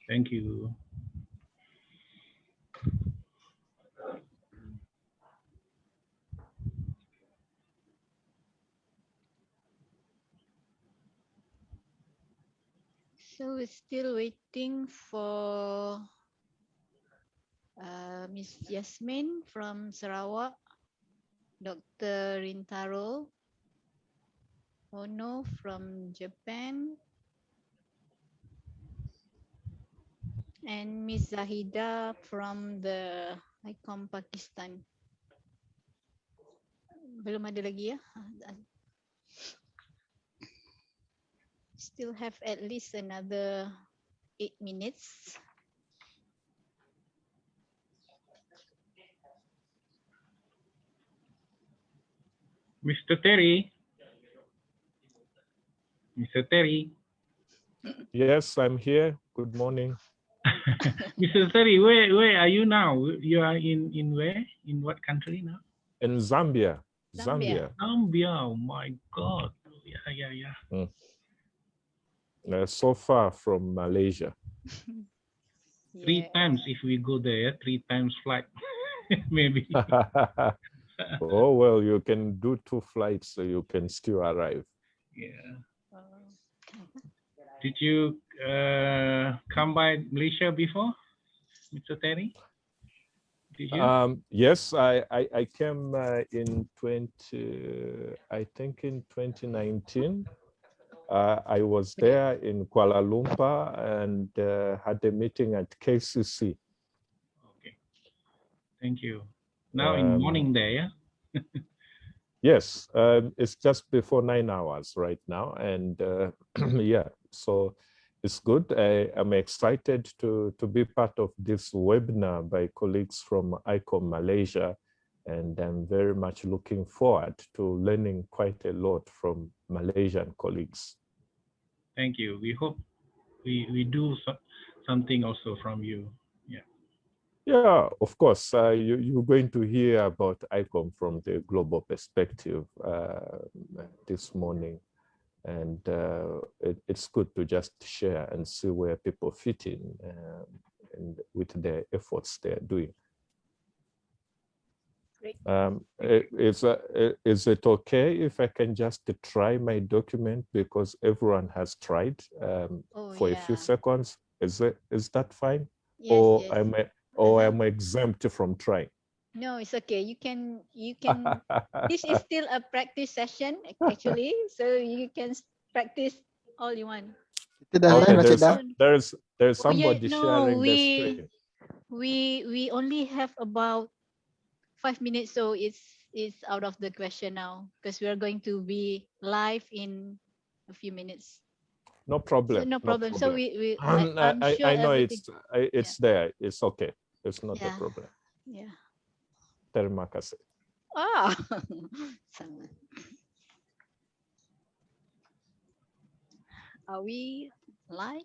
Thank you. So we're still waiting for Miss Yasmin from Sarawak, Dr. Rintaro Ono from Japan, and Miss Zahida from the Icom Pakistan. Belum ada lagi ya? Still have at least another 8 minutes. Mr. Terry. Mr. Terry. Yes, I'm here. Good morning. Mr. Terry, where are you now? You are in where? In what country now? In Zambia. Zambia. Zambia. Oh my God. Yeah. So far from Malaysia. Three times if we go there, 3 times flight, maybe. Oh, well, you can do 2 flights, so you can still arrive. Yeah. Did you come by Malaysia before, Mr. Terry? Did you? Yes, I came in 2019. I was there in Kuala Lumpur and had a meeting at KCC. Okay. Thank you. Now in morning there, yeah? Yes, it's just before 9 hours right now. And yeah, so it's good. I'm excited to be part of this webinar by colleagues from Icom Malaysia. And I'm very much looking forward to learning quite a lot from Malaysian colleagues. Thank you. We hope we do something also from you. Yeah. Yeah, of course. You're going to hear about Icom from the global perspective this morning. And it's good to just share and see where people fit in and with the efforts they're doing. Great. Is it okay if I can just try my document because everyone has tried for a few seconds? Is that fine? Yes, Or am I exempt from trying? No, it's okay. You can. This is still a practice session actually, so you can practice all you want. Okay, there's somebody sharing the screen. We only have about 5 minutes, so it's out of the question now because we are going to be live in a few minutes. No problem. So no problem. So I'm sure I know everything. it's there. It's okay. It's not a problem. Yeah. Terima kasih. Are we live?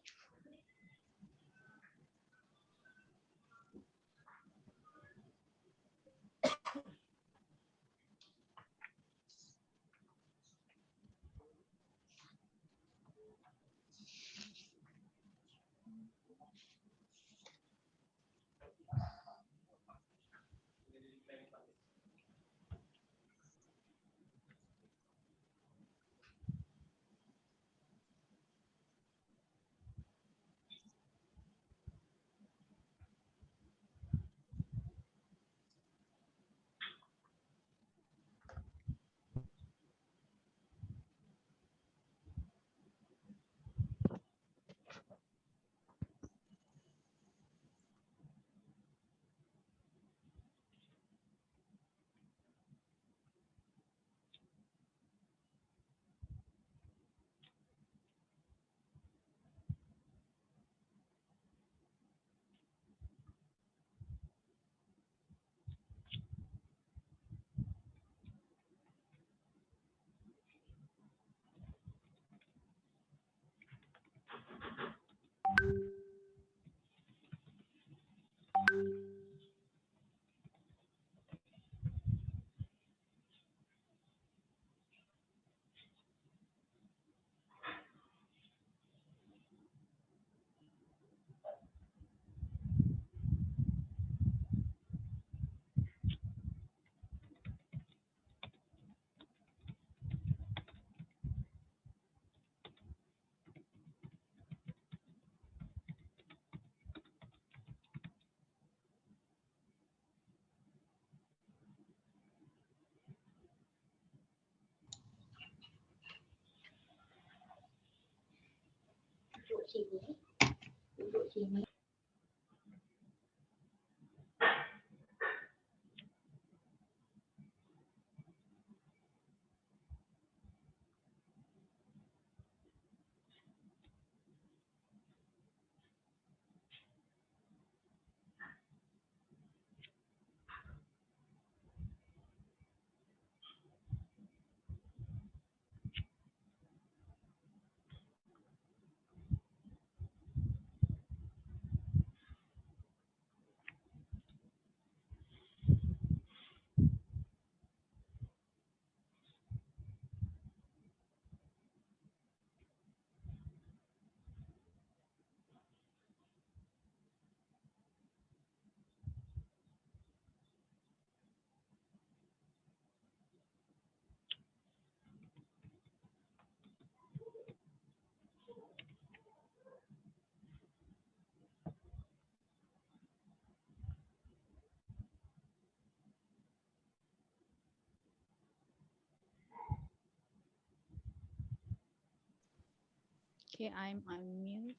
Okay, I'm unmute.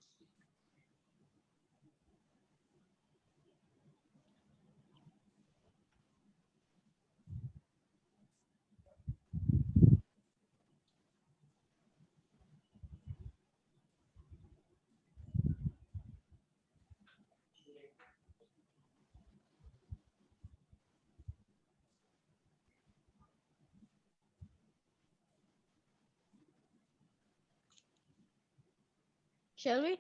Shall we?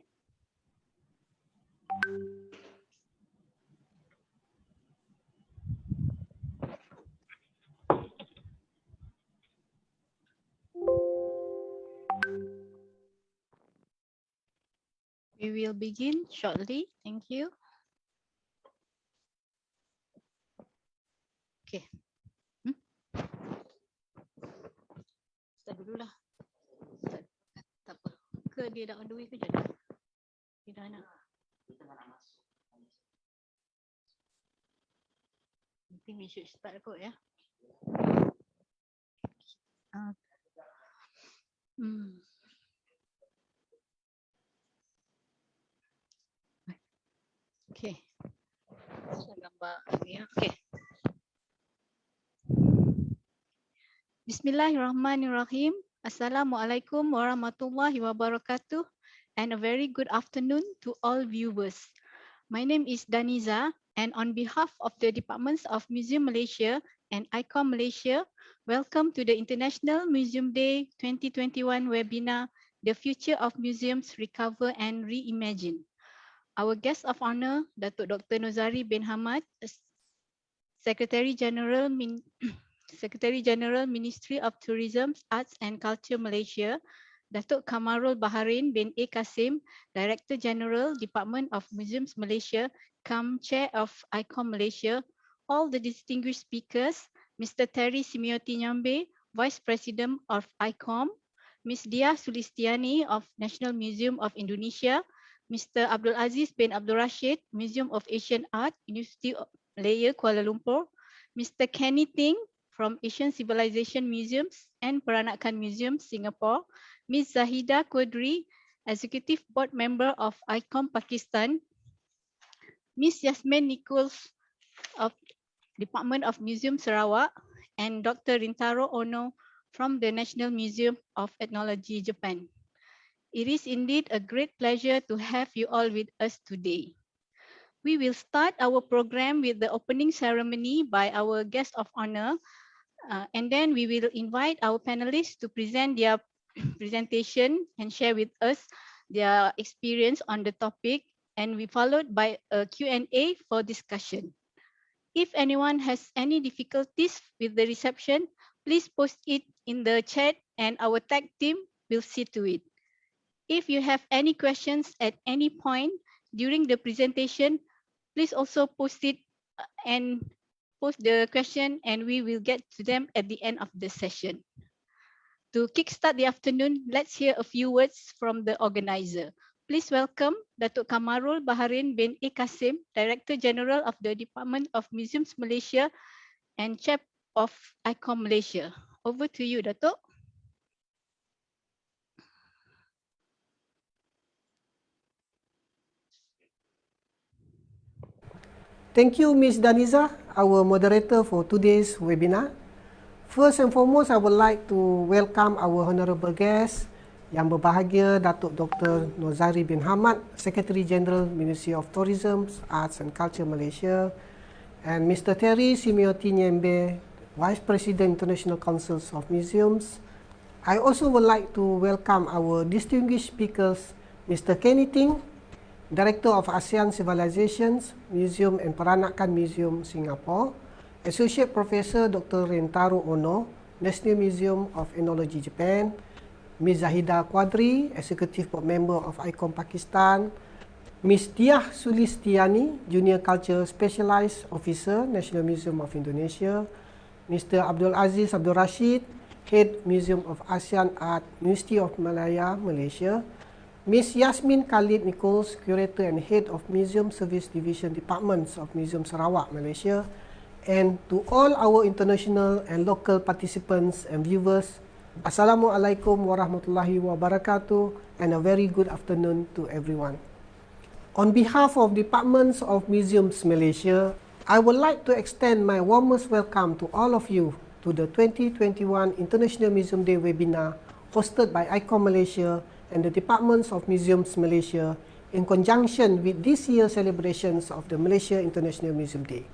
We will begin shortly. Thank you. Okay. Start dulu lah. Start. Tak apa. Ke dia dah on the way ke jadi? Dia dah nak. I think we should start kot ya. Okay. Saya gambar ni ya. Okay. Bismillahirrahmanirrahim. Assalamualaikum warahmatullahi wabarakatuh and a very good afternoon to all viewers. My name is Daniza and on behalf of the Departments of Museum Malaysia and Icom Malaysia, welcome to the International Museum Day 2021 webinar, The Future of Museums Recover and Reimagine. Our guest of honor, Datuk Dr. Nozari bin Hamad, Secretary General Ministry of Tourism, Arts and Culture Malaysia, Datuk Kamarul Baharin bin A. Kasim, Director General, Department of Museums Malaysia, cum Chair of Icom Malaysia, all the distinguished speakers, Mr. Terry Simioti Nyambe, Vice President of Icom, Ms. Dia Sulistiani of National Museum of Indonesia, Mr. Abdul Aziz bin Abdul Rashid, Museum of Asian Art, University of Malaya, Kuala Lumpur, Mr. Kenny Ting from Asian Civilization Museums and Paranaga Museum, Singapore, Ms. Zahida Quadri, Executive Board Member of Icom Pakistan, Ms. Yasmin Nichols of Department of Museum Sarawak, and Dr. Rintaro Ono from the National Museum of Ethnology, Japan. It is indeed a great pleasure to have you all with us today. We will start our program with the opening ceremony by our guest of honor, and then we will invite our panelists to present their presentation and share with us their experience on the topic, and we followed by a Q&A for discussion. If anyone has any difficulties with the reception, please post it in the chat and our tech team will see to it. If you have any questions at any point during the presentation, please also post it and post the question and we will get to them at the end of the session. To kickstart the afternoon, let's hear a few words from the organizer. Please welcome Datuk Kamarul Baharin bin A. Kasim, Director General of the Department of Museums Malaysia and Chair of Icom Malaysia. Over to you, Datuk. Thank you, Ms. Daniza, our moderator for today's webinar. First and foremost, I would like to welcome our honorable guest, Yang berbahagia Datuk Dr. Nozari bin Hamad, Secretary General, Ministry of Tourism, Arts and Culture Malaysia, and Mr. Terry Simioti Nyembe, Vice President, International Councils of Museums. I also would like to welcome our distinguished speakers, Mr. Kenny Ting, Director of ASEAN Civilizations Museum and Paranaga Museum, Singapore, Associate Professor Dr. Rentaro Ono, National Museum of Ethnology, Japan, Ms. Zahida Quadri, Executive Board Member of Icom Pakistan, Ms. Diah Sulistiani, Junior Culture Specialized Officer, National Museum of Indonesia, Mr. Abdul Aziz Abdul Rashid, Head Museum of ASEAN Art, Ministry of Malaya, Malaysia, Ms. Yasmin Khalid Nichols, Curator and Head of Museum Service Division Departments of Museum Sarawak, Malaysia, and to all our international and local participants and viewers, Assalamualaikum warahmatullahi wabarakatuh, and a very good afternoon to everyone. On behalf of Departments of Museums Malaysia, I would like to extend my warmest welcome to all of you to the 2021 International Museum Day webinar hosted by Icom Malaysia and the Departments of Museums Malaysia in conjunction with this year's celebrations of the Malaysia International Museum Day.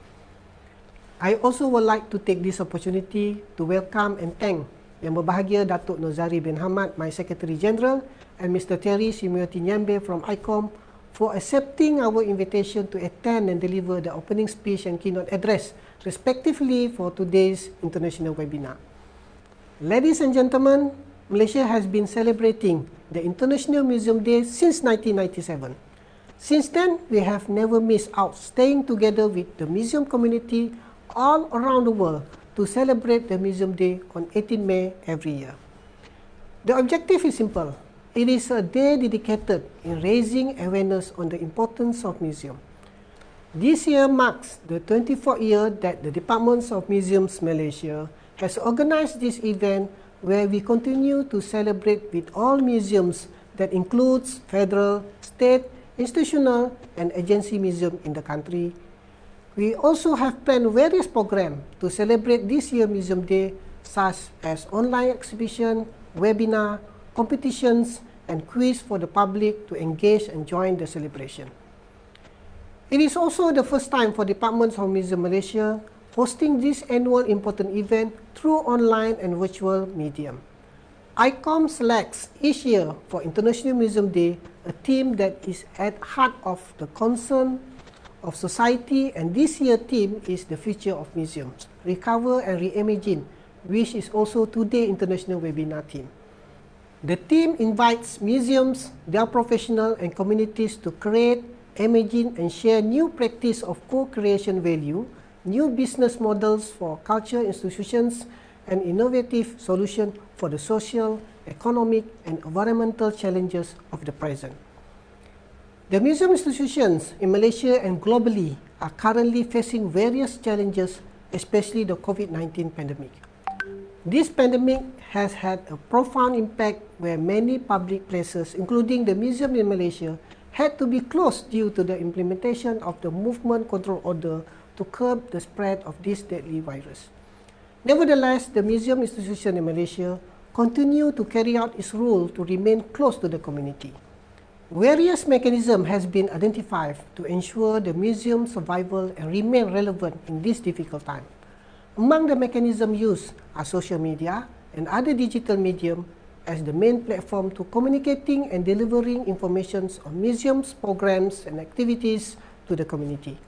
I also would like to take this opportunity to welcome and thank Yang berbahagia Datuk Nozari bin Hamad, my Secretary General, and Mr. Terry Simioti Nyembe from Icom for accepting our invitation to attend and deliver the opening speech and keynote address, respectively, for today's international webinar. Ladies and gentlemen, Malaysia has been celebrating the International Museum Day since 1997. Since then, we have never missed out staying together with the museum community all around the world to celebrate the Museum Day on 18 May every year. The objective is simple. It is a day dedicated in raising awareness on the importance of museum. This year marks the 24th year that the Departments of Museums Malaysia has organized this event where we continue to celebrate with all museums that includes federal, state, institutional, and agency museum in the country. We also have planned various programs to celebrate this year's Museum Day, such as online exhibition, webinar, competitions, and quiz for the public to engage and join the celebration. It is also the first time for Departments of Museum Malaysia hosting this annual important event through online and virtual medium. Icom selects each year for International Museum Day a theme that is at heart of the concern of society, and this year's theme is the future of museums, recover and reimagine, which is also today's international webinar theme. The theme invites museums, their professionals and communities to create, imagine and share new practice of co-creation value, new business models for culture institutions, and innovative solutions for the social, economic and environmental challenges of the present. The museum institutions in Malaysia and globally are currently facing various challenges, especially the COVID-19 pandemic. This pandemic has had a profound impact where many public places, including the museum in Malaysia, had to be closed due to the implementation of the movement control order to curb the spread of this deadly virus. Nevertheless, the museum institution in Malaysia continue to carry out its role to remain close to the community. Various mechanisms has been identified to ensure the museum's survival and remain relevant in this difficult time. Among the mechanisms used are social media and other digital medium as the main platform to communicating and delivering information on museums, programs and activities to the community.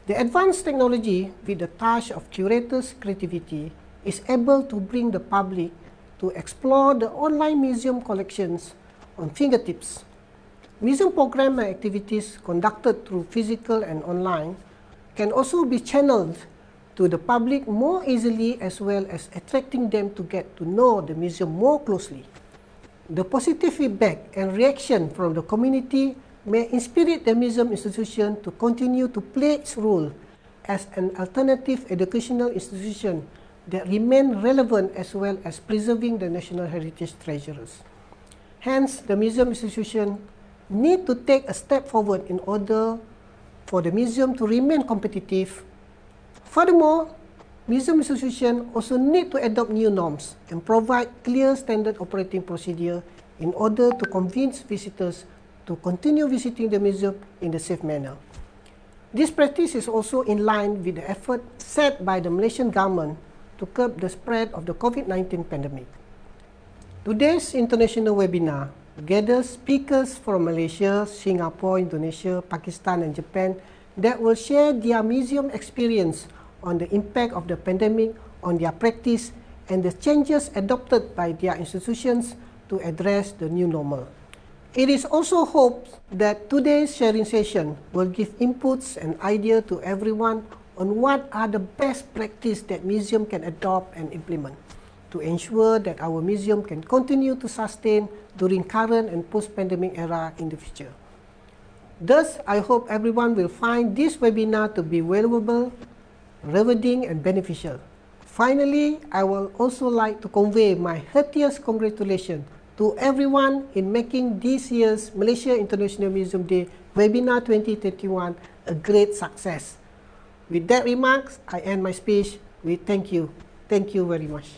The advanced technology with the touch of curators' creativity is able to bring the public to explore the online museum collections on fingertips. Museum program and activities conducted through physical and online can also be channeled to the public more easily, as well as attracting them to get to know the museum more closely. The positive feedback and reaction from the community may inspire the museum institution to continue to play its role as an alternative educational institution that remain relevant as well as preserving the national heritage treasures. Hence, the museum institution need to take a step forward in order for the museum to remain competitive. Furthermore, museum institutions also need to adopt new norms and provide clear standard operating procedure in order to convince visitors to continue visiting the museum in a safe manner. This practice is also in line with the effort set by the Malaysian government to curb the spread of the COVID-19 pandemic. Today's international webinar gathers speakers from Malaysia, Singapore, Indonesia, Pakistan, and Japan that will share their museum experience on the impact of the pandemic on their practice and the changes adopted by their institutions to address the new normal. It is also hoped that today's sharing session will give inputs and ideas to everyone on what are the best practices that museum can adopt and implement to ensure that our museum can continue to sustain during current and post-pandemic era in the future. Thus, I hope everyone will find this webinar to be valuable, riveting, and beneficial. Finally, I would also like to convey my heartiest congratulations to everyone in making this year's Malaysia International Museum Day Webinar 2021 a great success. With that remarks, I end my speech with thank you. Thank you very much.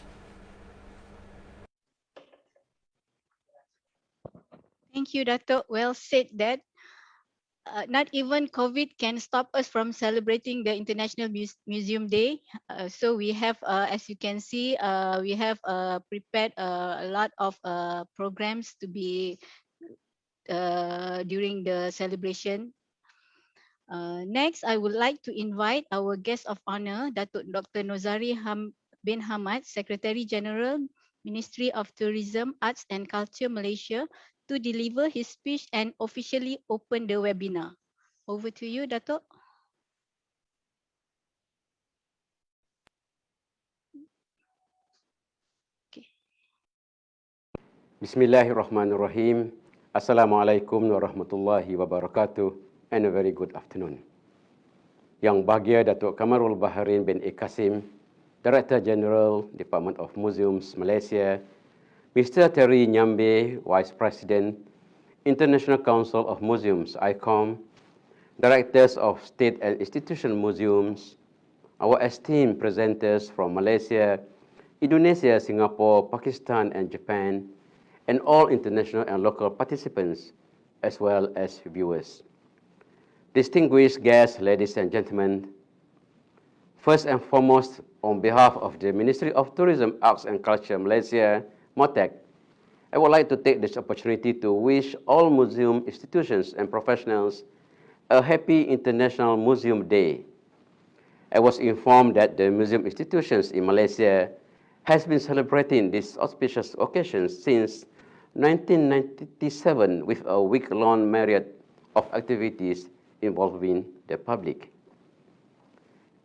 Thank you, Dato'. Well said that. Not even COVID can stop us from celebrating the International Museum Day. So we have, as you can see, we have prepared a lot of programs to be during the celebration. Next, I would like to invite our guest of honor, Datuk Dr. Nozari bin Hamad, Secretary General, Ministry of Tourism, Arts and Culture, Malaysia, to deliver his speech and officially open the webinar. Over to you, Datuk. Okay. Bismillahirrahmanirrahim. Assalamualaikum warahmatullahi wabarakatuh and a very good afternoon. Yang bahagia Datuk Kamarul Baharin bin Kasim, Director General, Department of Museums, Malaysia, Mr. Terry Nyambe, Vice President, International Council of Museums, Icom, Directors of State and Institution Museums, our esteemed presenters from Malaysia, Indonesia, Singapore, Pakistan, and Japan, and all international and local participants, as well as viewers. Distinguished guests, ladies and gentlemen, first and foremost, on behalf of the Ministry of Tourism, Arts and Culture, Malaysia, MOTAC, I would like to take this opportunity to wish all museum institutions and professionals a happy International Museum Day. I was informed that the museum institutions in Malaysia has been celebrating this auspicious occasion since 1997 with a week-long myriad of activities involving the public.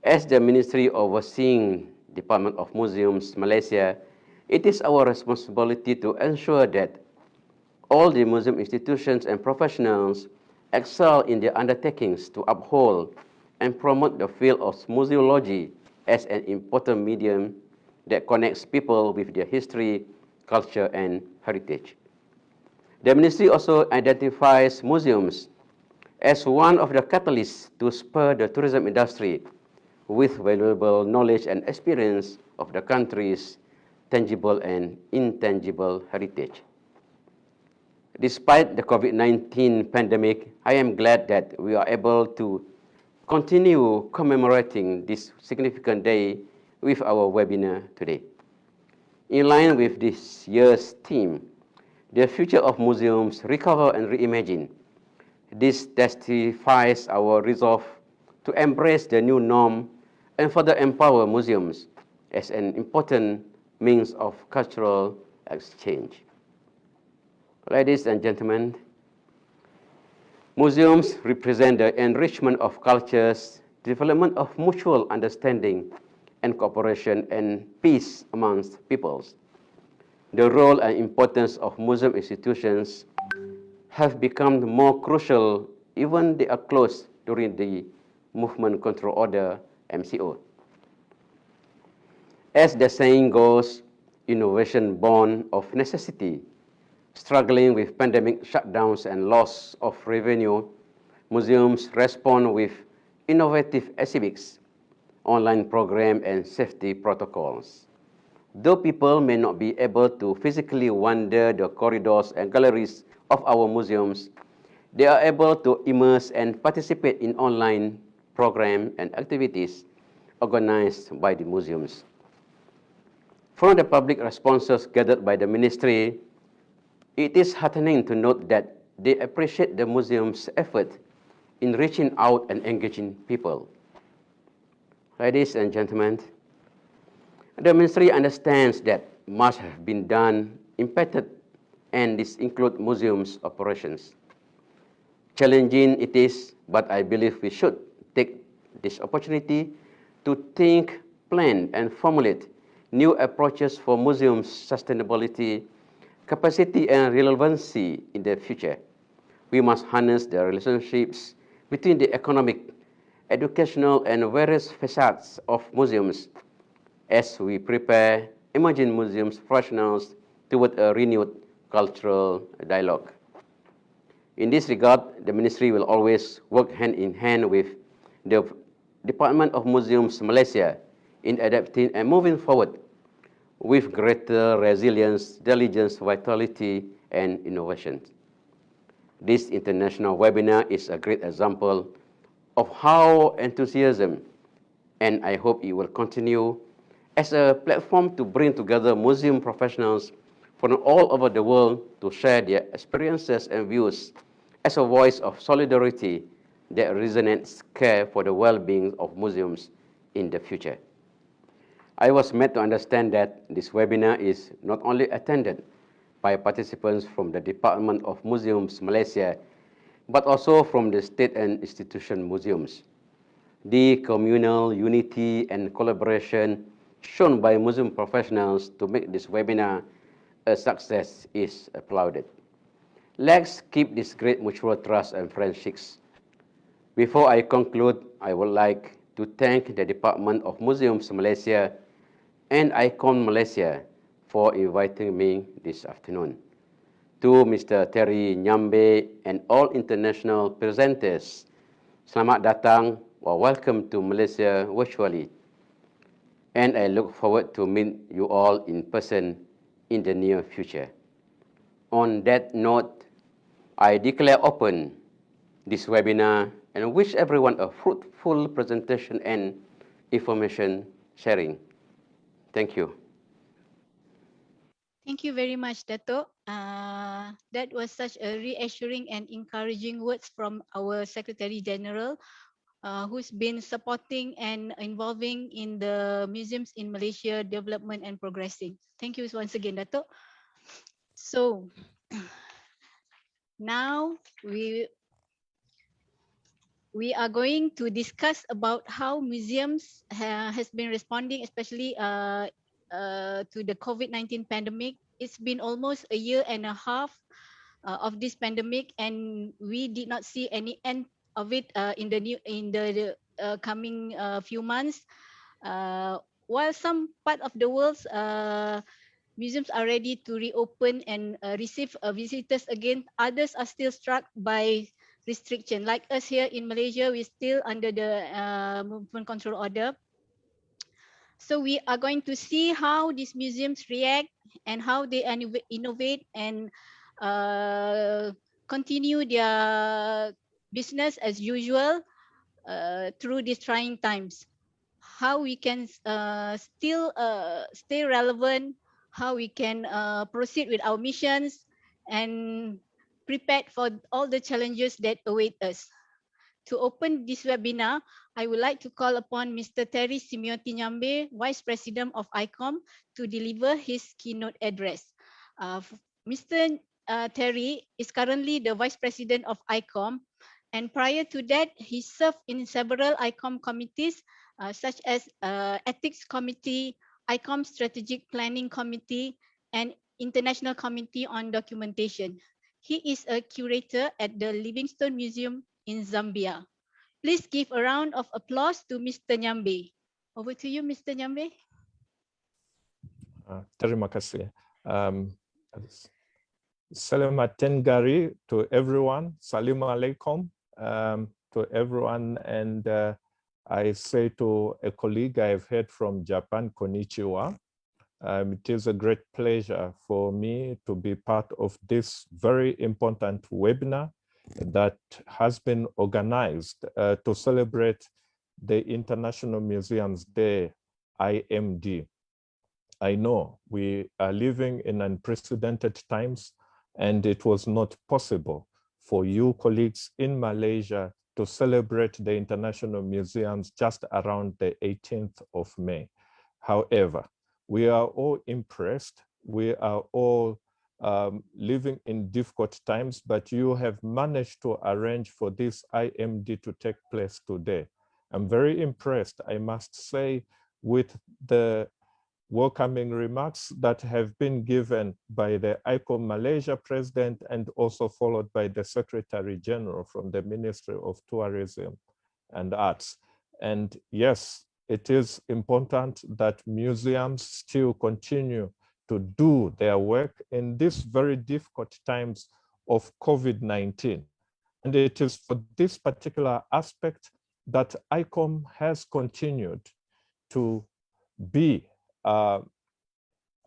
As the Ministry overseeing Department of Museums, Malaysia, it is our responsibility to ensure that all the museum institutions and professionals excel in their undertakings to uphold and promote the field of museology as an important medium that connects people with their history, culture, and heritage. The Ministry also identifies museums as one of the catalysts to spur the tourism industry with valuable knowledge and experience of the country's tangible and intangible heritage. Despite the COVID-19 pandemic, I am glad that we are able to continue commemorating this significant day with our webinar today. In line with this year's theme, the future of museums, recover and reimagine. This testifies our resolve to embrace the new norm and further empower museums as an important means of cultural exchange. Ladies and gentlemen, museums represent the enrichment of cultures, development of mutual understanding and cooperation and peace amongst peoples. The role and importance of museum institutions have become more crucial even they are closed during the Movement Control Order, MCO. As the saying goes, innovation born of necessity, struggling with pandemic shutdowns and loss of revenue, museums respond with innovative exhibits, online program, and safety protocols. Though people may not be able to physically wander the corridors and galleries of our museums, they are able to immerse and participate in online programs and activities organized by the museums. From the public responses gathered by the ministry, it is heartening to note that they appreciate the museum's effort in reaching out and engaging people. Ladies and gentlemen, the ministry understands that much has been done, impacted, and this includes museums' operations. Challenging it is, but I believe we should take this opportunity to think, plan, and formulate new approaches for museums' sustainability, capacity, and relevancy in the future. We must harness the relationships between the economic, educational, and various facets of museums as we prepare emerging museums professionals toward a renewed cultural dialogue. In this regard, the ministry will always work hand in hand with the Department of Museums Malaysia in adapting and moving forward with greater resilience, diligence, vitality, and innovation. This international webinar is a great example of how enthusiasm, and I hope it will continue, as a platform to bring together museum professionals from all over the world to share their experiences and views as a voice of solidarity that resonates care for the well-being of museums in the future. I was made to understand that this webinar is not only attended by participants from the Department of Museums Malaysia, but also from the state and institution museums. The communal unity and collaboration shown by museum professionals to make this webinar a success is applauded. Let's keep this great mutual trust and friendships. Before I conclude, I would like to thank the Department of Museums Malaysia and Icom Malaysia for inviting me this afternoon. To Mr. Terry Nyambe and all international presenters, selamat datang or welcome to Malaysia virtually. And I look forward to meet you all in person in the near future. On that note, I declare open this webinar and wish everyone a fruitful presentation and information sharing. Thank you. Thank you very much, Dato'. That was such a reassuring and encouraging words from our Secretary General, who's been supporting and involving in the museums in Malaysia development and progressing. Thank you once again, Dato'. So now we are going to discuss about how museums has been responding, especially to the COVID-19 pandemic. It's been almost a year and a half of this pandemic, and we did not see any end of it in the coming few months. While some part of the world's museums are ready to reopen and receive visitors again, others are still struck by restriction. Like us here in Malaysia, we're still under the movement control order. So we are going to see how these museums react and how they innovate and continue their business as usual through these trying times. How we can still stay relevant, how we can proceed with our missions and prepared for all the challenges that await us. To open this webinar, I would like to call upon Mr. Terry Simioti Nyambe, Vice President of Icom, to deliver his keynote address. Mr. Terry is currently the Vice President of Icom, and prior to that, he served in several Icom committees, such as Ethics Committee, Icom Strategic Planning Committee, and International Committee on Documentation. He is a curator at the Livingstone Museum in Zambia. Please give a round of applause to Mr. Nyambe. Over to you, Mr. Nyambe. Terima kasih. Selamat tenggari to everyone. Salam alaikum. to everyone. And I say to a colleague I've heard from Japan, konnichiwa. It is a great pleasure for me to be part of this very important webinar that has been organized to celebrate the International Museums Day, IMD. I know we are living in unprecedented times, and it was not possible for you colleagues in Malaysia to celebrate the International Museums just around the 18th of May. However, we are all impressed. We are all living in difficult times, but you have managed to arrange for this IMD to take place today. I'm very impressed, I must say, with the welcoming remarks that have been given by the Icom Malaysia president and also followed by the Secretary General from the Ministry of Tourism and Arts. And yes, it is important that museums still continue to do their work in these very difficult times of COVID-19. And it is for this particular aspect that Icom has continued to be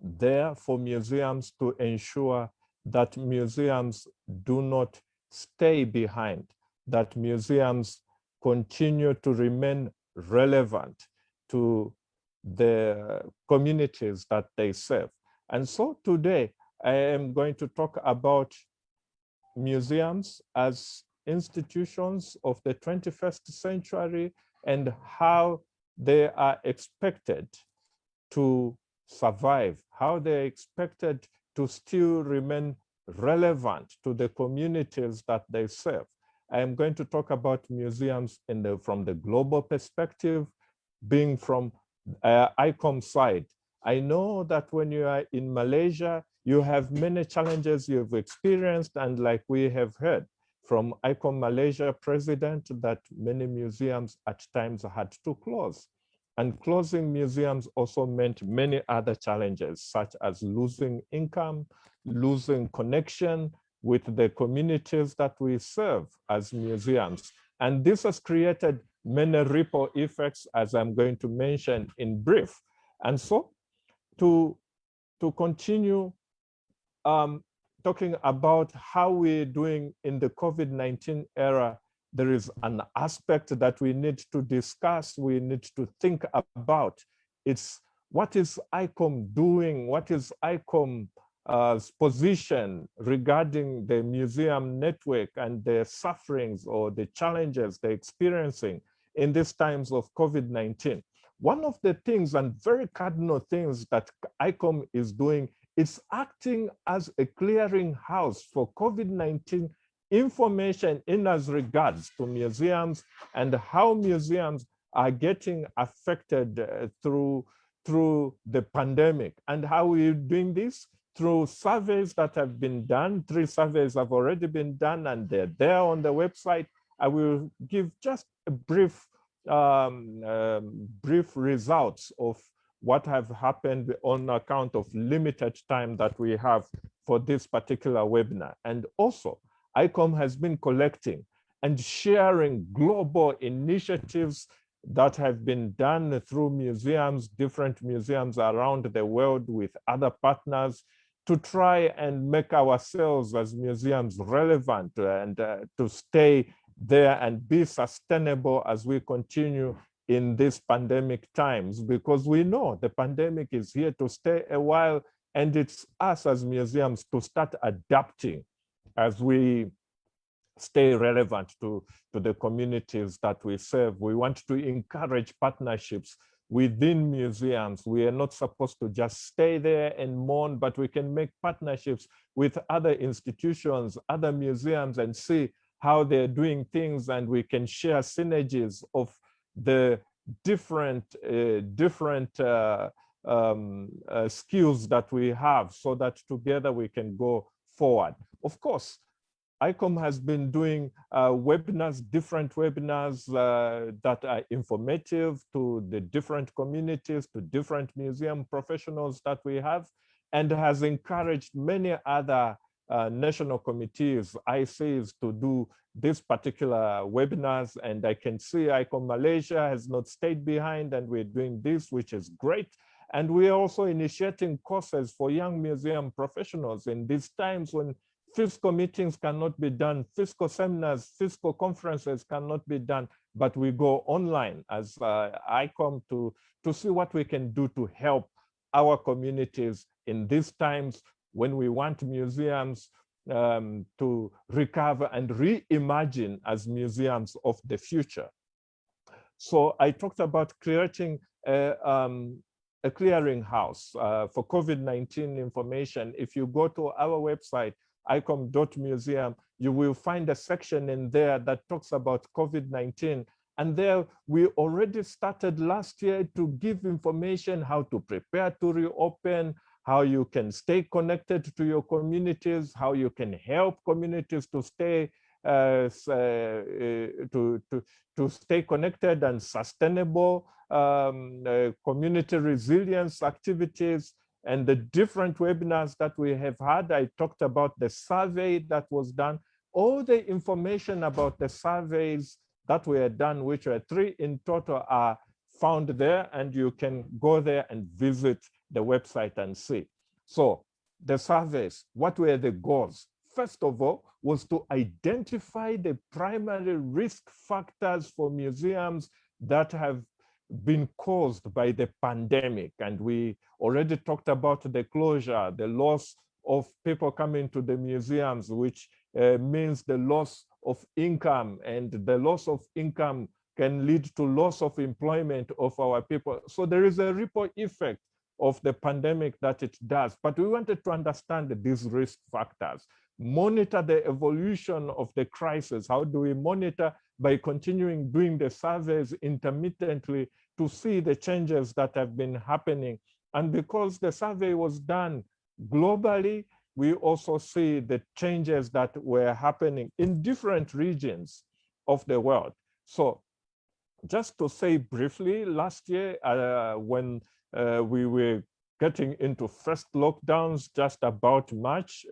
there for museums to ensure that museums do not stay behind, that museums continue to remain relevant to the communities that they serve. And so today I am going to talk about museums as institutions of the 21st century and how they are expected to survive, how they're expected to still remain relevant to the communities that they serve. I am going to talk about museums from the global perspective, being from Icom side. I know that when you are in Malaysia, you have many challenges you've experienced, and like we have heard from Icom Malaysia president, that many museums at times had to close. And closing museums also meant many other challenges, such as losing income, losing connection with the communities that we serve as museums. And this has created many ripple effects, as I'm going to mention in brief. And so to continue talking about how we're doing in the COVID-19 era, there is an aspect that we need to discuss, we need to think about. It's what is Icom doing? What is Icom's position regarding the museum network and the sufferings or the challenges they're experiencing in these times of COVID-19? One of the things, and very cardinal things, that Icom is doing is acting as a clearinghouse for COVID-19 information in as regards to museums and how museums are getting affected through the pandemic. And how we're doing this? Through surveys that have been done. 3 surveys have already been done, and they're there on the website. I will give just a brief results of what have happened on account of limited time that we have for this particular webinar. And also, Icom has been collecting and sharing global initiatives that have been done through museums, different museums around the world with other partners, to try and make ourselves as museums relevant and to stay there and be sustainable as we continue in these pandemic times, because we know the pandemic is here to stay a while, and it's us as museums to start adapting as we stay relevant to the communities that we serve. We want to encourage partnerships within museums. We are not supposed to just stay there and mourn, but we can make partnerships with other institutions, other museums, and see how they're doing things, and we can share synergies of the different skills that we have, so that together we can go forward. Of course, Icom has been doing webinars, different webinars that are informative to the different communities, to different museum professionals that we have, and has encouraged many other national committees, ICs, to do this particular webinars. And I can see Icom Malaysia has not stayed behind, and we're doing this, which is great. And we are also initiating courses for young museum professionals in these times when physical meetings cannot be done, physical seminars, physical conferences cannot be done, but we go online as Icom to see what we can do to help our communities in these times when we want museums to recover and reimagine as museums of the future. So I talked about creating a clearinghouse for COVID-19 information. If you go to our website, icom.museum, you will find a section in there that talks about COVID-19. And there we already started last year to give information how to prepare to reopen, how you can stay connected to your communities, how you can help communities to stay to stay connected and sustainable, community resilience activities, and the different webinars that we have had. I talked about the survey that was done. All the information about the surveys that were done, which were 3 in total, are found there, and you can go there and visit the website and see. So the surveys, what were the goals? First of all, was to identify the primary risk factors for museums that have been caused by the pandemic. And we already talked about the closure, the loss of people coming to the museums, which means the loss of income, and the loss of income can lead to loss of employment of our people. So there is a ripple effect of the pandemic that it does. But we wanted to understand these risk factors, monitor the evolution of the crisis. How do we monitor? By continuing doing the surveys intermittently to see the changes that have been happening. And because the survey was done globally, we also see the changes that were happening in different regions of the world. So just to say briefly, last year, when we were getting into first lockdowns, just about March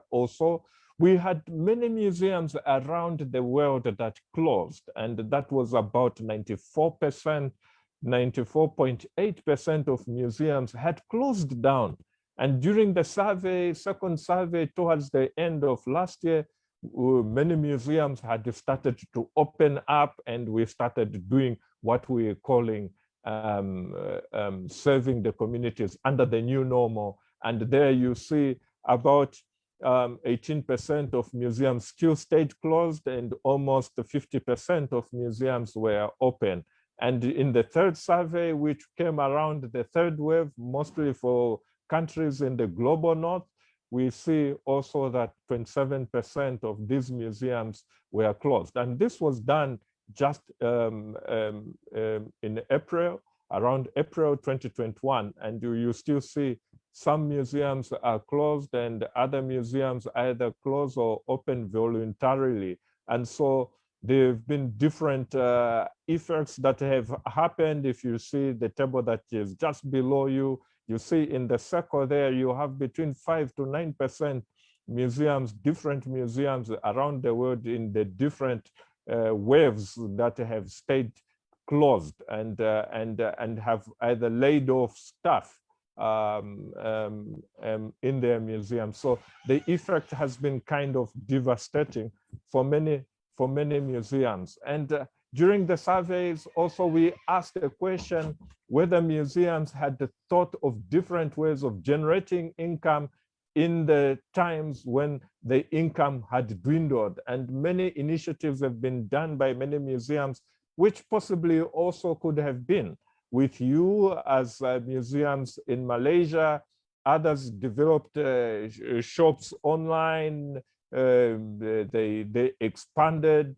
also, we had many museums around the world that closed, and that was about 94%, 94.8% of museums had closed down. And during the survey, second survey towards the end of last year, many museums had started to open up, and we started doing what we're calling serving the communities under the new normal. And there you see about 18% of museums still stayed closed, and almost 50% of museums were open. And in the third survey, which came around the third wave, mostly for countries in the global north, we see also that 27% of these museums were closed. And this was done just in April, around April 2021. And you still see some museums are closed and other museums either close or open voluntarily. And so there have been different effects that have happened. If you see the table that is just below you, you see in the circle there, you have between 5 to 9% museums, different museums around the world in the different waves that have stayed closed and have either laid off staff in their museums. So the effect has been kind of devastating for many museums. And during the surveys, also we asked a question whether museums had thought of different ways of generating income in the times when the income had dwindled. And many initiatives have been done by many museums, which possibly also could have been with you as museums in Malaysia. Others developed shops online. They expanded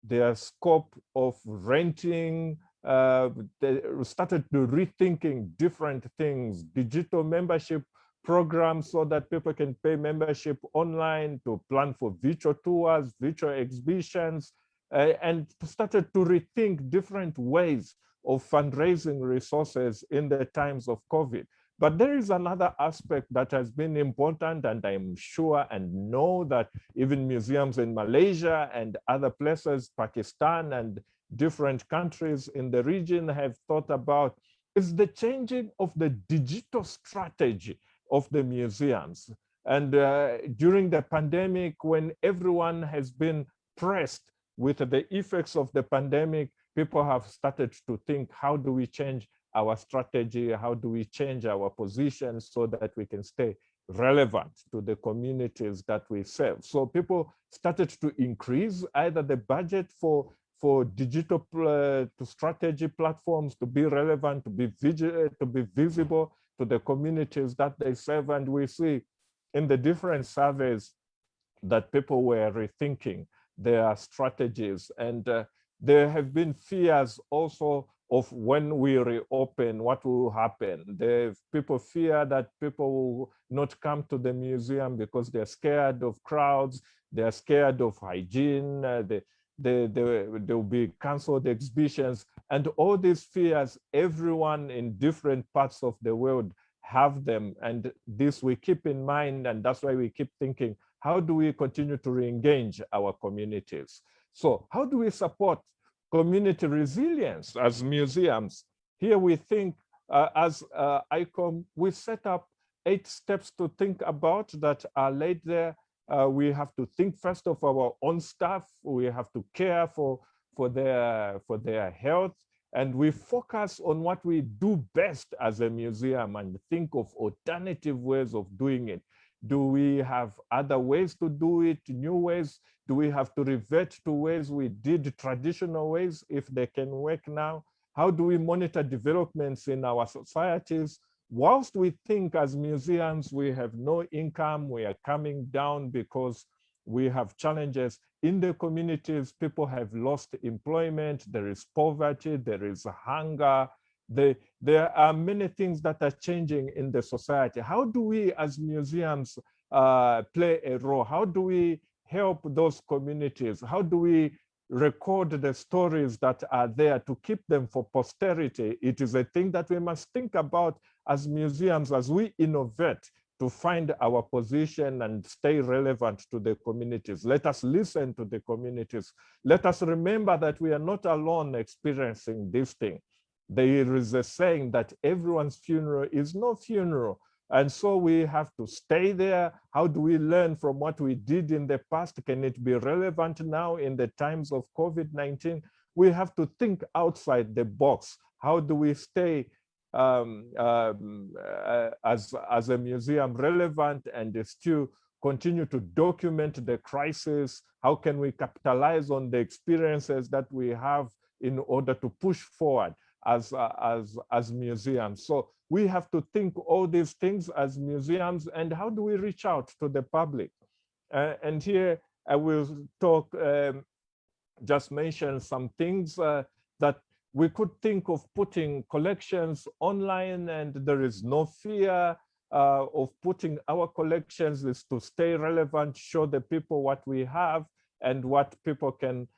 their scope of renting. They started to rethinking different things, digital membership programs so that people can pay membership online, to plan for virtual tours, virtual exhibitions, and started to rethink different ways of fundraising resources in the times of COVID. But there is another aspect that has been important, and I'm sure and know that even museums in Malaysia and other places, Pakistan and different countries in the region have thought about, is the changing of the digital strategy of the museums. And during the pandemic, when everyone has been pressed with the effects of the pandemic, people have started to think, how do we change our strategy? How do we change our position so that we can stay relevant to the communities that we serve? So people started to increase either the budget for digital strategy platforms to be relevant, to be visible to the communities that they serve. And we see in the different surveys that people were rethinking their strategies. And there have been fears also of when we reopen, what will happen. People fear that people will not come to the museum because they're scared of crowds, they're scared of hygiene, there will be canceled exhibitions, and all these fears, everyone in different parts of the world have them. And this we keep in mind, and that's why we keep thinking, how do we continue to re-engage our communities? So how do we support community resilience as museums? Here we think as Icom, we set up 8 steps to think about that are laid there. We have to think first of our own staff. We have to care for their health. And we focus on what we do best as a museum and think of alternative ways of doing it. Do we have other ways to do it, new ways? Do we have to revert to ways we did traditional ways if they can work now? How do we monitor developments in our societies? Whilst we think as museums we have no income, we are coming down because we have challenges in the communities. People have lost employment, there is poverty, there is hunger. There are many things that are changing in the society. How do we as museums play a role? How do we help those communities? How do we record the stories that are there to keep them for posterity? It is a thing that we must think about as museums as we innovate to find our position and stay relevant to the communities. Let us listen to the communities. Let us remember that we are not alone experiencing this thing. There is a saying that everyone's funeral is no funeral. And so we have to stay there. How do we learn from what we did in the past? Can it be relevant now in the times of COVID-19? We have to think outside the box. How do we stay as a museum relevant and still continue to document the crisis? How can we capitalize on the experiences that we have in order to push forward as museums? So we have to think all these things as museums, and how do we reach out to the public? And here I will talk, just mention some things that we could think of putting collections online, and there is no fear of putting our collections. Is to stay relevant, show the people what we have and what people can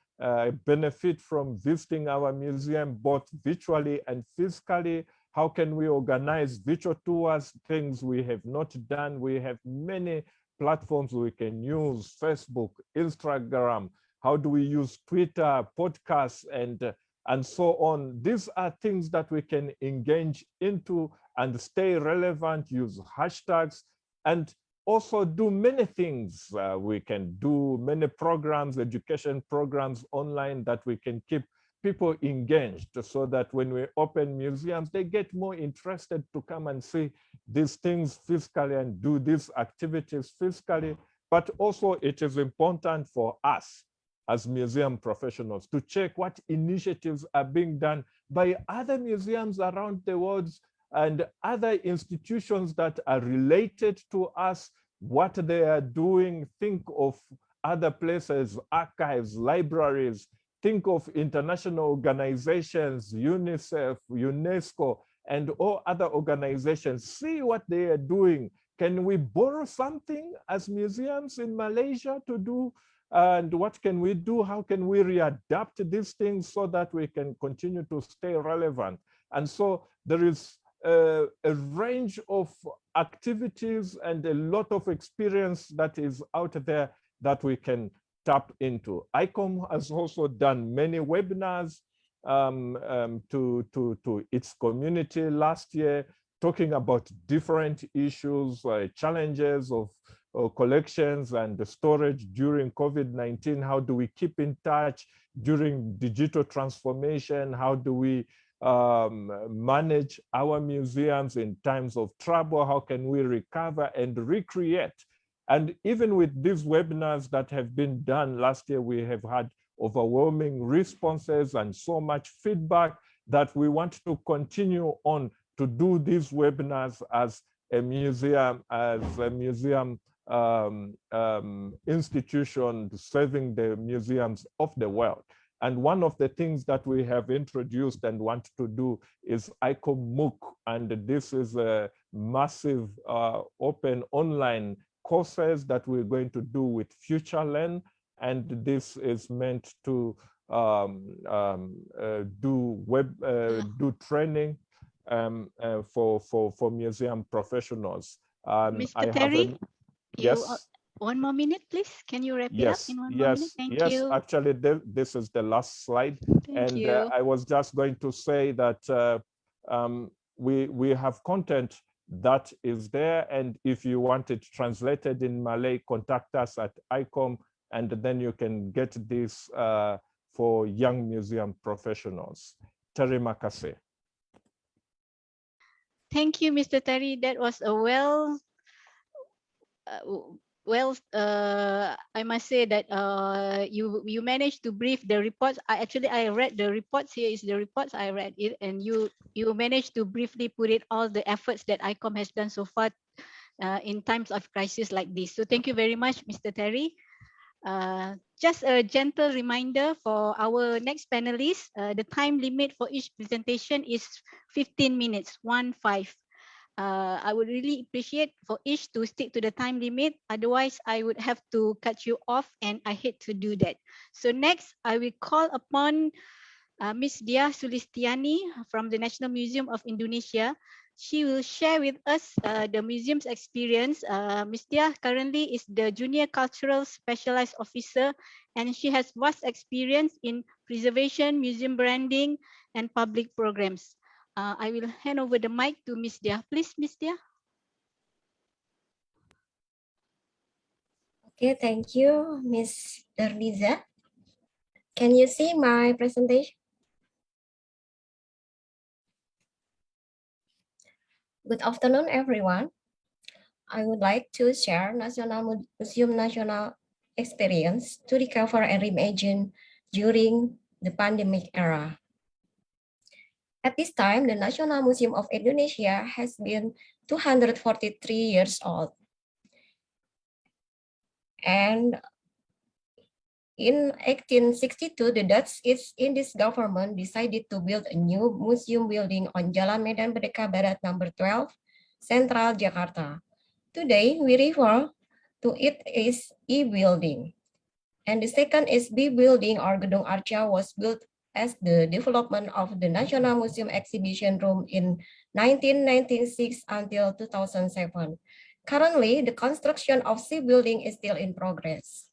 benefit from visiting our museum, both virtually and physically. How can we organize virtual tours, things we have not done? We have many platforms we can use, Facebook, Instagram. How do we use Twitter, podcasts, and so on? These are things that we can engage into and stay relevant, use hashtags, and also do many things. We can do many programs, education programs online that we can keep people engaged so that when we open museums, they get more interested to come and see these things physically and do these activities physically. But also it is important for us as museum professionals to check what initiatives are being done by other museums around the world and other institutions that are related to us, what they are doing. Think of other places, archives, libraries. Think of international organizations, UNICEF, UNESCO, and all other organizations. See what they are doing. Can we borrow something as museums in Malaysia to do? And what can we do? How can we readapt these things so that we can continue to stay relevant? And so there is a range of activities and a lot of experience that is out there that we can tap into. Icom has also done many webinars to its community last year, talking about different issues, challenges of collections and the storage during COVID-19. How do we keep in touch during digital transformation? How do we manage our museums in times of trouble? How can we recover and recreate? And even with these webinars that have been done last year, we have had overwhelming responses and so much feedback that we want to continue on to do these webinars as a museum, institution serving the museums of the world. And one of the things that we have introduced and want to do is Icom MOOC, and this is a massive open online courses that we're going to do with FutureLearn, and this is meant to do training for museum professionals. Mr. Terry, yes. One more minute, please. Can you wrap it up in one more minute? Thank you. Actually, this is the last slide. Thank you. I was just going to say that we have content that is there, and if you want it translated in Malay, contact us at Icom, and then you can get this for young museum professionals. Terima kasih. Thank you, Mr. Terry. That was a I must say that you managed to brief the reports. I read the reports. Here is the reports. I read it, and you managed to briefly put it all the efforts that Icom has done so far in times of crisis like this. So thank you very much, Mr. Terry. Just a gentle reminder for our next panelists, the time limit for each presentation is 15 minutes, 15. I would really appreciate for each to stick to the time limit. Otherwise, I would have to cut you off, and I hate to do that. So next, I will call upon Ms. Dia Sulistiani from the National Museum of Indonesia. She will share with us the museum's experience. Ms. Dia currently is the Junior Cultural Specialized Officer, and she has vast experience in preservation, museum branding, and public programs. I will hand over the mic to Ms. Dia. Please, Ms. Dia. Okay, thank you, Ms. Darliza. Can you see my presentation? Good afternoon, everyone. I would like to share National Museum National experience to recover and reimagine during the pandemic era. At this time, the National Museum of Indonesia has been 243 years old. And in 1862, the Dutch East Indies government decided to build a new museum building on Jalan Medan Merdeka Barat number 12, Central Jakarta. Today, we refer to it as E building. And the second is B building, or Gedung Arca, was built as the development of the National Museum Exhibition Room in 1996 until 2007. Currently, the construction of C building is still in progress.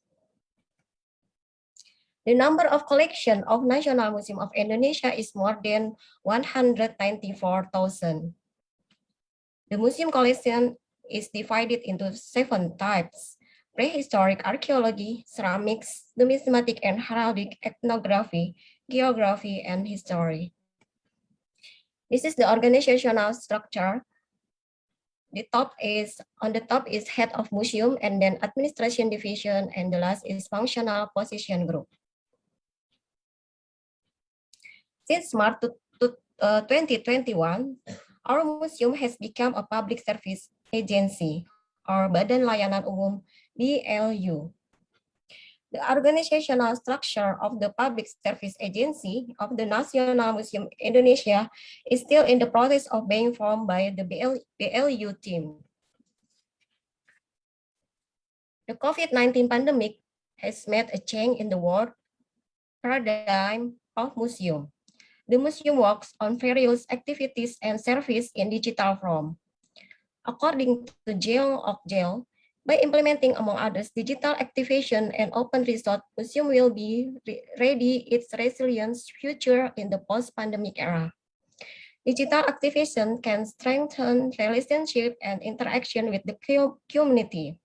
The number of collection of National Museum of Indonesia is more than 194,000. The museum collection is divided into 7 types: prehistoric archaeology, ceramics, numismatic and heraldic, ethnography, geography, and history. This is the organizational structure. On the top is head of museum, and then administration division, and the last is functional position group. Since March 2021, our museum has become a public service agency, or Badan Layanan Umum, BLU. The organizational structure of the Public Service Agency of the National Museum Indonesia is still in the process of being formed by the BLU team. The COVID-19 pandemic has made a change in the world paradigm of museum. The museum works on various activities and services in digital form. According to Jeong Okjel, by implementing, among others, digital activation and open resource, museum will be ready its resilience future in the post-pandemic era. Digital activation can strengthen relationship and interaction with the community.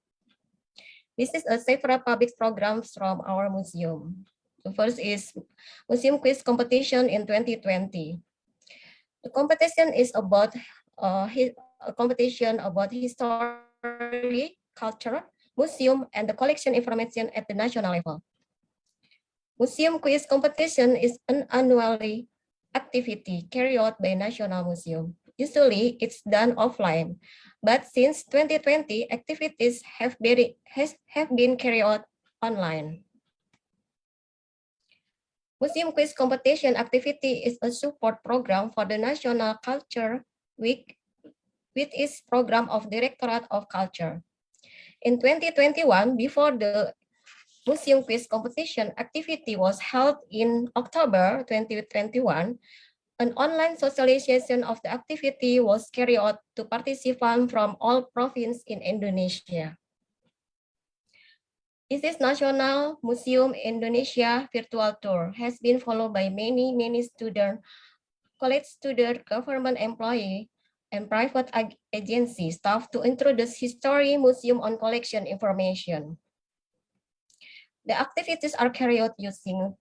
This is several public programs from our museum. The first is Museum Quiz Competition in 2020. The competition is about a competition about history, culture, museum, and the collection information at the national level. Museum Quiz Competition is an annual activity carried out by National Museum. Usually, it's done offline, but since 2020, activities have been carried out online. Museum Quiz Competition activity is a support program for the National Culture Week with its program of Directorate of Culture. In 2021, before the Museum Quiz Competition activity was held in October 2021, an online socialization of the activity was carried out to participants from all provinces in Indonesia. This National Museum Indonesia virtual tour has been followed by many students, college students, government employees, and private agency staff to introduce history museum on collection information. The activities are carried out using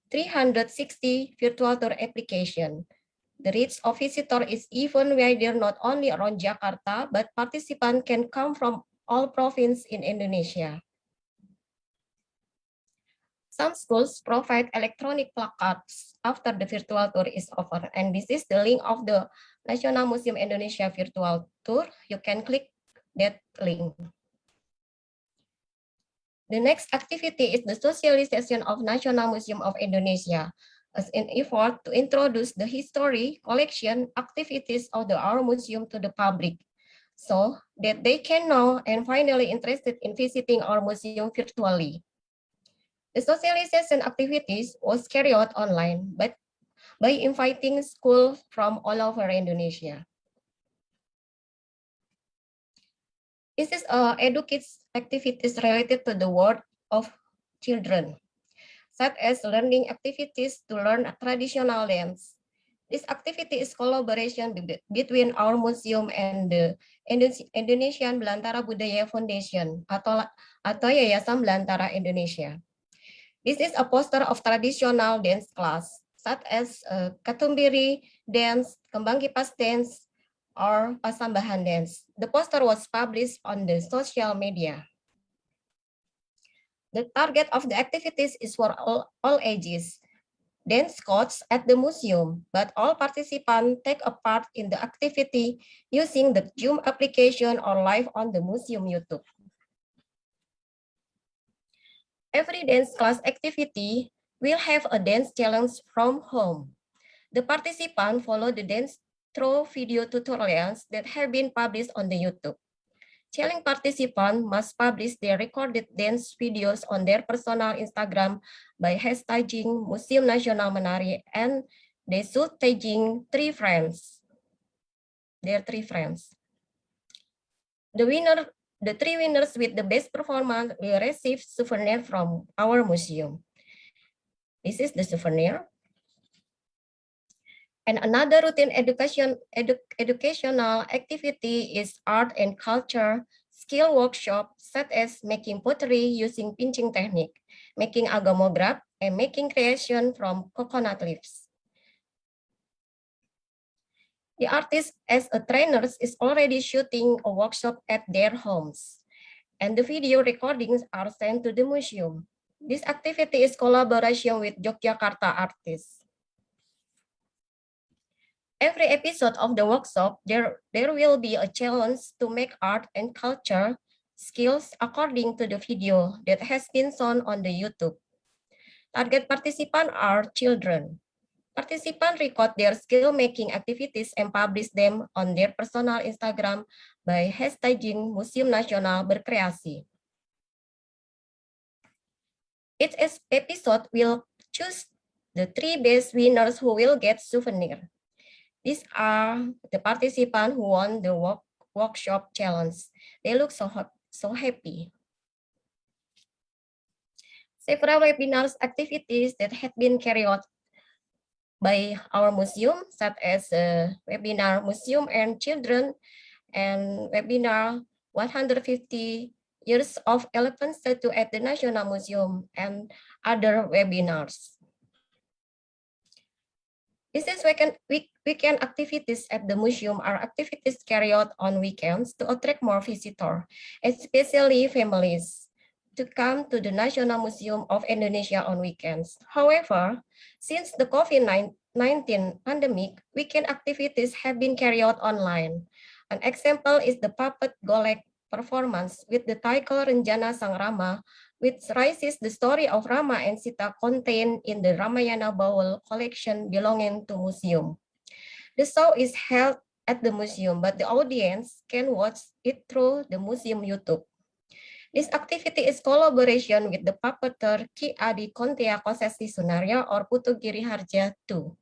360 virtual tour application. The reach of visitor is even wider not only around Jakarta, but participants can come from all provinces in Indonesia. Some schools provide electronic placards after the virtual tour is over, and this is the link of the National Museum Indonesia virtual tour. You can click that link. The next activity is the socialization of National Museum of Indonesia as an effort to introduce the history, collection, activities of our museum to the public so that they can know and finally interested in visiting our museum virtually. The socialization activities was carried out online, but by inviting schools from all over Indonesia. This is educates activities related to the world of children, such as learning activities to learn a traditional dance. This activity is collaboration between our museum and the Indonesian Belantara Budaya Foundation atau Yayasan Belantara Indonesia. This is a poster of traditional dance class, such as Katumbiri dance, Kembang Kipas dance, or Pasambahan dance. The poster was published on the social media. The target of the activities is for all ages. Dance codes at the museum, but all participants take a part in the activity using the Zoom application or live on the museum YouTube. Every dance class activity will have a dance challenge from home. The participants follow the dance through video tutorials that have been published on the YouTube. Challenge participants must publish their recorded dance videos on their personal Instagram by hashtagging Museum Nasional Menari, and they should tagging their 3 friends. The 3 winners with the best performance will receive souvenir from our museum. This is the souvenir. And another routine educational activity is art and culture skill workshop, such as making pottery using pinching technique, making agamograph, and making creation from coconut leaves. The artist as a trainer is already shooting a workshop at their homes, and the video recordings are sent to the museum. This activity is collaboration with Yogyakarta artists. Every episode of the workshop, there will be a challenge to make art and culture skills according to the video that has been shown on the YouTube. Target participants are children. Participants record their skill-making activities and publish them on their personal Instagram by hashtagging Museum Nasional Berkreasi. Each episode will choose the 3 best winners who will get souvenir. These are the participants who won the workshop challenge. They look so happy. Several webinars activities that had been carried out by our museum, such as webinar Museum and Children and webinar 150 years of elephant statue at the National Museum and other webinars. Business weekend activities at the museum are activities carried out on weekends to attract more visitors, especially families, to come to the National Museum of Indonesia on weekends. However, since the COVID-19 pandemic, weekend activities have been carried out online. An example is the puppet golek performance with the title Renjana Sang Rama, which traces the story of Rama and Sita contained in the Ramayana Bowl collection belonging to museum. The show is held at the museum, but the audience can watch it through the museum YouTube. This activity is collaboration with the puppeteer Ki Adi Kontia Kosesi Sunaria or Putu Giri Harja II.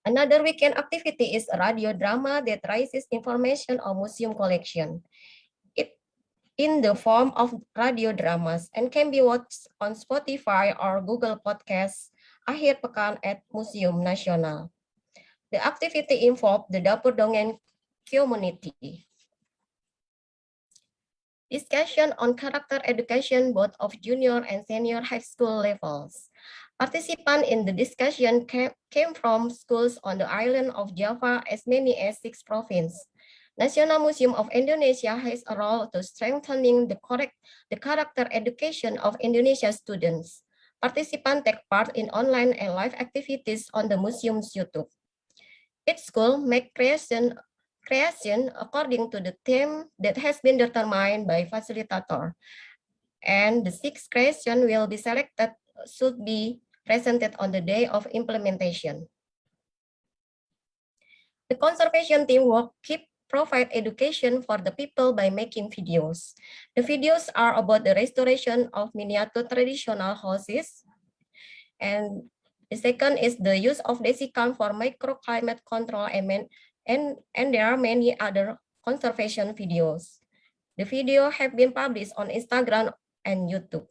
Another weekend activity is a radio drama that raises information on museum collection. It in the form of radio dramas and can be watched on Spotify or Google Podcasts akhir pekan at Museum Nasional. The activity involved the Dapur Dongeng community. Discussion on character education both of junior and senior high school levels. Participants in the discussion came from schools on the island of Java as many as 6 provinces. National Museum of Indonesia has a role to strengthening the character education of Indonesia students. Participants take part in online and live activities on the museum's YouTube. Each school make creation according to the theme that has been determined by facilitator. And the 6 creation will be selected should be presented on the day of implementation. The conservation team will provide education for the people by making videos. The videos are about the restoration of miniature traditional houses. And the second is the use of Decicam for microclimate control and there are many other conservation videos. The video have been published on Instagram and YouTube.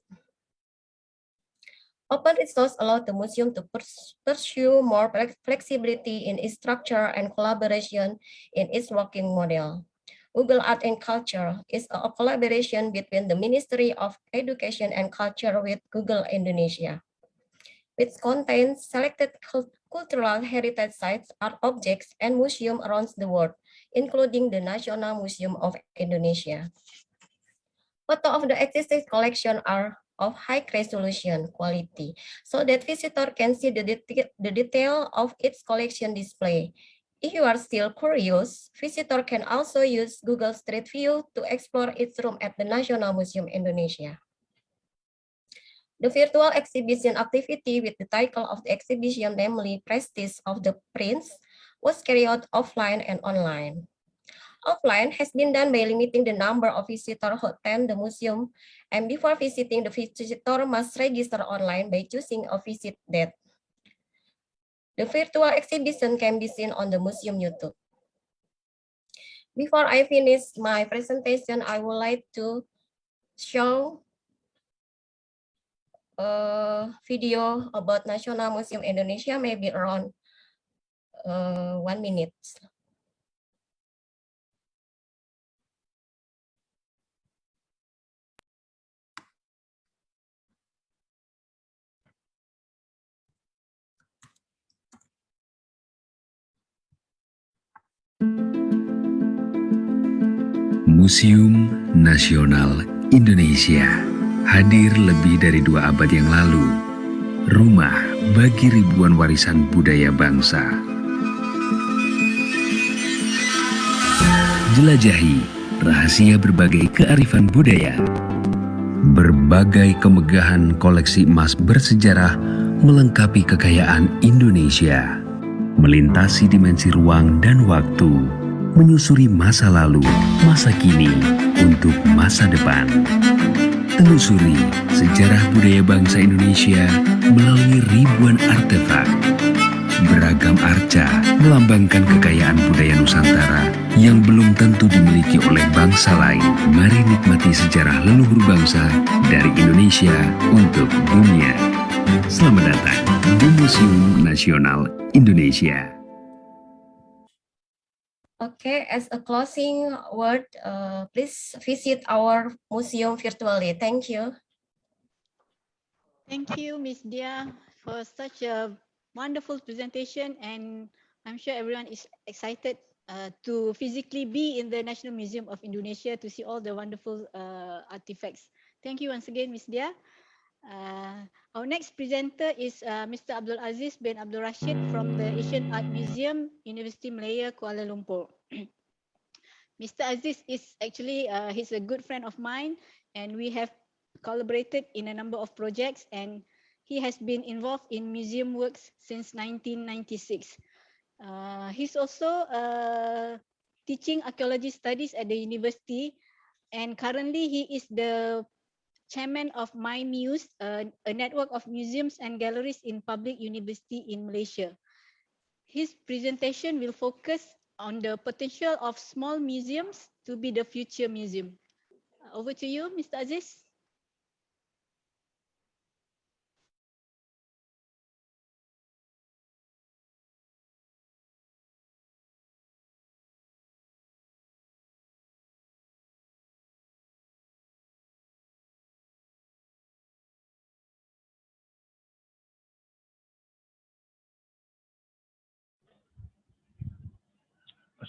Open resource allow the museum to pursue more flexibility in its structure and collaboration in its working model. Google Art and Culture is a collaboration between the Ministry of Education and Culture with Google Indonesia, which contains selected cultural heritage sites, art objects, and museums around the world, including the National Museum of Indonesia. Photos of the existing collection are of high resolution quality, so that visitors can see the detail of its collection display. If you are still curious, visitors can also use Google Street View to explore its room at the National Museum Indonesia. The virtual exhibition activity with the title of the exhibition, namely Prestige of the Prince, was carried out offline and online. Offline has been done by limiting the number of visitors who attend the museum, and before visiting, the visitor must register online by choosing a visit date. The virtual exhibition can be seen on the museum YouTube. Before I finish my presentation, I would like to show a video about National Museum Indonesia, maybe around 1 minute. Museum Nasional Indonesia hadir lebih dari 2 abad yang lalu. Rumah bagi ribuan warisan budaya bangsa. Jelajahi rahasia berbagai kearifan budaya. Berbagai kemegahan koleksi emas bersejarah melengkapi kekayaan Indonesia. Melintasi dimensi ruang dan waktu. Menyusuri masa lalu, masa kini, untuk masa depan. Telusuri sejarah budaya bangsa Indonesia melalui ribuan artefak. Beragam arca melambangkan kekayaan budaya Nusantara yang belum tentu dimiliki oleh bangsa lain. Mari nikmati sejarah leluhur bangsa dari Indonesia untuk dunia. Selamat datang di Museum Nasional Indonesia. Okay, as a closing word, please visit our museum virtually. Thank you. Thank you, Ms. Dia, for such a wonderful presentation, and I'm sure everyone is excited to physically be in the National Museum of Indonesia to see all the wonderful artifacts. Thank you once again, Ms. Dia. Our next presenter is Mr. Abdul Aziz bin Abdul Rashid from the Asian Art Museum, University Malaya, Kuala Lumpur. Mr. Aziz is actually, he's a good friend of mine, and we have collaborated in a number of projects, and he has been involved in museum works since 1996. He's also teaching archaeology studies at the university, and currently he is the chairman of My Muse, a network of museums and galleries in public university in Malaysia. His presentation will focus on the potential of small museums to be the future museum. Over to you, Mr. Aziz.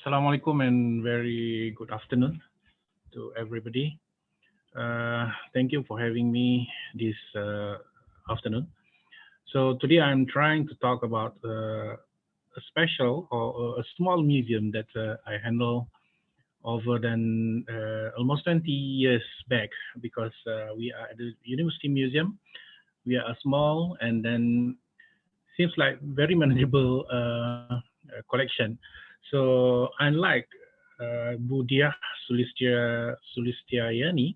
Assalamualaikum and very good afternoon to everybody. Thank you for having me this afternoon. So today I'm trying to talk about a special or a small museum that I handle over than almost 20 years back, because we are at the University Museum. We are a small and then seems like very manageable collection. So unlike Budia Sulistiayani,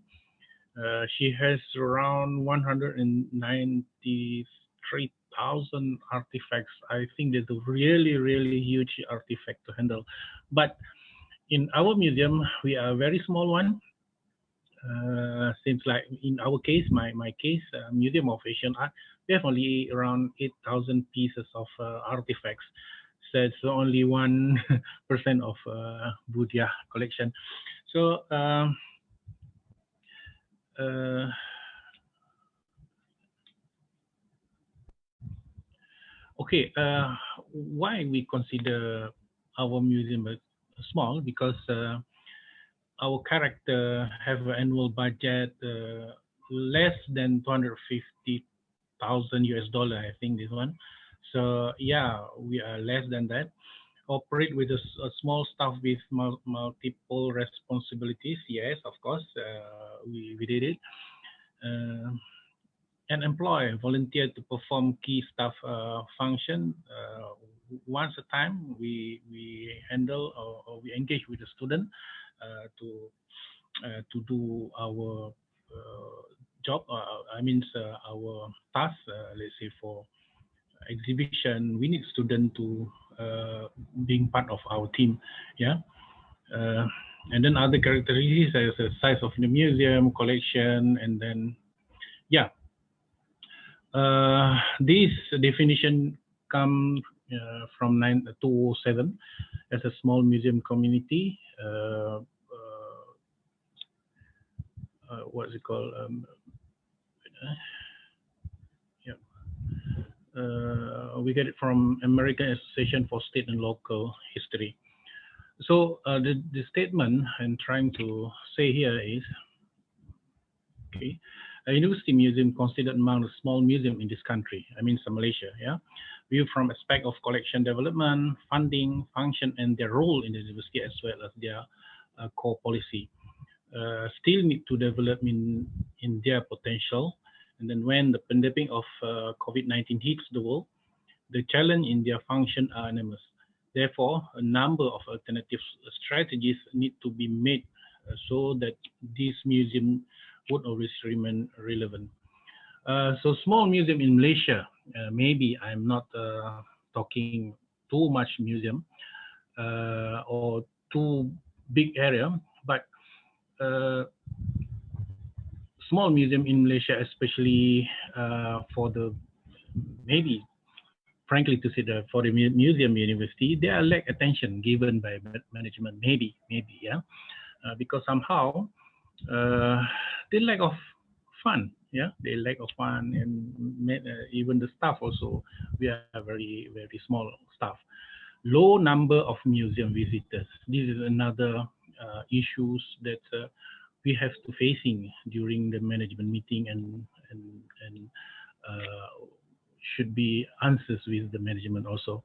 she has around 193,000 artifacts. I think that's a really, really huge artifact to handle. But in our museum, we are a very small one. Seems like in our case, my case, Museum of Asian Art, we have only around 8,000 pieces of artifacts. So it's only 1% of Budia collection. So okay, why we consider our museum small? Because our character have an annual budget less than 250,000 US dollar, I think this one. So yeah, we are less than that. Operate with a small staff with multiple responsibilities. Yes, of course, we did it. And employ volunteer to perform key staff function. Once a time, we handle or we engage with the student to do our job. I mean our task. Let's say for exhibition, we need student to being part of our team. Yeah. And then other characteristics as the size of the museum, collection, and then yeah. This definition comes from 2007 as a small museum community. What's it called? We get it from American Association for State and Local History. So the statement I'm trying to say here is, okay, a university museum considered among the small museum in this country, I mean Malaysia, yeah, viewed from aspect of collection development, funding, function, and their role in the university as well as their core policy. Still need to develop in their potential. And then when the pandemic of COVID-19 hits the world, the challenge in their function are enormous. Therefore, a number of alternative strategies need to be made so that this museum would always remain relevant. So small museum in Malaysia, maybe I'm not talking too much museum or too big area, but small museum in Malaysia, especially for the, maybe frankly to say that for the museum university, they are lack attention given by management, maybe, yeah, because somehow they lack of fun, yeah, they lack of fun, and even the staff also, we are very small staff. Low number of museum visitors. This is another issues that we have to facing during the management meeting, and should be answers with the management also.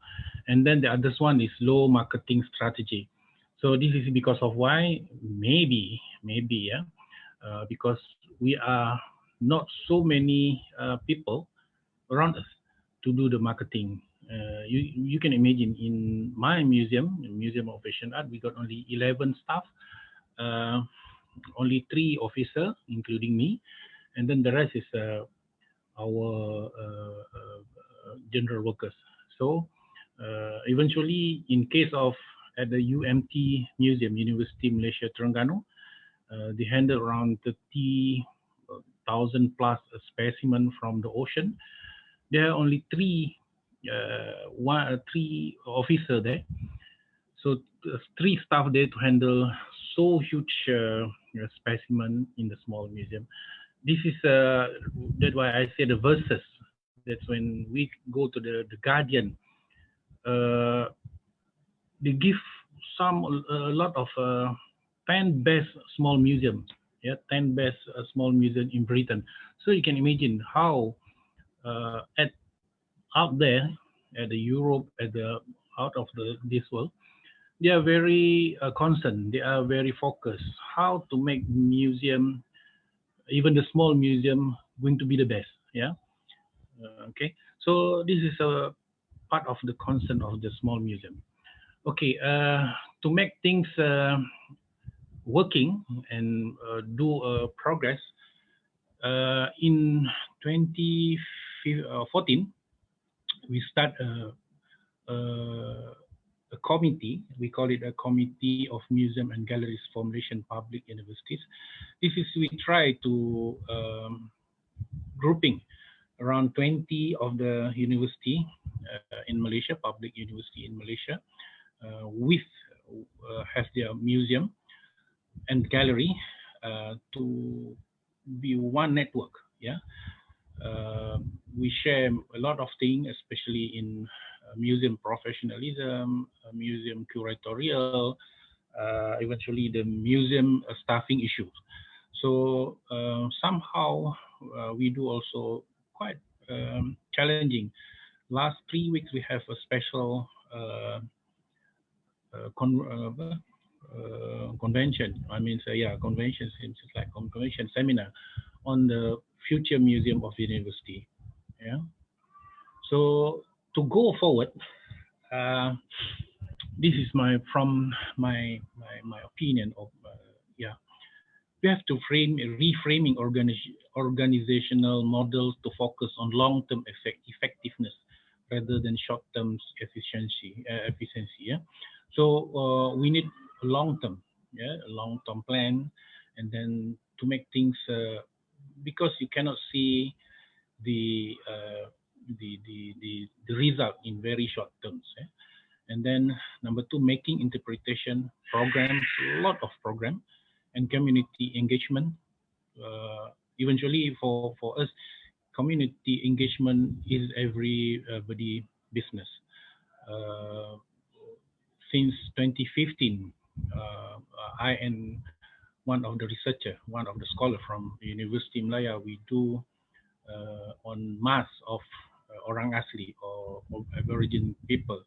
And then the other one is low marketing strategy. So this is because of why, maybe, yeah, because we are not so many people around us to do the marketing. You can imagine in my museum, Museum of Asian Art, we got only 11 staff, only 3 officers, including me, and then the rest is our general workers. So eventually, in case of at the UMT Museum, University Malaysia Terengganu, they handle around 30,000 plus specimen from the ocean. There are only 3 officers there, so 3 staff there to handle so huge specimen in the small museum. This is that's why I say the versus. That's when we go to the Guardian. They give a lot of 10 best small museum, yeah, 10 best small museum in Britain. So you can imagine how out there at the Europe, out of this world, they are very concerned. They are very focused how to make museum, even the small museum, going to be the best. Yeah. Okay. So this is a part of the concern of the small museum. Okay. To make things working and do progress, in 2014, we start a committee. We call it a Committee of Museum and Galleries for Malaysian Public Universities. This is, we try to grouping around 20 of the university in Malaysia, public university in Malaysia, with has their museum and gallery to be one network. Yeah, we share a lot of things, especially in museum professionalism, museum curatorial, eventually the museum staffing issues. So somehow we do also quite challenging. Last 3 weeks we have a special convention. I mean, so yeah, convention seems like convention seminar on the future museum of the university. Yeah. So to go forward, this is my opinion of yeah. We have to reframing organizational models to focus on long-term effectiveness rather than short-term efficiency. Yeah. So we need a long-term, yeah, a long-term plan, and then to make things because you cannot see the result in very short terms. Eh? And then number 2, making interpretation programs, a lot of program, and community engagement. Eventually, for us, community engagement is everybody business. Since 2015, I and one of the researcher, one of the scholar from University Malaya, we do on mass of orang asli or Aboriginal people.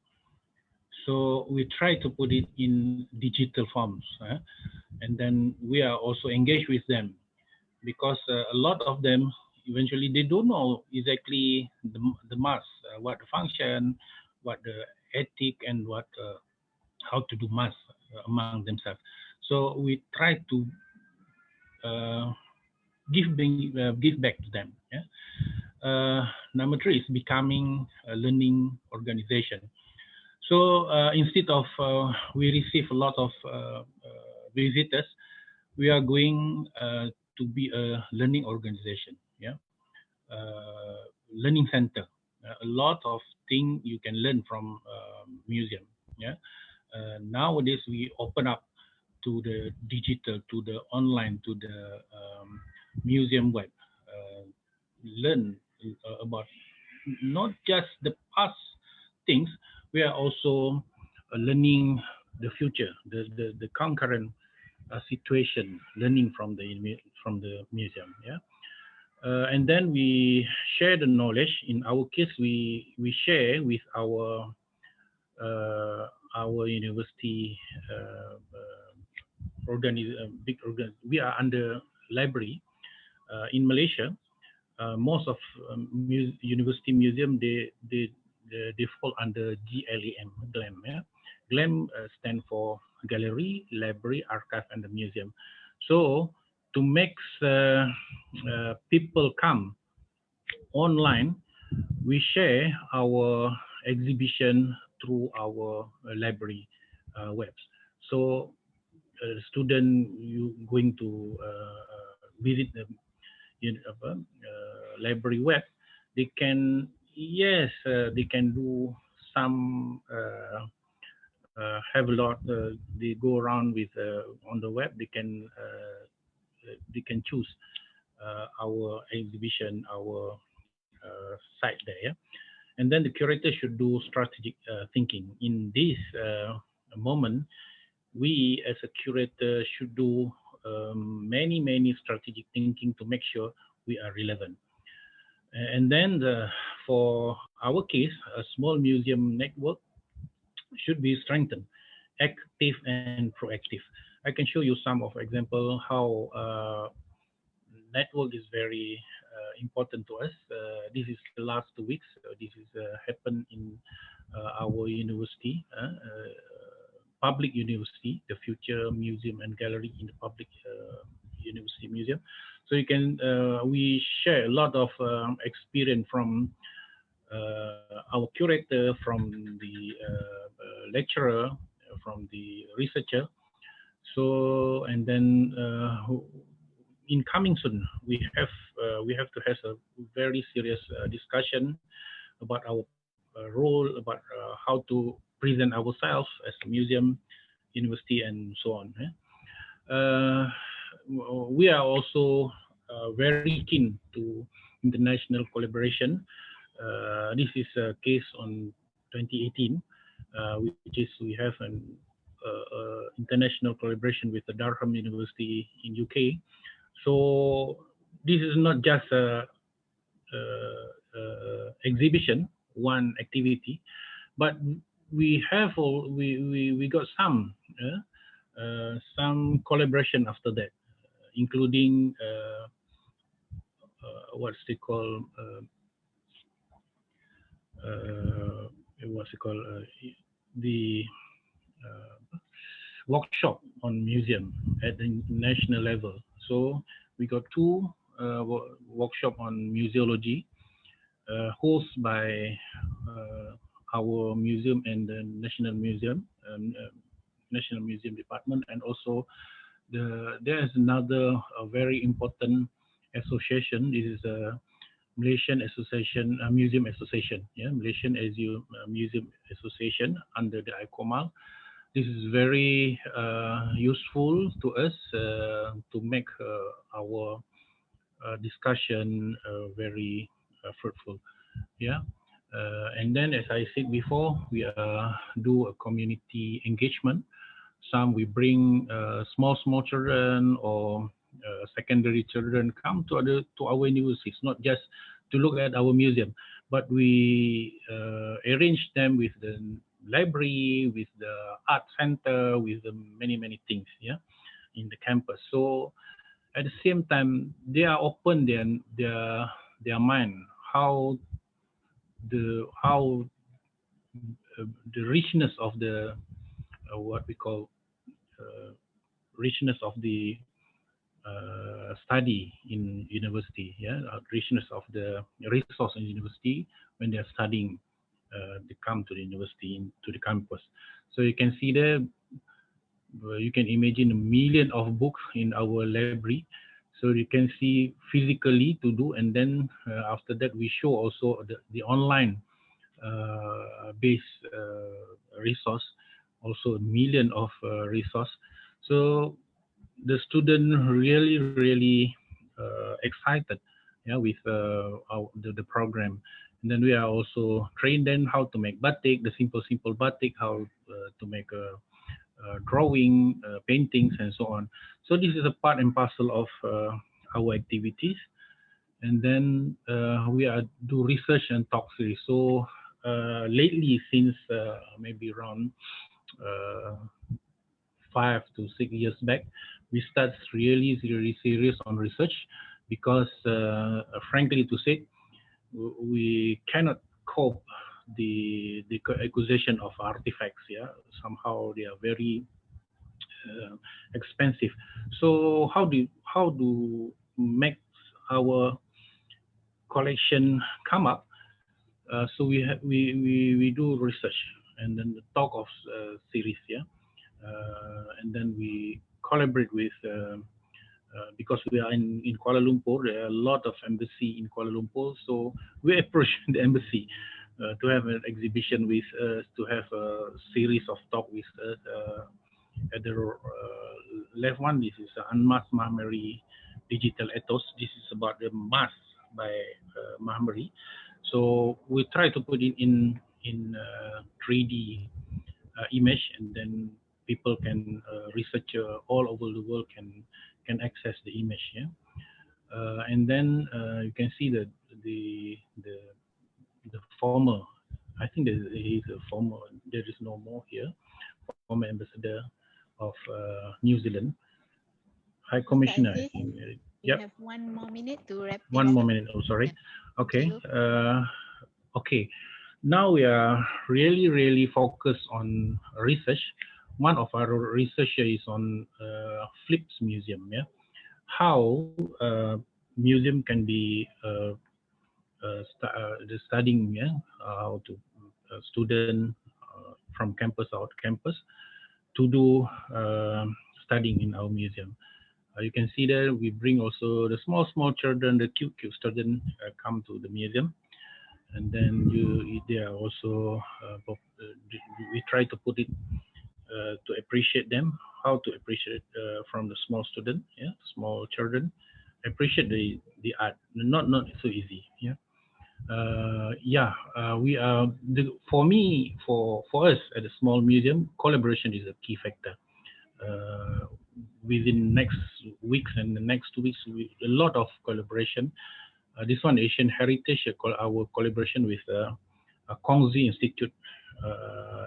So we try to put it in digital forms, and then we are also engaged with them, because a lot of them eventually they don't know exactly the mass, what the function, what the ethic, and what how to do mass among themselves. So we try to give back to them. Yeah. Number 3 is becoming a learning organization. So instead of we receive a lot of visitors, we are going to be a learning organization. Yeah, learning center. A lot of things you can learn from museum. Yeah, nowadays we open up to the digital, to the online, to the museum web. Learn about not just the past things, we are also learning the future, the concurrent situation, learning from the museum. Yeah, and then we share the knowledge. In our case, we share with our university big organ. We are under library in Malaysia. Most of university museum they fall under GLAM. Yeah, GLAM stand for gallery, library, archive, and the museum. So to make people come online, we share our exhibition through our library webs. So student you going to visit the library web, they can they can do some have a lot. They go around with on the web. They can choose our exhibition, our site there. Yeah? And then the curator should do strategic thinking. In this moment, we as a curator should do many strategic thinking to make sure we are relevant. And then for our case, a small museum network should be strengthened, active and proactive. I can show you some of example how network is very important to us. This is the last 2 weeks. This is happened in our university, public university, the Future Museum and Gallery in the public university museum. So you can we share a lot of experience from our curator, from the lecturer, from the researcher. So and then in coming soon, we have to have a very serious discussion about our role, about how to present ourselves as a museum, university, and so on. We are also very keen to international collaboration. This is a case on 2018, which is we have an international collaboration with the Durham University in UK. So this is not just a exhibition, one activity, but we have we got some collaboration after that, including what's it called the workshop on museum at the national level. So we got 2 workshop on museology hosted by our museum and the National Museum Department, and also there is another very important association. This is a Malaysian Association, Museum Association, yeah, Malaysian Museum Association under the Icom. This is very useful to us to make our discussion very fruitful. Yeah. And then, as I said before, we do a community engagement. Some we bring small children or secondary children come to our universities, not just to look at our museum, but we arrange them with the library, with the art center, with the many things, yeah, in the campus. So at the same time, they are open their mind how the richness of the what we call richness of the study in university, yeah, richness of the resource in university when they are studying, they come to the university, to the campus. So you can see there, you can imagine a million of books in our library. So you can see physically to do, and then after that we show also the online based resource, also a million of resource. So the student really excited, yeah, with the program. And then we are also trained them how to make batik, the simple batik, how to make a drawing, paintings, and so on. So this is a part and parcel of our activities. And then we are do research and talk series. So lately, since maybe around 5 to 6 years back, we start really serious on research, because frankly to say, we cannot cope the acquisition of artifacts. Yeah, somehow they are very expensive. So how do make our collection come up? So we do research, and then the talk of series, yeah, and then we collaborate with because we are in Kuala Lumpur. There are a lot of embassy in Kuala Lumpur, so we approach the embassy to have an exhibition with us, to have a series of talk with us. At the left one, this is Unmasked Mahamari Digital Ethos. This is about the mask by Mahamari. So we try to put it in 3D image, and then people can researcher all over the world can access the image. Yeah, and then you can see that the former, I think there is a former, there is no more here, former ambassador of New Zealand, High Commissioner. Aziz, I think. we Yep. have 1 more minute to wrap things One more up. minute. Oh, sorry. Yeah. Okay. Thank you. Okay. Now we are really focused on research. One of our research is on Flips Museum. Yeah, how museum can be the studying. Yeah, how to student from campus out campus to do studying in our museum. You can see there we bring also the small children, the cute students come to the museum. And then they are also we try to put it to appreciate them, how to appreciate from the small student, yeah, small children, appreciate the art. Not so easy, yeah. We are for me, for us at a small museum, collaboration is a key factor. Within next weeks and the next 2 weeks, a lot of collaboration. This one, Asian Heritage, our collaboration with Kongzi Institute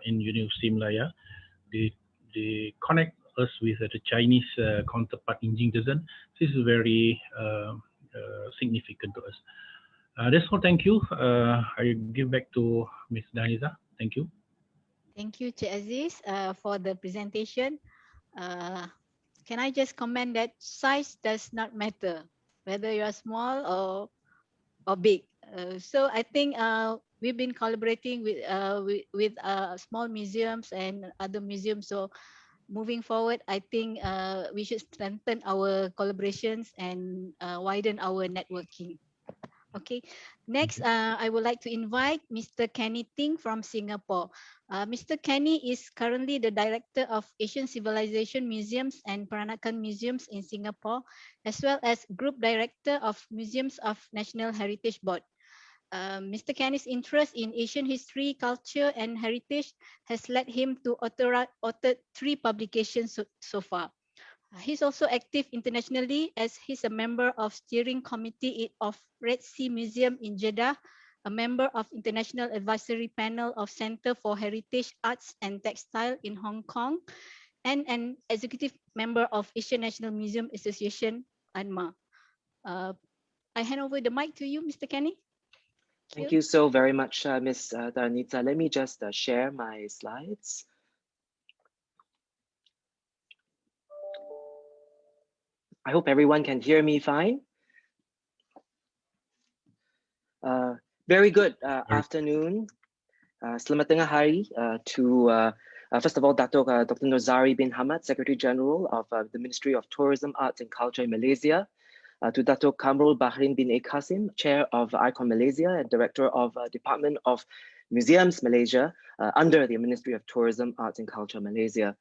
in University Malaya. They connect us with the Chinese counterpart in Jingdezhen. This is very significant to us. That's all. Thank you. I give back to Ms. Daniza. Thank you. Thank you, Cik Aziz, for the presentation. Can I just comment that size does not matter, whether you are small or big. So I think we've been collaborating with small museums and other museums. So moving forward, I think we should strengthen our collaborations and widen our networking. Okay, next I would like to invite Mr. Kenny Ting from Singapore. Mr. Kenny is currently the Director of Asian Civilization Museums and Paranaga Museums in Singapore, as well as Group Director of Museums of National Heritage Board. Mr. Kenny's interest in Asian history, culture, and heritage has led him to author 3 publications so far. He's also active internationally as he's a member of steering committee of Red Sea Museum in Jeddah, a member of International Advisory Panel of Center for Heritage Arts and Textile in Hong Kong, and an executive member of Asian National Museum Association, ANMA. I hand over the mic to you, Mr. Kenny. Thank you so very much, Ms. Danita. Let me just share my slides. I hope everyone can hear me fine. Very good afternoon. Selamat tengah hari to, first of all, Dr. Nozari bin Hamad, Secretary General of the Ministry of Tourism, Arts and Culture in Malaysia. To Dr. Kamrul Bahrin bin Qasim, Chair of Icom Malaysia and Director of Department of Museums Malaysia under the Ministry of Tourism, Arts and Culture Malaysia.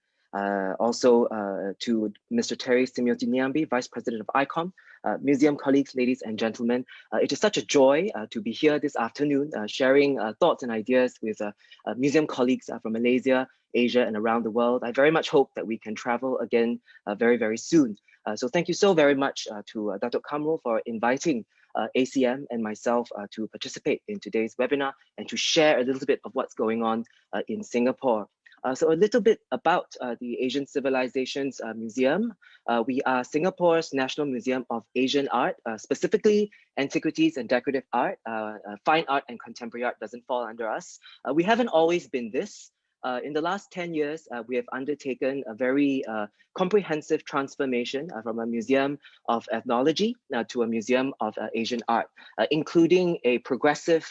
Also to Mr. Terry Simioti-Niambi, Vice President of Icom, museum colleagues, ladies and gentlemen. It is such a joy to be here this afternoon, sharing thoughts and ideas with museum colleagues from Malaysia, Asia, and around the world. I very much hope that we can travel again very, very soon. So thank you so very much to Dr. Kamrul for inviting ACM and myself to participate in today's webinar and to share a little bit of what's going on in Singapore. So a little bit about the Asian Civilizations Museum. We are Singapore's National Museum of Asian Art, specifically antiquities and decorative art. Fine art and contemporary art doesn't fall under us. We haven't always been this. In the last 10 years, we have undertaken a very comprehensive transformation from a museum of ethnology to a museum of Asian art, including a progressive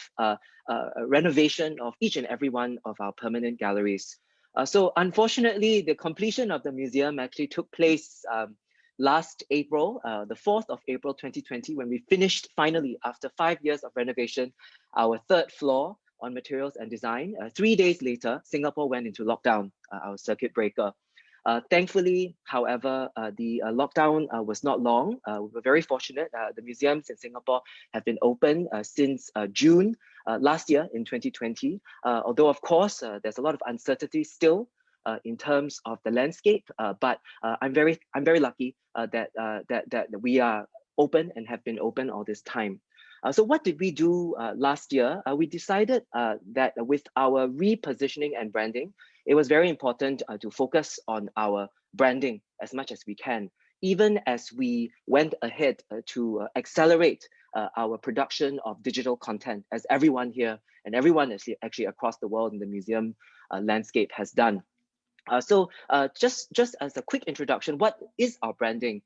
renovation of each and every one of our permanent galleries. So unfortunately, the completion of the museum actually took place last April, the 4th of April 2020, when we finished finally, after 5 years of renovation, our third floor on materials and design. 3 days later, Singapore went into lockdown, our circuit breaker. Thankfully, however, the lockdown was not long. We were very fortunate. The museums in Singapore have been open since June last year in 2020. Although, of course, there's a lot of uncertainty still in terms of the landscape, but I'm very lucky that we are open and have been open all this time. So what did we do last year? We decided that with our repositioning and branding, it was very important to focus on our branding as much as we can, even as we went ahead to accelerate our production of digital content, as everyone here and everyone actually across the world in the museum landscape has done. So just as a quick introduction, what is our branding?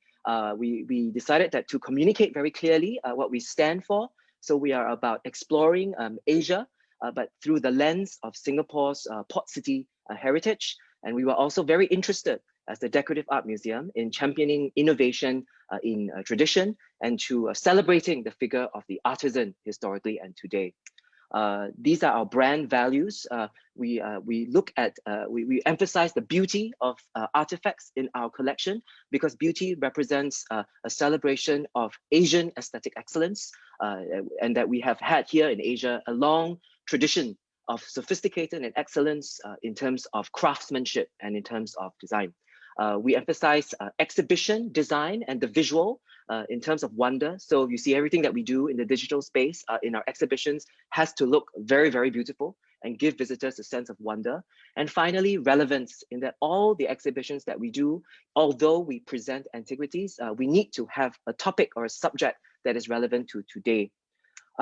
We decided that to communicate very clearly what we stand for. So we are about exploring Asia, but through the lens of Singapore's port city heritage. And we were also very interested as the Decorative Art Museum in championing innovation in tradition and to celebrating the figure of the artisan historically and today. These are our brand values. We emphasize the beauty of artifacts in our collection because beauty represents a celebration of Asian aesthetic excellence, and that we have had here in Asia a long tradition of sophisticated and excellence in terms of craftsmanship and in terms of design. We emphasize exhibition design and the visual in terms of wonder. So you see everything that we do in the digital space in our exhibitions has to look very, very beautiful and give visitors a sense of wonder. And finally, relevance in that all the exhibitions that we do, although we present antiquities, we need to have a topic or a subject that is relevant to today.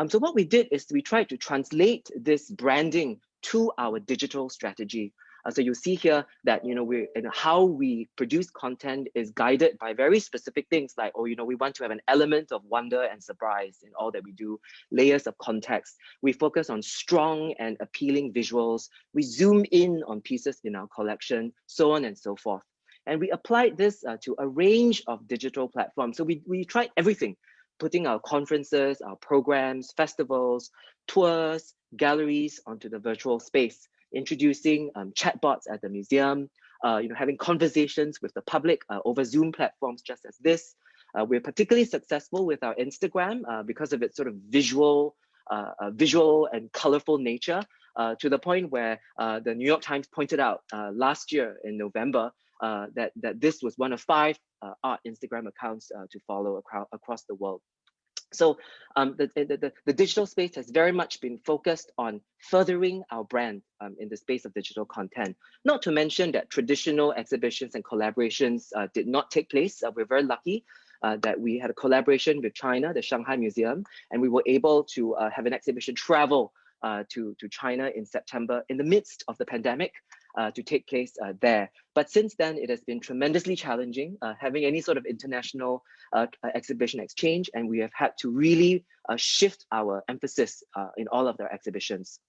So what we did is we tried to translate this branding to our digital strategy. So you see here that how we produce content is guided by very specific things like, we want to have an element of wonder and surprise in all that we do, layers of context. We focus on strong and appealing visuals. We zoom in on pieces in our collection, so on and so forth. And we applied this to a range of digital platforms. So we tried everything, putting our conferences, our programs, festivals, tours, galleries onto the virtual space, introducing chatbots at the museum, having conversations with the public over Zoom platforms just as this. We're particularly successful with our Instagram because of its sort of visual and colorful nature, to the point where the New York Times pointed out last year in November that this was one of 5 art Instagram accounts to follow across the world. So the digital space has very much been focused on furthering our brand in the space of digital content. Not to mention that traditional exhibitions and collaborations did not take place. We're very lucky that we had a collaboration with China, the Shanghai Museum, and we were able to have an exhibition travel to China in September in the midst of the pandemic. to take place there. But since then, it has been tremendously challenging having any sort of international exhibition exchange, and we have had to really shift our emphasis in all of their exhibitions.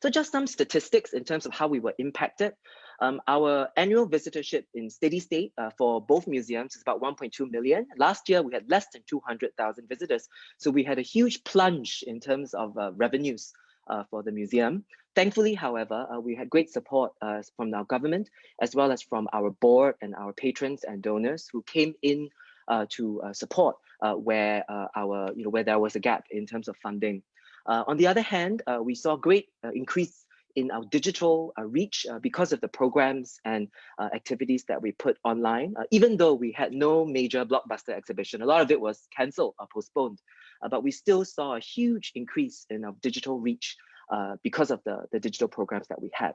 So just some statistics in terms of how we were impacted. Our annual visitorship in steady state for both museums is about 1.2 million. Last year, we had less than 200,000 visitors. So we had a huge plunge in terms of revenues for the museum. Thankfully, however, we had great support from our government, as well as from our board and our patrons and donors who came in to support where there was a gap in terms of funding. On the other hand, we saw great increase in our digital reach because of the programs and activities that we put online, even though we had no major blockbuster exhibition. A lot of it was cancelled or postponed, but we still saw a huge increase in our digital reach because of the digital programs that we had.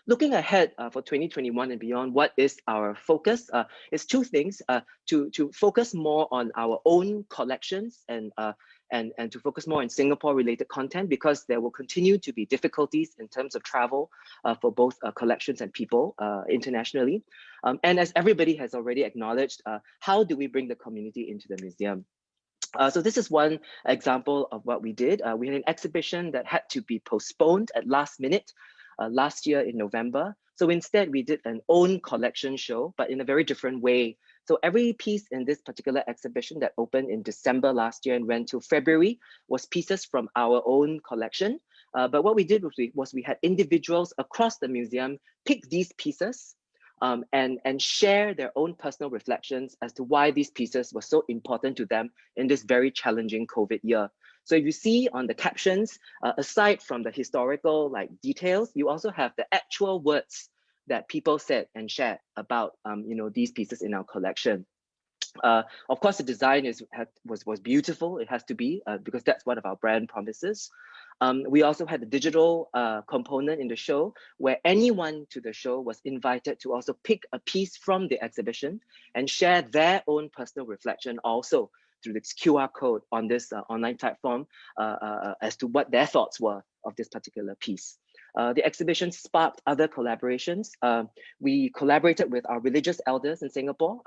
Looking ahead for 2021 and beyond, what is our focus? Is two things: to focus more on our own collections and to focus more on Singapore-related content, because there will continue to be difficulties in terms of travel for both collections and people internationally. And as everybody has already acknowledged, how do we bring the community into the museum? So this is one example of what we did. We had an exhibition that had to be postponed at last minute last year in November. So instead, we did an own collection show, but in a very different way. So every piece in this particular exhibition that opened in December last year and went till February was pieces from our own collection. But what we did was we had individuals across the museum pick these pieces and share their own personal reflections as to why these pieces were so important to them in this very challenging COVID year. So if you see on the captions, aside from the historical details, you also have the actual words that people said and shared about these pieces in our collection. Of course, the design was beautiful. It has to be because that's one of our brand promises. We also had the digital component in the show, where anyone to the show was invited to also pick a piece from the exhibition and share their own personal reflection also through this QR code on this online platform as to what their thoughts were of this particular piece. The exhibition sparked other collaborations. We collaborated with our religious elders in Singapore.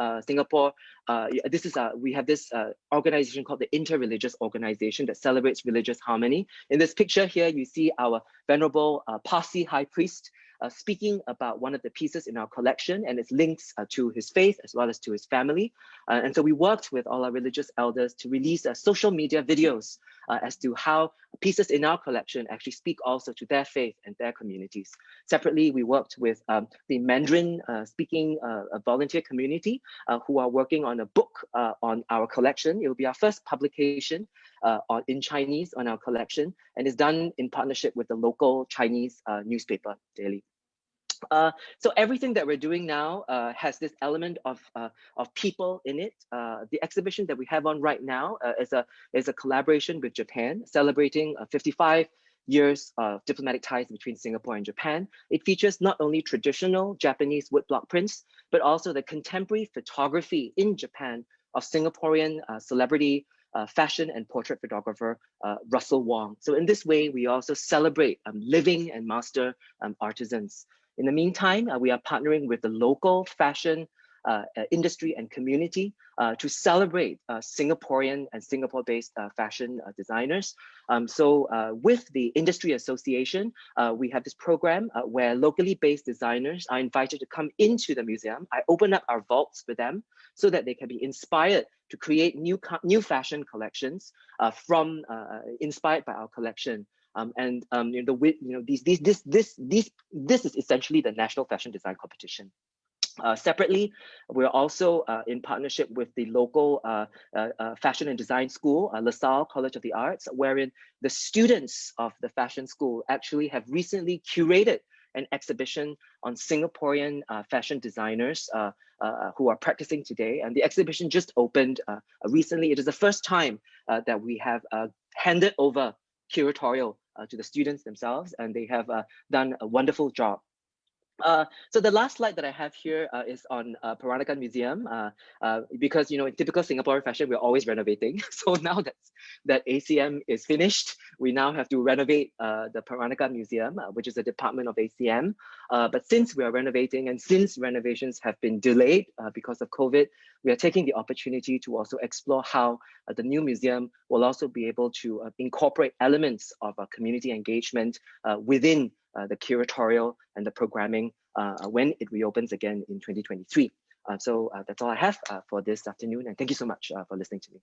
We have this organization called the Interreligious Organization that celebrates religious harmony. In this picture here, you see our venerable Parsi high priest speaking about one of the pieces in our collection and its links to his faith as well as to his family. And so we worked with all our religious elders to release social media videos as to how pieces in our collection actually speak also to their faith and their communities. Separately, we worked with the Mandarin speaking volunteer community who are working on a book on our collection. It will be our first publication in Chinese on our collection, and is done in partnership with the local Chinese newspaper daily. So everything that we're doing now has this element of people in it. The exhibition that we have on right now is a collaboration with Japan, celebrating 55 years of diplomatic ties between Singapore and Japan. It features not only traditional Japanese woodblock prints, but also the contemporary photography in Japan of Singaporean celebrity fashion and portrait photographer Russell Wong. So in this way, we also celebrate living and master artisans. In the meantime, we are partnering with the local fashion industry and community to celebrate Singaporean and Singapore-based fashion designers. So with the industry association, we have this program where locally based designers are invited to come into the museum. I open up our vaults for them so that they can be inspired to create new fashion collections inspired by our collection. This is essentially the National Fashion Design Competition. Separately, we're also in partnership with the local fashion and design school, LaSalle College of the Arts, wherein the students of the fashion school actually have recently curated an exhibition on Singaporean fashion designers who are practicing today. And the exhibition just opened recently. It is the first time that we have handed over curatorial to the students themselves, and they have done a wonderful job. So the last slide that I have here is on Paranaga Museum, because in typical Singapore fashion, we're always renovating. So now that ACM is finished, we now have to renovate the Paranaga Museum, which is a department of ACM. But since we are renovating and since renovations have been delayed because of COVID, we are taking the opportunity to also explore how the new museum will also be able to incorporate elements of community engagement within the curatorial and the programming when it reopens again in 2023. So that's all I have for this afternoon, and thank you so much for listening to me.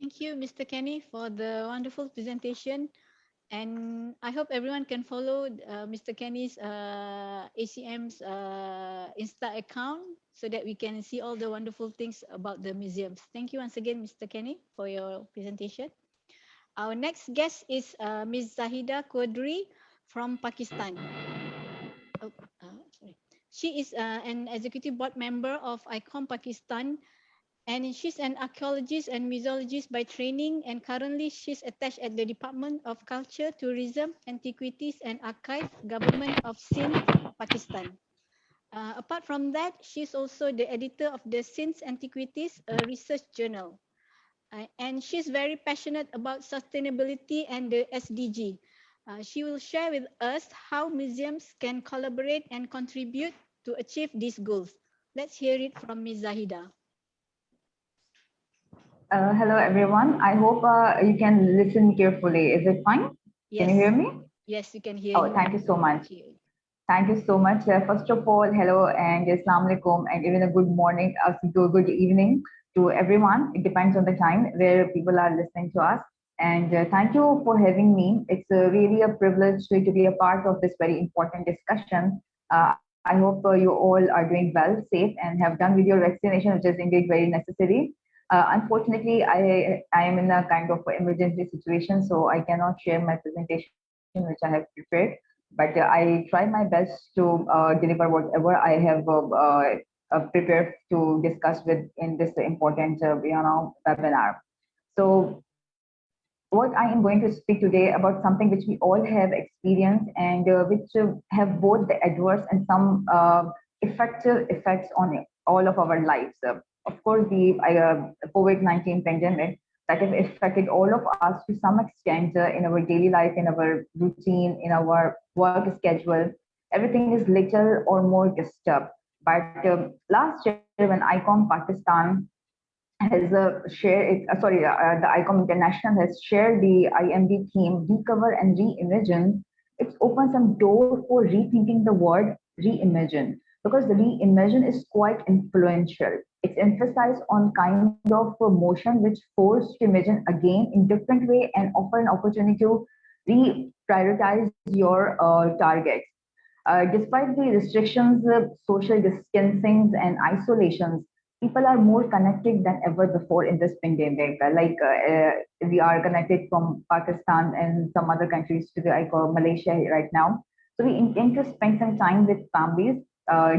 Thank you, Mr. Kenny, for the wonderful presentation. And I hope everyone can follow Mr. Kenny's ACM's Insta account so that we can see all the wonderful things about the museums. Thank you once again, Mr. Kenny, for your presentation. Our next guest is Ms. Zahida Quadri from Pakistan. Sorry. She is an executive board member of Icom Pakistan, and she's an archaeologist and museologist by training, and currently she's attached at the Department of Culture, Tourism, Antiquities and Archive, Government of Sindh, Pakistan. Apart from that, she's also the editor of the Sindh Antiquities, a research journal. And she's very passionate about sustainability and the SDG. She will share with us how museums can collaborate and contribute to achieve these goals. Let's hear it from Ms. Zahida. Hello, everyone. I hope you can listen carefully. Is it fine? Yes. Can you hear me? Yes, you can hear you. you. Thank you so much. Thank you so much. First of all, hello and Assalamu alaikum, and even a good morning, good evening to everyone. It depends on the time where people are listening to us. And thank you for having me. It's really a privilege to be a part of this very important discussion. I hope you all are doing well, safe, and have done with your vaccination, which is indeed very necessary. Unfortunately, I am in a kind of emergency situation, so I cannot share my presentation, which I have prepared. But I try my best to deliver whatever I have prepared to discuss in this important webinar. So what I am going to speak today about something which we all have experienced and which have both the adverse and some effective effects on all of our lives. Of course, the COVID-19 pandemic that has affected all of us to some extent in our daily life, in our routine, in our work schedule. Everything is little or more disturbed. But last year when Icom Pakistan has shared, the Icom International has shared the IMD theme, Recover and Reimagine. It's opened some door for rethinking the word reimagine, because the reimagine is quite influential. It's emphasized on kind of a motion which forced to imagine again in different way and offer an opportunity to reprioritize your targets. Despite the restrictions, social distancing and isolations, people are more connected than ever before in this pandemic. We are connected from Pakistan and some other countries to Malaysia right now. So we intend to spend some time with families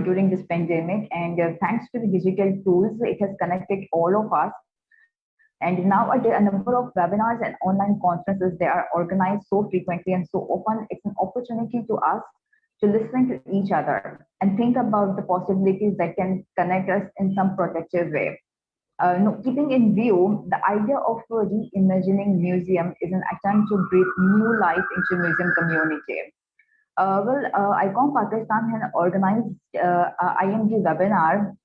during this pandemic, and thanks to the digital tools, it has connected all of us. And nowadays, a number of webinars and online conferences, they are organized so frequently and so often. It's an opportunity to us to listen to each other and think about the possibilities that can connect us in some protective way. Keeping in view, the idea of reimagining museum is an attempt to breathe new life into museum community. Icom Pakistan had organized IMG webinar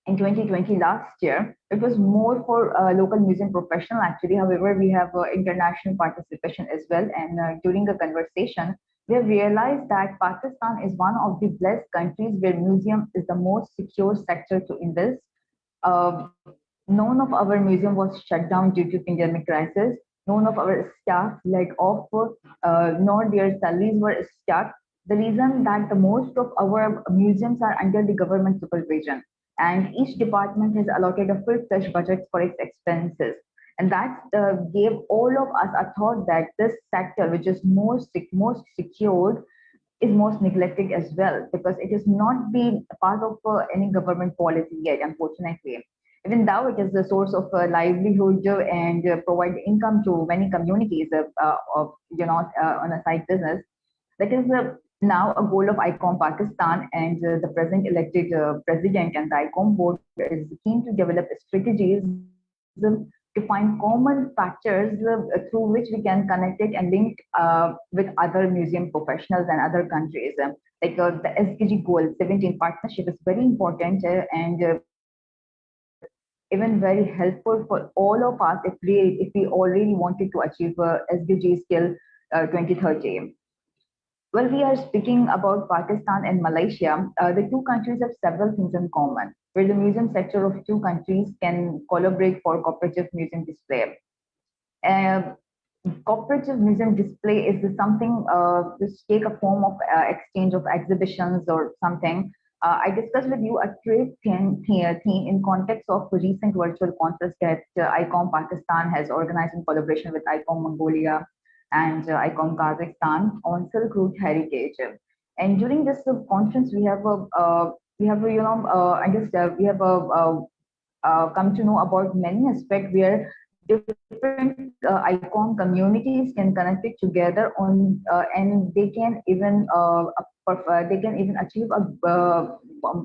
in 2020 last year. It was more for local museum professional actually. However, we have international participation as well. And during the conversation, we have realized that Pakistan is one of the blessed countries where museum is the most secure sector to invest. None of our museum was shut down due to pandemic crisis. None of our staff laid off, nor their salaries were stuck. The reason that the most of our museums are under the government supervision, and each department has allotted a full-fledged budget for its expenses. And that gave all of us a thought that this sector, which is most secured, is most neglected as well, because it has not been a part of any government policy yet, unfortunately. Even though it is the source of livelihood and provide income to many communities on a side business, that is Now, a goal of Icom Pakistan and the present elected president and the Icom board is keen to develop strategies to find common factors through which we can connect it and link with other museum professionals and other countries. The SDG goal 17 partnership is very important and even very helpful for all of us if we already wanted to achieve SDGs till 2030. Well, we are speaking about Pakistan and Malaysia. The two countries have several things in common, where the museum sector of two countries can collaborate for cooperative museum display. Cooperative museum display is something which take a form of exchange of exhibitions or something. I discussed with you a trade theme in context of a recent virtual conference that Icom Pakistan has organized in collaboration with Icom Mongolia and Icom Kazakhstan on Silk Route heritage. And during this conference, we have come to know about many aspects where different Icom communities can connect it together on, and they can even achieve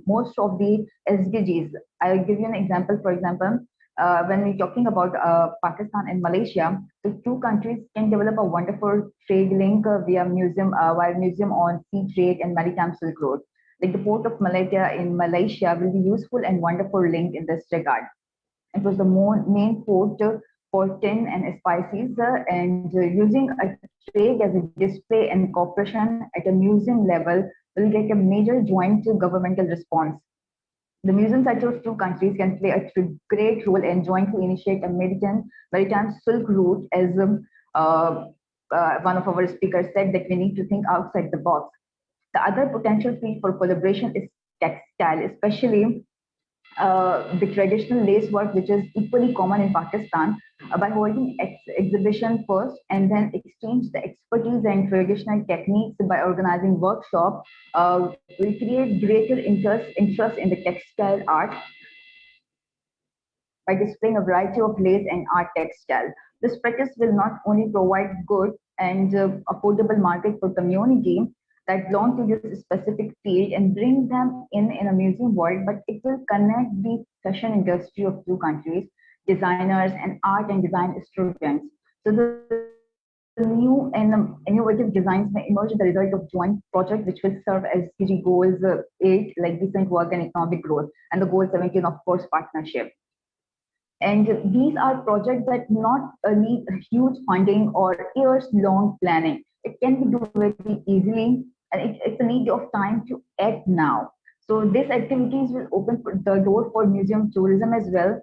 most of the SDGs. I'll give you an example. For example, when we're talking about Pakistan and Malaysia, the two countries can develop a wonderful trade link via museum on sea trade and maritime Silk Road. Like the port of Malacca in Malaysia will be useful and wonderful link in this regard. It was the main port for tin and spices, and using a trade as a display and cooperation at a museum level will get a major joint governmental response. The museum sector of two countries can play a great role in jointly initiate a maritime Silk Route, as one of our speakers said, that we need to think outside the box. The other potential field for collaboration is textile, especially the traditional lace work, which is equally common in Pakistan. By holding exhibition first and then exchange the expertise and traditional techniques by organizing workshops, we create greater interest in the textile art by displaying a variety of lace and art textile. This practice will not only provide good and affordable market for community that belong to this specific field and bring them in a museum world, but it will connect the fashion industry of two countries, designers and art and design students. So the new and innovative designs may emerge as the result of joint project, which will serve as SDG goals 8, like decent work and economic growth, and the goal 17, of course, partnership. And these are projects that not need huge funding or years-long planning. It can be done very easily, and it's a need of time to act now. So these activities will open the door for museum tourism as well,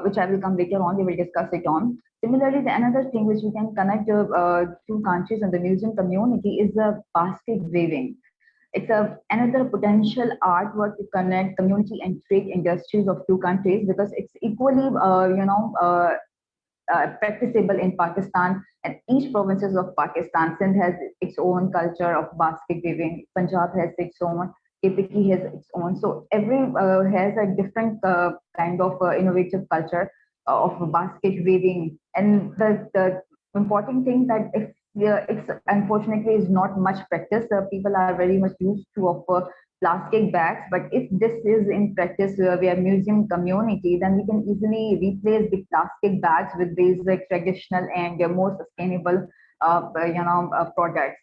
which I will come later on. We will discuss it on. Similarly, another thing which we can connect two countries and the museum community is basket weaving. It's another potential artwork to connect community and trade industries of two countries, because it's equally, practicable in Pakistan and each provinces of Pakistan. Sindh has its own culture of basket weaving. Punjab has its own. KPK has its own. So every has a different kind of innovative culture of basket weaving. And the important thing that if it's unfortunately is not much practice. People are very much used to of plastic bags, but if this is in practice via museum community, then we can easily replace the plastic bags with these traditional and more sustainable products.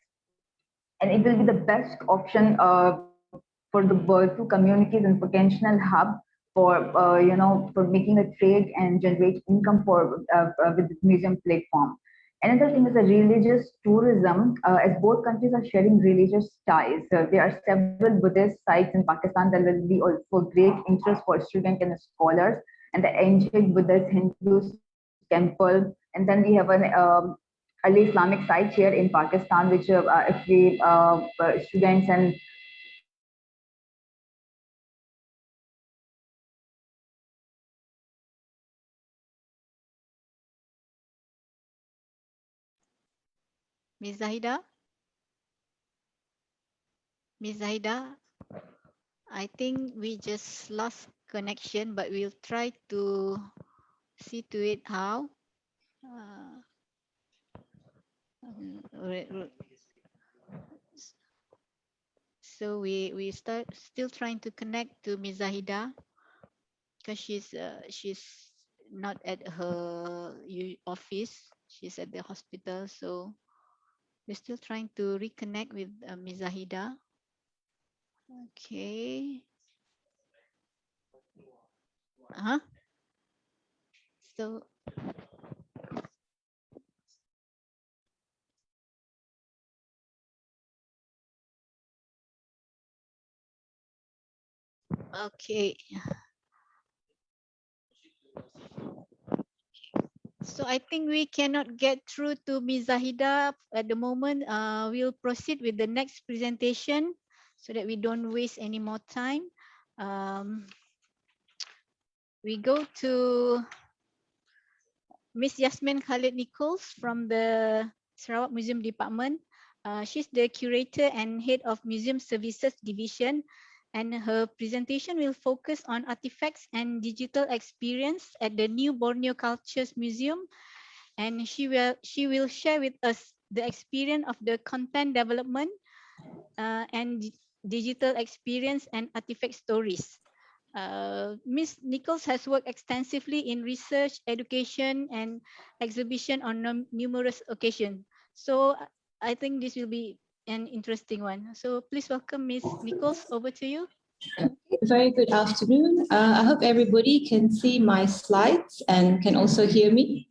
And it will be the best option for the two communities and potential hub for for making a trade and generate income for with the museum platform. Another thing is the religious tourism, as both countries are sharing religious ties. There are several Buddhist sites in Pakistan that will be also great interest for students and scholars, and the ancient Buddhist Hindu temple. And then we have an early Islamic site here in Pakistan, which if we students and Ms. Zahida? Ms. Zahida, I think we just lost connection, but we'll try to see to it how. So we still trying to connect to Ms. Zahida because she's not at her office. She's at the hospital. So we're still trying to reconnect with Ms. Zahida. Okay. So okay. So I think we cannot get through to Ms. Zahida at the moment. We'll proceed with the next presentation so that we don't waste any more time. We go to Miss Yasmin Khalid Nichols from the Sarawak Museum Department. She's the curator and head of Museum Services Division, and her presentation will focus on artifacts and digital experience at the new Borneo Cultures Museum. And she will share with us the experience of the content development and digital experience and artifact stories. Ms. Nichols has worked extensively in research, education, and exhibition on numerous occasions. So I think this will be an interesting one. So please welcome Ms. Nichols. Over to you. Very good afternoon. I hope everybody can see my slides and can also hear me.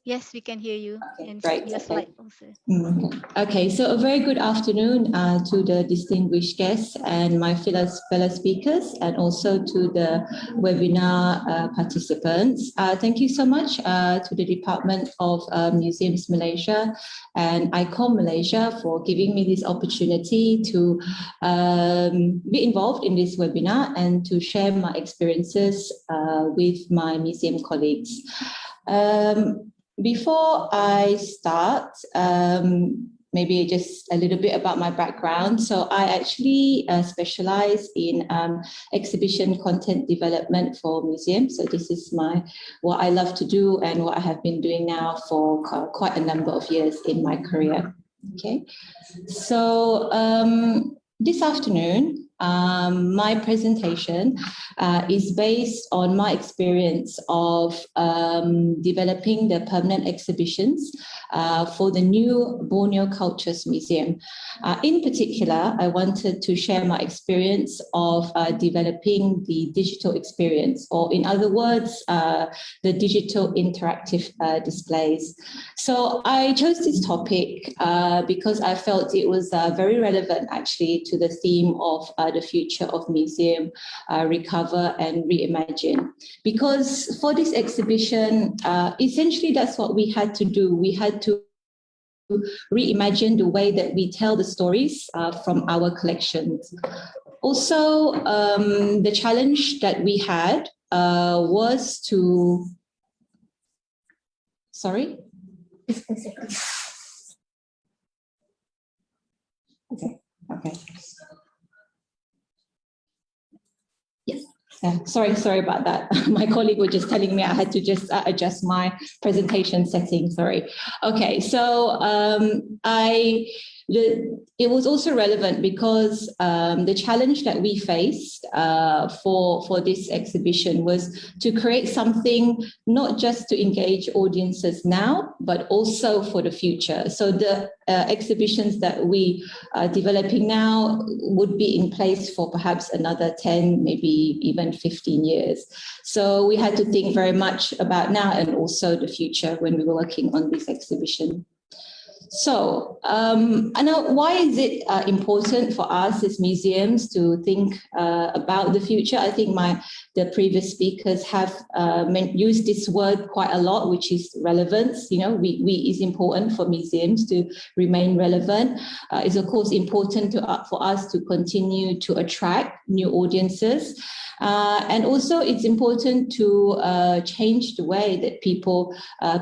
Yes, we can hear you. Okay, and great. Your slide also. Okay, so a very good afternoon to the distinguished guests and my fellow speakers, and also to the webinar participants. Thank you so much to the Department of Museums Malaysia and Icom Malaysia for giving me this opportunity to be involved in this webinar and to share my experiences with my museum colleagues. Before I start, maybe just a little bit about my background. So I actually specialize in exhibition content development for museums. So this is what I love to do and what I have been doing now for quite a number of years in my career. Okay, so this afternoon, my presentation is based on my experience of developing the permanent exhibitions for the new Borneo Cultures Museum. In particular, I wanted to share my experience of developing the digital experience, or in other words, the digital interactive displays. So I chose this topic because I felt it was very relevant actually to the theme of the future of museum, recover and reimagine. Because for this exhibition, essentially that's what we had to do. We had to reimagine the way that we tell the stories from our collections. Also, the challenge that we had was to, sorry? Okay. Yes. Sorry about that. My colleague was just telling me I had to just adjust my presentation setting. Sorry. Okay, so it was also relevant because the challenge that we faced for this exhibition was to create something not just to engage audiences now, but also for the future. So the exhibitions that we are developing now would be in place for perhaps another 10, maybe even 15 years. So we had to think very much about now and also the future when we were working on this exhibition. So, I know why is it important for us as museums to think about the future? I think the previous speakers have used this word quite a lot, which is relevance. You know, is important for museums to remain relevant. It's of course important for us to continue to attract new audiences. And also it's important to change the way that people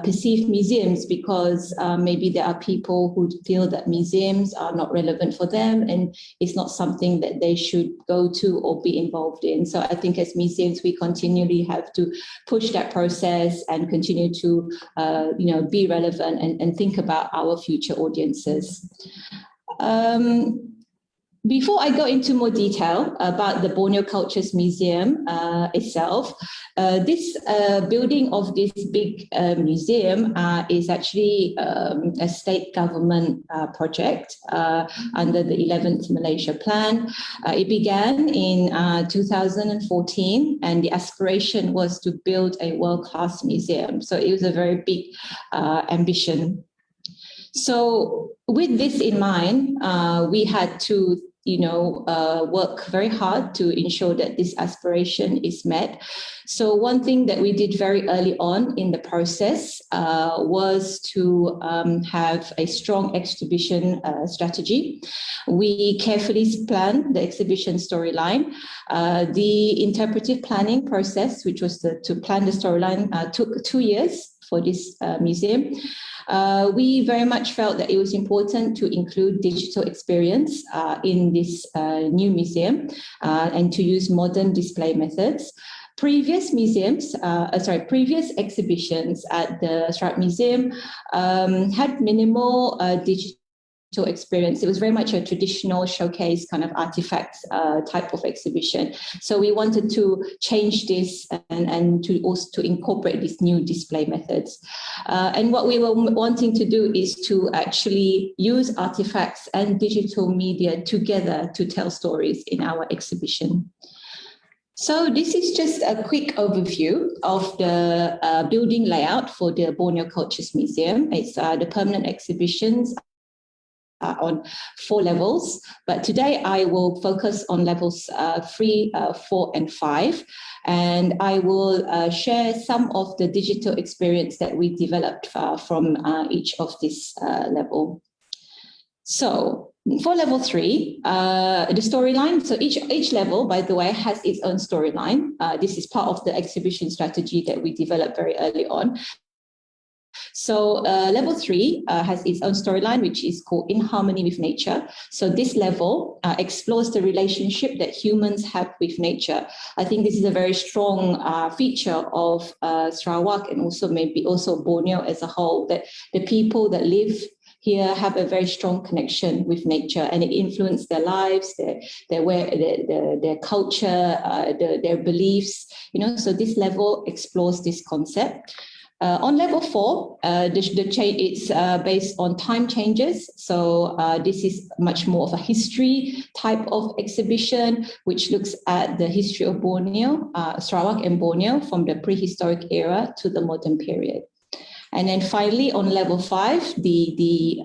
perceive museums, because maybe there are people who feel that museums are not relevant for them and it's not something that they should go to or be involved in. So I think as museums, we continually have to push that process and continue to be relevant and think about our future audiences. Before I go into more detail about the Borneo Cultures Museum itself, this building of this big museum is actually a state government project under the 11th Malaysia Plan. It began in 2014, and the aspiration was to build a world-class museum. So it was a very big ambition. So with this in mind, we had to work very hard to ensure that this aspiration is met. So one thing that we did very early on in the process was to have a strong exhibition strategy. We carefully planned the exhibition storyline. The interpretive planning process, which was to plan the storyline, took 2 years for this museum. We very much felt that it was important to include digital experience in this new museum and to use modern display methods. Previous previous exhibitions at the Sarawak Museum had minimal digital experience. It was very much a traditional showcase kind of artifacts type of exhibition. So we wanted to change this and to also to incorporate these new display methods. And what we were wanting to do is to actually use artifacts and digital media together to tell stories in our exhibition. So this is just a quick overview of the building layout for the Borneo Cultures Museum. It's the permanent exhibitions on 4 levels, but today I will focus on levels 3, 4, and 5, and I will share some of the digital experience that we developed from each of this level. So for level 3, the storyline. So each level, by the way, has its own storyline. This is part of the exhibition strategy that we developed very early on. So level 3 has its own storyline, which is called In Harmony with Nature. So this level explores the relationship that humans have with nature. I think this is a very strong feature of Sarawak and also maybe also Borneo as a whole, that the people that live here have a very strong connection with nature, and it influences their lives, their culture, their beliefs. So this level explores this concept. On level 4, it's based on time changes. So this is much more of a history type of exhibition, which looks at the history of Borneo, Sarawak and Borneo from the prehistoric era to the modern period. And then finally, on level 5, the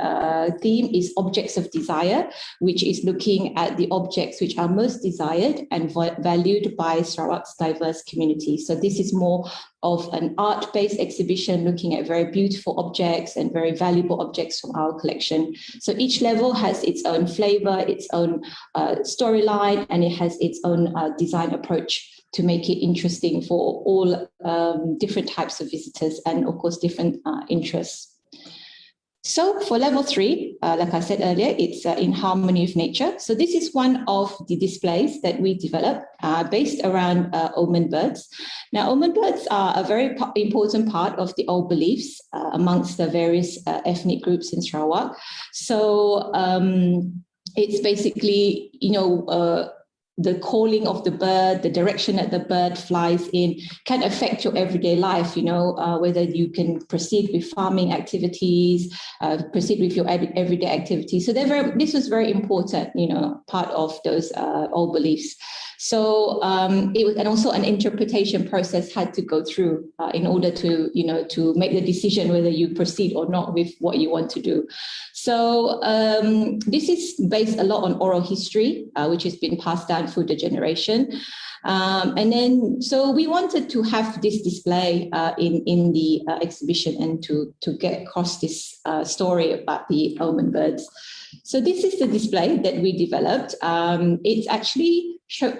theme is objects of desire, which is looking at the objects which are most desired and valued by Sarawak's diverse community. So this is more of an art-based exhibition looking at very beautiful objects and very valuable objects from our collection. So each level has its own flavor, its own storyline, and it has its own design approach to make it interesting for all different types of visitors and, of course, different interests. So for level 3, like I said earlier, it's in harmony with nature. So this is one of the displays that we developed based around Omen Birds. Now, Omen Birds are a very important part of the old beliefs amongst the various ethnic groups in Sarawak. So it's basically, the calling of the bird, the direction that the bird flies in can affect your everyday life, whether you can proceed with farming activities, proceed with your everyday activities. So this was very important, part of those old beliefs. So it was, and also an interpretation process had to go through in order to, to make the decision whether you proceed or not with what you want to do. So this is based a lot on oral history, which has been passed down through the generation. And then, so we wanted to have this display in the exhibition and to get across this story about the Omen Birds. So this is the display that we developed. It's actually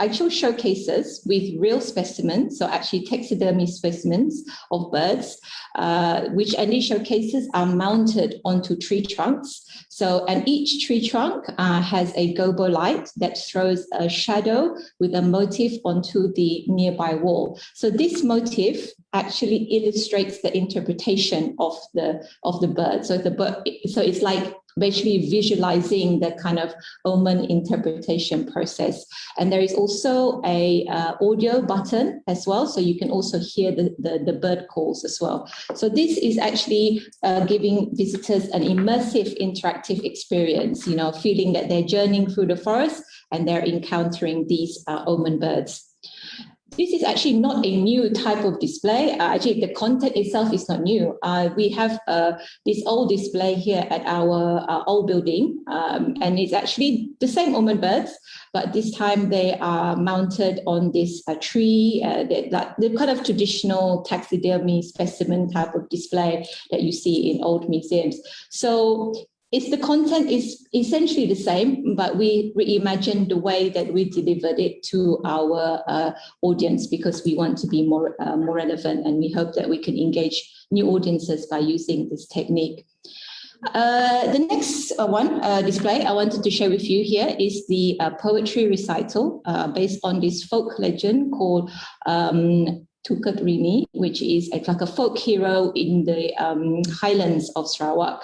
actual showcases with real specimens, so actually taxidermy specimens of birds, and these showcases are mounted onto tree trunks. So, and each tree trunk has a gobo light that throws a shadow with a motif onto the nearby wall. So this motif actually illustrates the interpretation of the bird. So it's like basically visualizing the kind of omen interpretation process. And there is also a audio button as well, so you can also hear the bird calls as well. So this is actually giving visitors an immersive interactive experience, you know, feeling that they're journeying through the forest and they're encountering these omen birds. This is actually not a new type of display. Actually, the content itself is not new. We have this old display here at our old building, and it's actually the same Omen Birds, but this time they are mounted on this tree, the kind of traditional taxidermy specimen type of display that you see in old museums. So the content is essentially the same, but we reimagine the way that we delivered it to our audience because we want to be more relevant, and we hope that we can engage new audiences by using this technique. The next display I wanted to share with you here is the poetry recital based on this folk legend called Tukat Rini, which is like a folk hero in the highlands of Sarawak.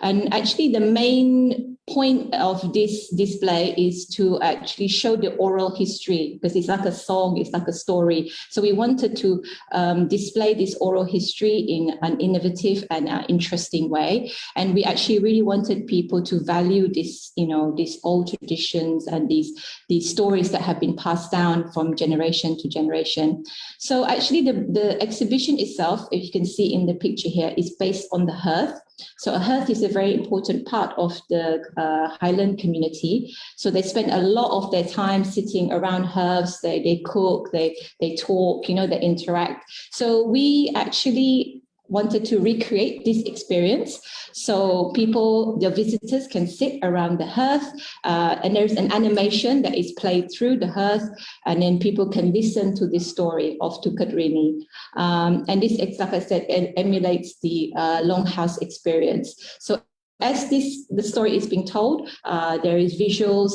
And actually the main point of this display is to actually show the oral history, because it's like a song, it's like a story. So we wanted to display this oral history in an innovative and interesting way. And we actually really wanted people to value this, you know, these old traditions and these stories that have been passed down from generation to generation. So actually the exhibition itself, if you can see in the picture here, is based on the hearth. So a hearth is a very important part of the Highland community. So they spend a lot of their time sitting around hearths. They cook, they talk, you know, they interact. So we actually wanted to recreate this experience. So the visitors can sit around the hearth, and there's an animation that is played through the hearth, and then people can listen to this story of Tukat Rini. And this, like I said, emulates the longhouse experience. So as the story is being told, there is visuals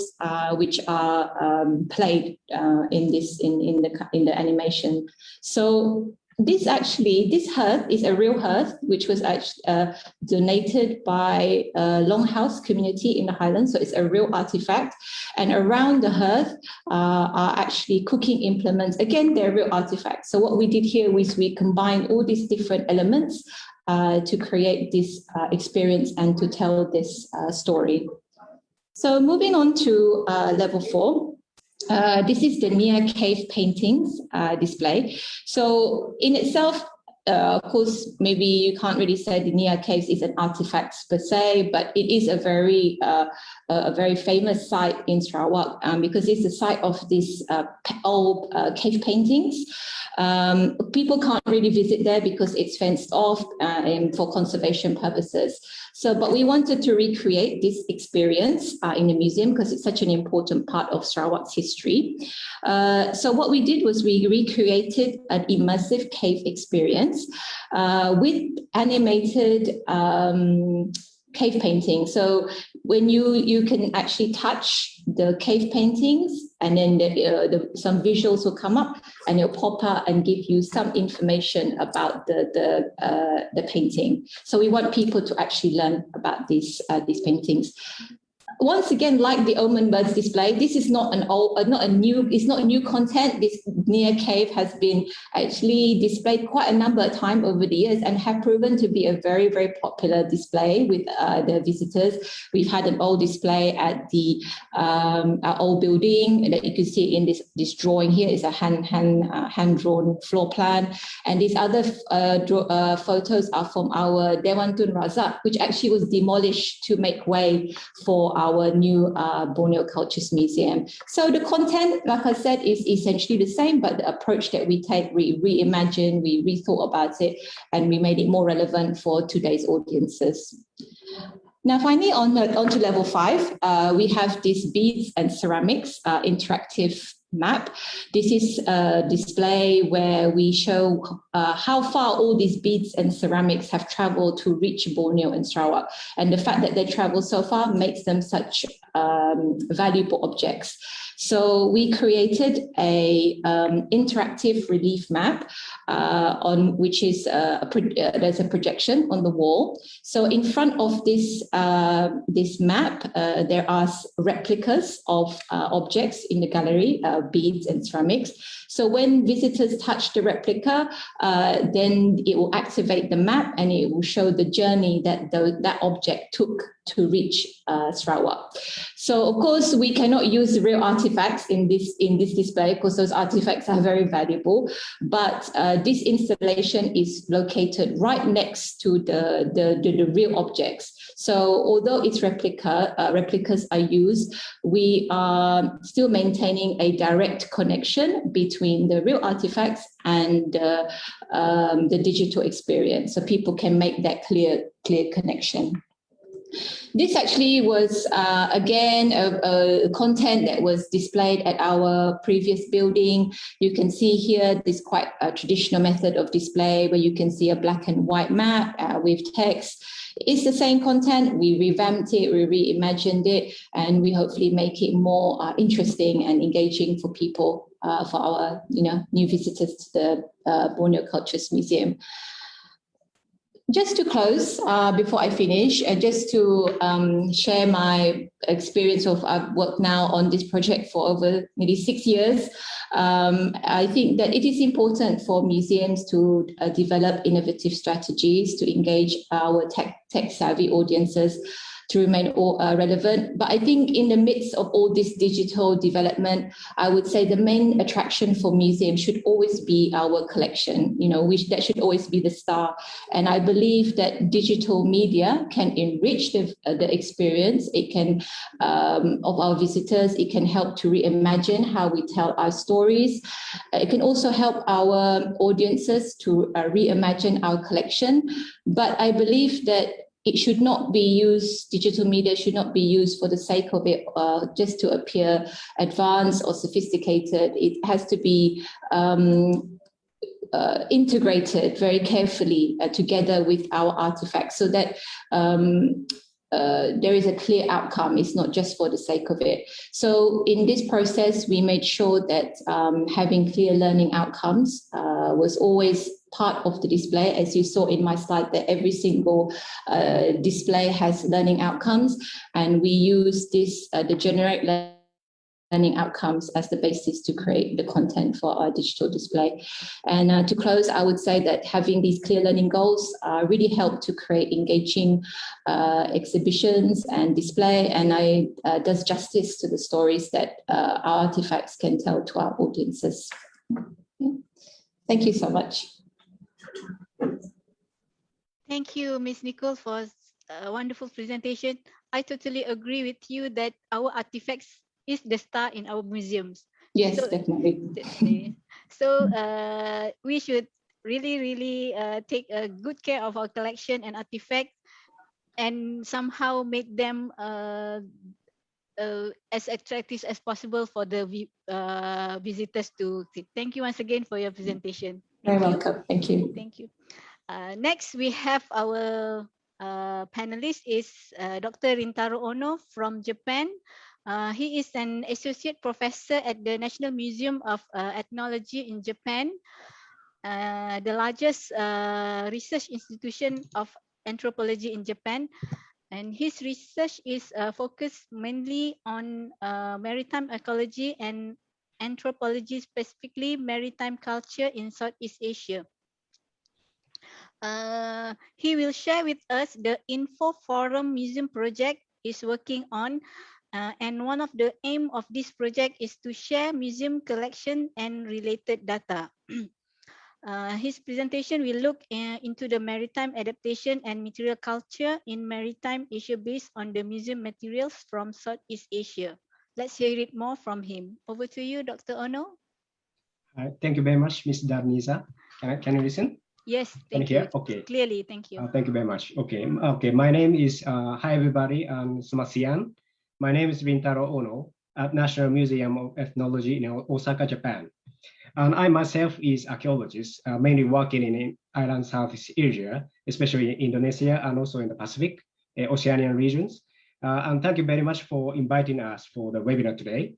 which are played in the animation. So this hearth is a real hearth, which was actually donated by a longhouse community in the Highlands. So it's a real artifact. And around the hearth are actually cooking implements. Again, they're real artifacts. So what we did here was we combined all these different elements to create this experience and to tell this story. So moving on to level 4. This is the Nia Cave paintings display. So in itself, of course, maybe you can't really say the Nia Caves is an artifact per se, but it is a very famous site in Sarawak because it's the site of these old cave paintings. People can't really visit there because it's fenced off for conservation purposes. So, but we wanted to recreate this experience in the museum because it's such an important part of Sarawak's history. So what we did was we recreated an immersive cave experience with animated cave painting. So when you can actually touch the cave paintings, and then some visuals will come up and it'll pop out and give you some information about the painting. So we want people to actually learn about these paintings. Once again, like the Omen Birds display, this is not new content. This Nia Cave has been actually displayed quite a number of times over the years and have proven to be a very, very popular display with the visitors. We've had an old display at the our old building that you can see in this drawing here is a hand-drawn floor plan. And these other photos are from our Dewan Tun Razak, which actually was demolished to make way for our new Borneo Cultures Museum. So the content, like I said, is essentially the same, but the approach that we take, we reimagine, we rethought about it, and we made it more relevant for today's audiences. Now, finally, on to level 5, we have these beads and ceramics interactive map. This is a display where we show how far all these beads and ceramics have traveled to reach Borneo and Sarawak. And the fact that they travel so far makes them such valuable objects. So we created a interactive relief map on which is there's a projection on the wall. So in front of this this map, there are replicas of objects in the gallery, beads and ceramics. So when visitors touch the replica, then it will activate the map and it will show the journey that that object took to reach Sarawak. So of course we cannot use real artifacts in this display because those artifacts are very valuable. But this installation is located right next to the real objects. So although it's replicas are used, we are still maintaining a direct connection between the real artifacts and the digital experience, so people can make that clear connection. This actually was, again, a content that was displayed at our previous building. You can see here this quite a traditional method of display where you can see a black and white map with text. It's the same content. We revamped it, we reimagined it, and we hopefully make it more interesting and engaging for people, for our new visitors to the Borneo Cultures Museum. Just to close, before I finish, just to share my experience of, I've worked now on this project for over maybe 6 years. I think that it is important for museums to develop innovative strategies to engage our tech-savvy audiences to remain relevant. But I think in the midst of all this digital development, I would say the main attraction for museums should always be our collection. That should always be the star. And I believe that digital media can enrich the experience. It can, of our visitors, it can help to reimagine how we tell our stories. It can also help our audiences to reimagine our collection. But I believe that it should not be used, digital media should not be used for the sake of it, just to appear advanced or sophisticated. It has to be integrated very carefully together with our artifacts so that there is a clear outcome. It's not just for the sake of it. So in this process, we made sure that having clear learning outcomes was always part of the display. As you saw in my slide, that every single display has learning outcomes, and we use this, the generic learning outcomes as the basis to create the content for our digital display. And to close, I would say that having these clear learning goals really help to create engaging exhibitions and display, and does justice to the stories that our artifacts can tell to our audiences. Thank you so much. Thank you, Ms. Nicole, for a wonderful presentation. I totally agree with you that our artifacts is the star in our museums. Yes, definitely. So we should really take good care of our collection and artifacts, and somehow make them as attractive as possible for the visitors to see. Thank you once again for your presentation. You're welcome. Thank you. Thank you. Next, we have our panelist is Dr. Rintaro Ono from Japan. He is an associate professor at the National Museum of Ethnology in Japan, the largest research institution of anthropology in Japan. And his research is focused mainly on maritime ecology and anthropology, specifically maritime culture in Southeast Asia. He will share with us the Info Forum Museum project he's working on. And one of the aim of this project is to share museum collection and related data. His presentation will look into the maritime adaptation and material culture in maritime Asia based on the museum materials from Southeast Asia. Let's hear it more from him. Over to you, Dr. Ono. Thank you very much, Ms. Darniza. Can you listen? Yes, thank you. Okay. Clearly, thank you. Thank you very much. Okay. My name is, hi everybody, Sumasian. My name is Rintaro Ono at National Museum of Ethnology in Osaka, Japan. And I myself is archaeologist, mainly working in island Southeast Asia, especially in Indonesia and also in the Pacific, Oceanian regions. And thank you very much for inviting us for the webinar today.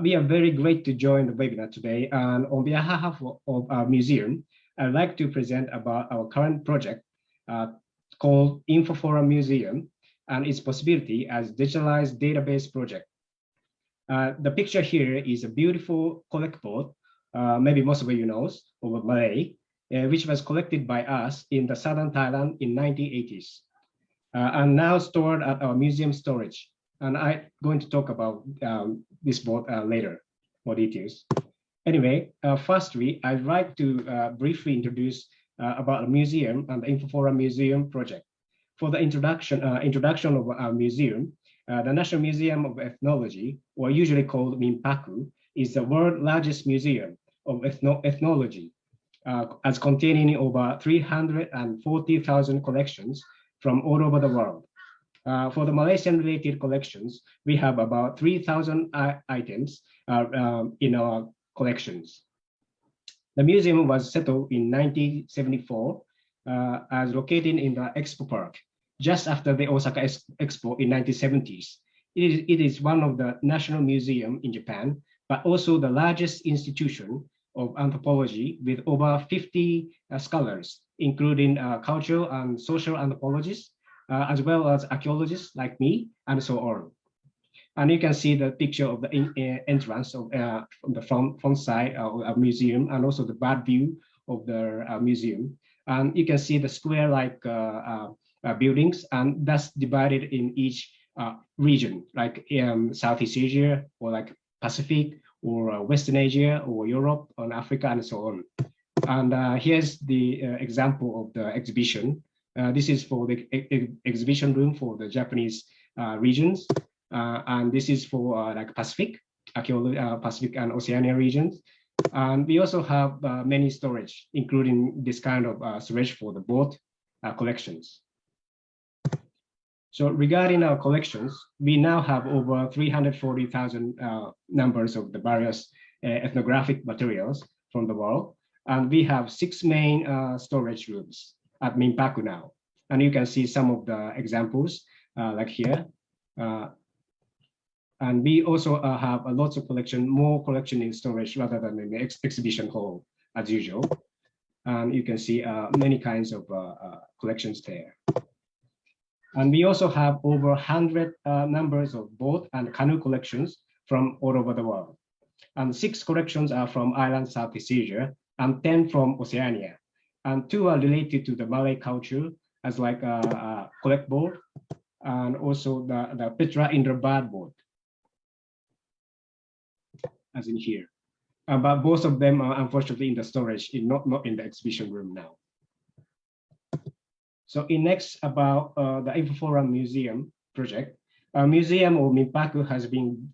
We are very great to join the webinar today, and on behalf of our museum, I'd like to present about our current project called InfoForum Museum and its possibility as digitalized database project. The picture here is a beautiful collectible, maybe most of you know, of Malay, which was collected by us in the southern Thailand in 1980s, and now stored at our museum storage. And I'm going to talk about this board later, more details. Anyway, firstly, I'd like to briefly introduce about the museum and the InfoForum Museum project. For the introduction of our museum, the National Museum of Ethnology, or usually called MIMPACU, is the world's largest museum of ethnology, as containing over 340,000 collections from all over the world. For the Malaysian-related collections, we have about 3,000 items in our collections. The museum was settled in 1974 as located in the Expo Park, just after the Osaka Expo in 1970s. It is one of the national museums in Japan, but also the largest institution of anthropology with over 50 scholars, including cultural and social anthropologists, as well as archaeologists like me, and so on. And you can see the picture of the entrance of from the front side of our museum, and also the bad view of the museum. And you can see the square-like buildings, and that's divided in each region, like Southeast Asia, or like Pacific, or Western Asia, or Europe, or Africa, and so on. And here's the example of the exhibition. This is for the exhibition room for the Japanese regions, and this is for like Pacific and Oceania regions. And we also have many storage, including this kind of storage for the boat collections. So regarding our collections, we now have over 340,000 numbers of the various ethnographic materials from the world, and we have 6 main storage rooms at MIMPACU now. And you can see some of the examples like here. And we also have a lots of more collection in storage rather than in the exhibition hall as usual. And you can see many kinds of collections there. And we also have over 100 numbers of boat and canoe collections from all over the world. And 6 collections are from island Southeast Asia and 10 from Oceania. And 2 are related to the Malay culture, as like a collect board, and also the Petra Indrabad board, as in here. But both of them are unfortunately in the storage, not in the exhibition room now. So next about the InfoForum Museum project. Museum of MIMPACU has been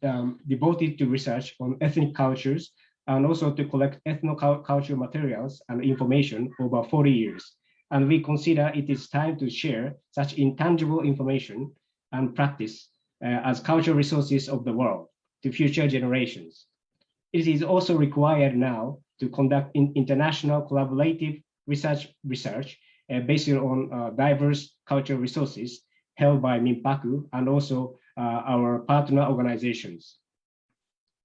devoted to research on ethnic cultures and also to collect ethnocultural materials and information over 40 years. And we consider it is time to share such intangible information and practice as cultural resources of the world to future generations. It is also required now to conduct international collaborative research based on diverse cultural resources held by MIMPACU and also our partner organizations.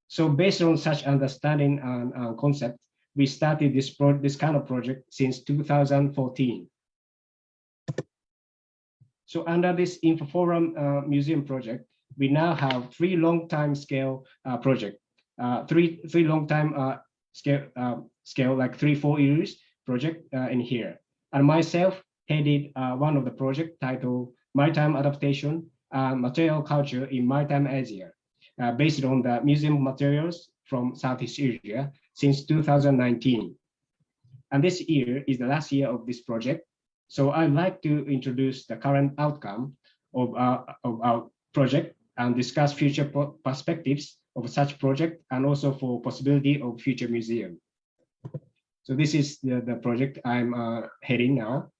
So based on such understanding and concept, we started this kind of project since 2014. So under this InfoForum Museum project, we now have 3 long-time scale projects, three long-time scale, like 3-4 years project in here. And myself headed one of the project titled Maritime Adaptation and Material Culture in Maritime Asia, based on the museum materials from Southeast Asia since 2019. And this year is the last year of this project. So I'd like to introduce the current outcome of our project and discuss future perspectives of such project and also for possibility of future museum. So this is the project I'm heading now.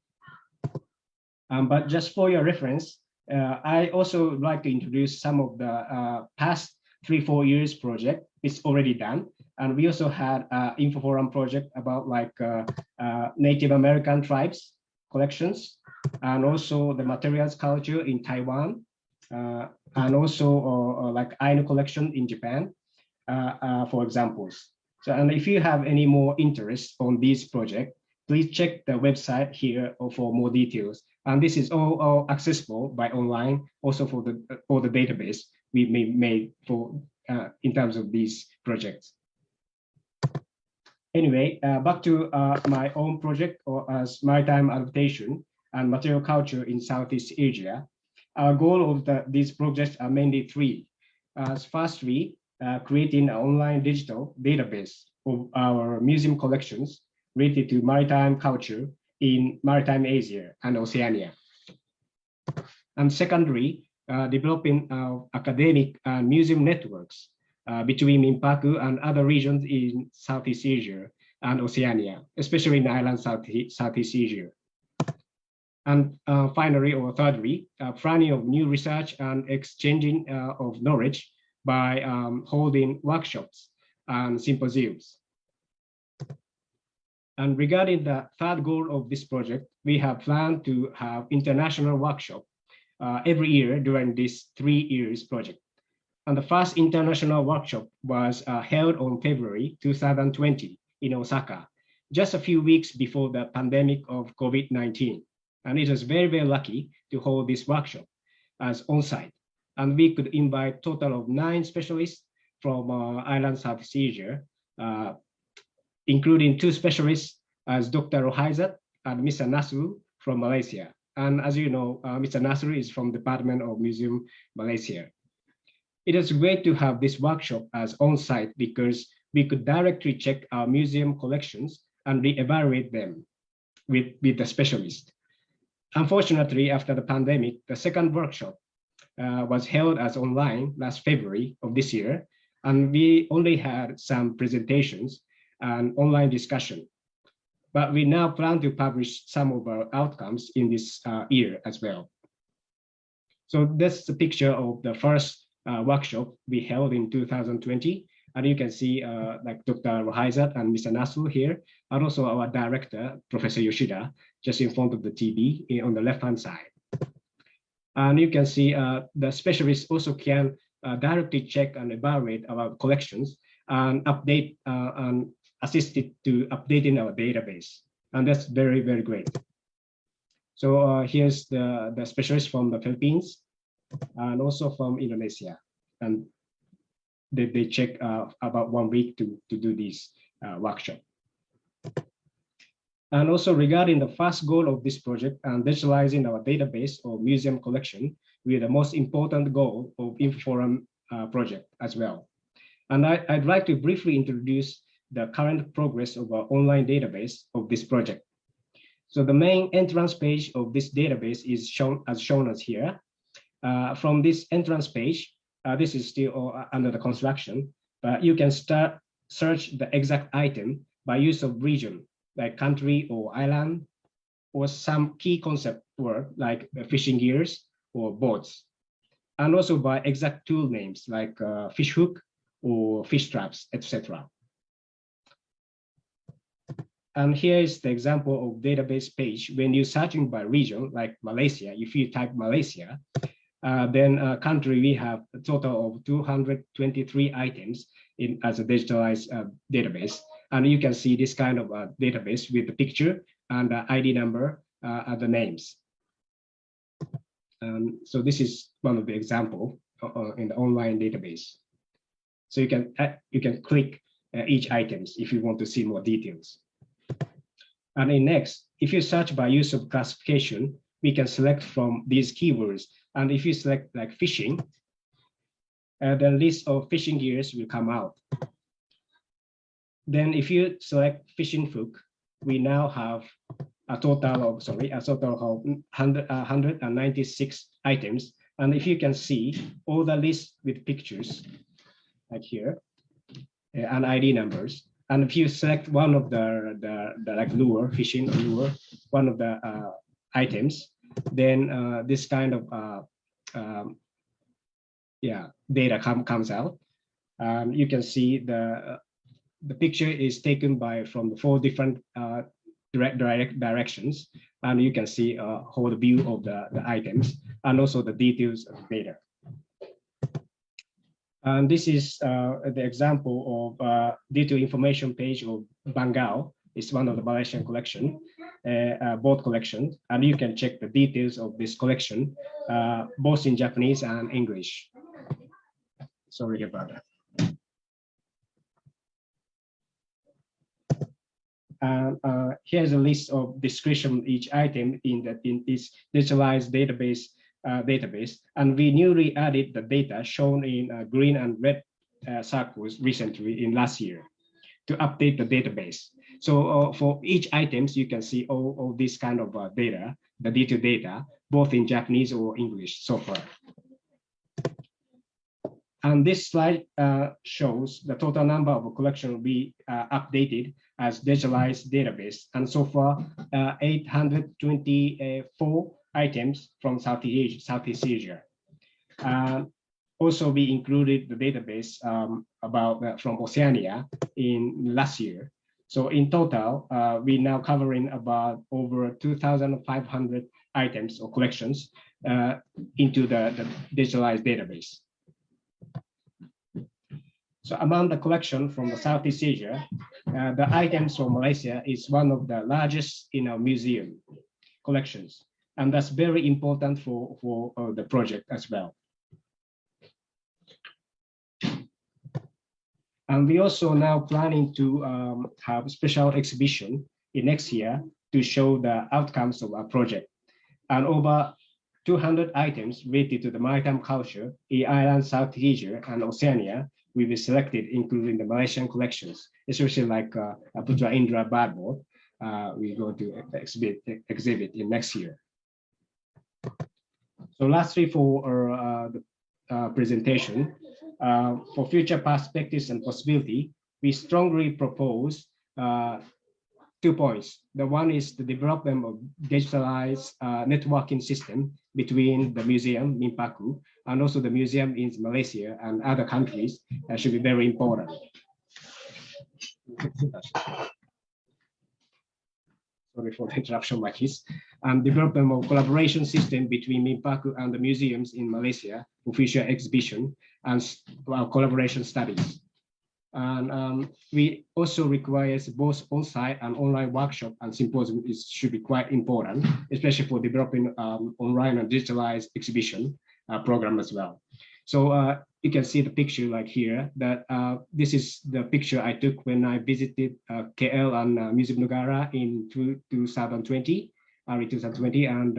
But just for your reference, I also like to introduce some of the past 3-4 years project. It's already done. And we also had InfoForum project about like Native American tribes collections, and also the materials culture in Taiwan, and also like Ainu collection in Japan. for examples. So, and if you have any more interest on this project, please check the website here for more details. And this is all accessible by online, also for the database we made for in terms of these projects. Anyway, back to my own project as Maritime Adaptation and Material Culture in Southeast Asia. Our goal of these projects are mainly three. Firstly, creating an online digital database of our museum collections related to maritime culture in Maritime Asia and Oceania. And secondly, developing academic and museum networks between Mimpaku and other regions in Southeast Asia and Oceania, especially in the island Southeast Asia. And finally, or thirdly, planning of new research and exchanging of knowledge by holding workshops and symposiums. And regarding the third goal of this project, we have planned to have international workshop every year during this 3 years project. And the first international workshop was held on February 2020 in Osaka, just a few weeks before the pandemic of COVID-19. And it was very, very lucky to hold this workshop as on-site. And we could invite a total of 9 specialists from island Southeast Asia, including 2 specialists as Dr. Rohaizat and Mr. Nasru from Malaysia. And as you know, Mr. Nasru is from the Department of Museum, Malaysia. It is great to have this workshop as on-site because we could directly check our museum collections and re-evaluate them with the specialist. Unfortunately, after the pandemic, the second workshop was held as online last February of this year, and we only had some presentations and online discussion. But we now plan to publish some of our outcomes in this year as well. So that's the picture of the first workshop we held in 2020. And you can see like Dr. Rohaizat and Mr. Nasru here, and also our director, Professor Yoshida, just in front of the TV on the left-hand side. And you can see the specialists also can directly check and evaluate our collections and update and assist it to updating our database. And that's very, very great. So here's the specialists from the Philippines and also from Indonesia. And they check about 1 week to do this workshop. And also regarding the first goal of this project and digitalizing our database or museum collection, with the most important goal of InfoForum project as well. And I'd like to briefly introduce the current progress of our online database of this project. So the main entrance page of this database is shown as here. From this entrance page, this is still under the construction, but you can start search the exact item by use of region, like country or island, or some key concept word like fishing gears or boats, and also by exact tool names like fish hook or fish traps, etc. And here is the example of database page. When you're searching by region, like Malaysia, if you type Malaysia, then country, we have a total of 223 items as a digitalized database. And you can see this kind of database with the picture and the ID number and the names. So this is one of the example in the online database. So you can click each items if you want to see more details. And in next, if you search by use of classification, we can select from these keywords. And if you select like fishing, the list of fishing gears will come out. Then if you select fishing hook, we now have a total of 196 items. And if you can see all the lists with pictures, like here, and ID numbers. And if you select one of the like lure, fishing lure, one of the items, then this kind of data comes out. You can see the picture is taken from the 4 different direct directions, and you can see a whole view of the items and also the details of data. And this is the example of detailed information page of Bangau. It's one of the Malaysian collection, both collections, and you can check the details of this collection, both in Japanese and English. Sorry about that. Here's a list of description of each item in this digitalized database, and we newly added the data shown in green and red circles recently in last year to update the database. So for each items, you can see all this kind of data, the detailed data, both in Japanese or English so far. And this slide shows the total number of collection we updated as digitalized database. And so far, 824 items from Southeast Asia. Also, we included the database from Oceania in last year. So in total, we now covering about over 2,500 items or collections into the digitalized database. So among the collection from the Southeast Asia, the items from Malaysia is one of the largest in our museum collections. And that's very important for the project as well. And we also now planning to have a special exhibition in next year to show the outcomes of our project. And over 200 items related to the maritime culture in islands, South Asia and Oceania will be selected, including the Malaysian collections, especially like Putra Indra Badboard. We're going to exhibit in next year. So lastly, for the presentation, for future perspectives and possibility, we strongly propose 2 points. The one is the development of digitalized networking system between the museum, Mimpaku, and also the museum in Malaysia and other countries should be very important. Sorry for the interruption, Makis. And development of collaboration system between Mimpaku and the museums in Malaysia for future exhibition and collaboration studies. And we also require both on-site and online workshop and symposium should be quite important, especially for developing online and digitalized exhibition program as well. So you can see the picture like here, that this is the picture I took when I visited KL and Museum Negara in 2020, early 2020, and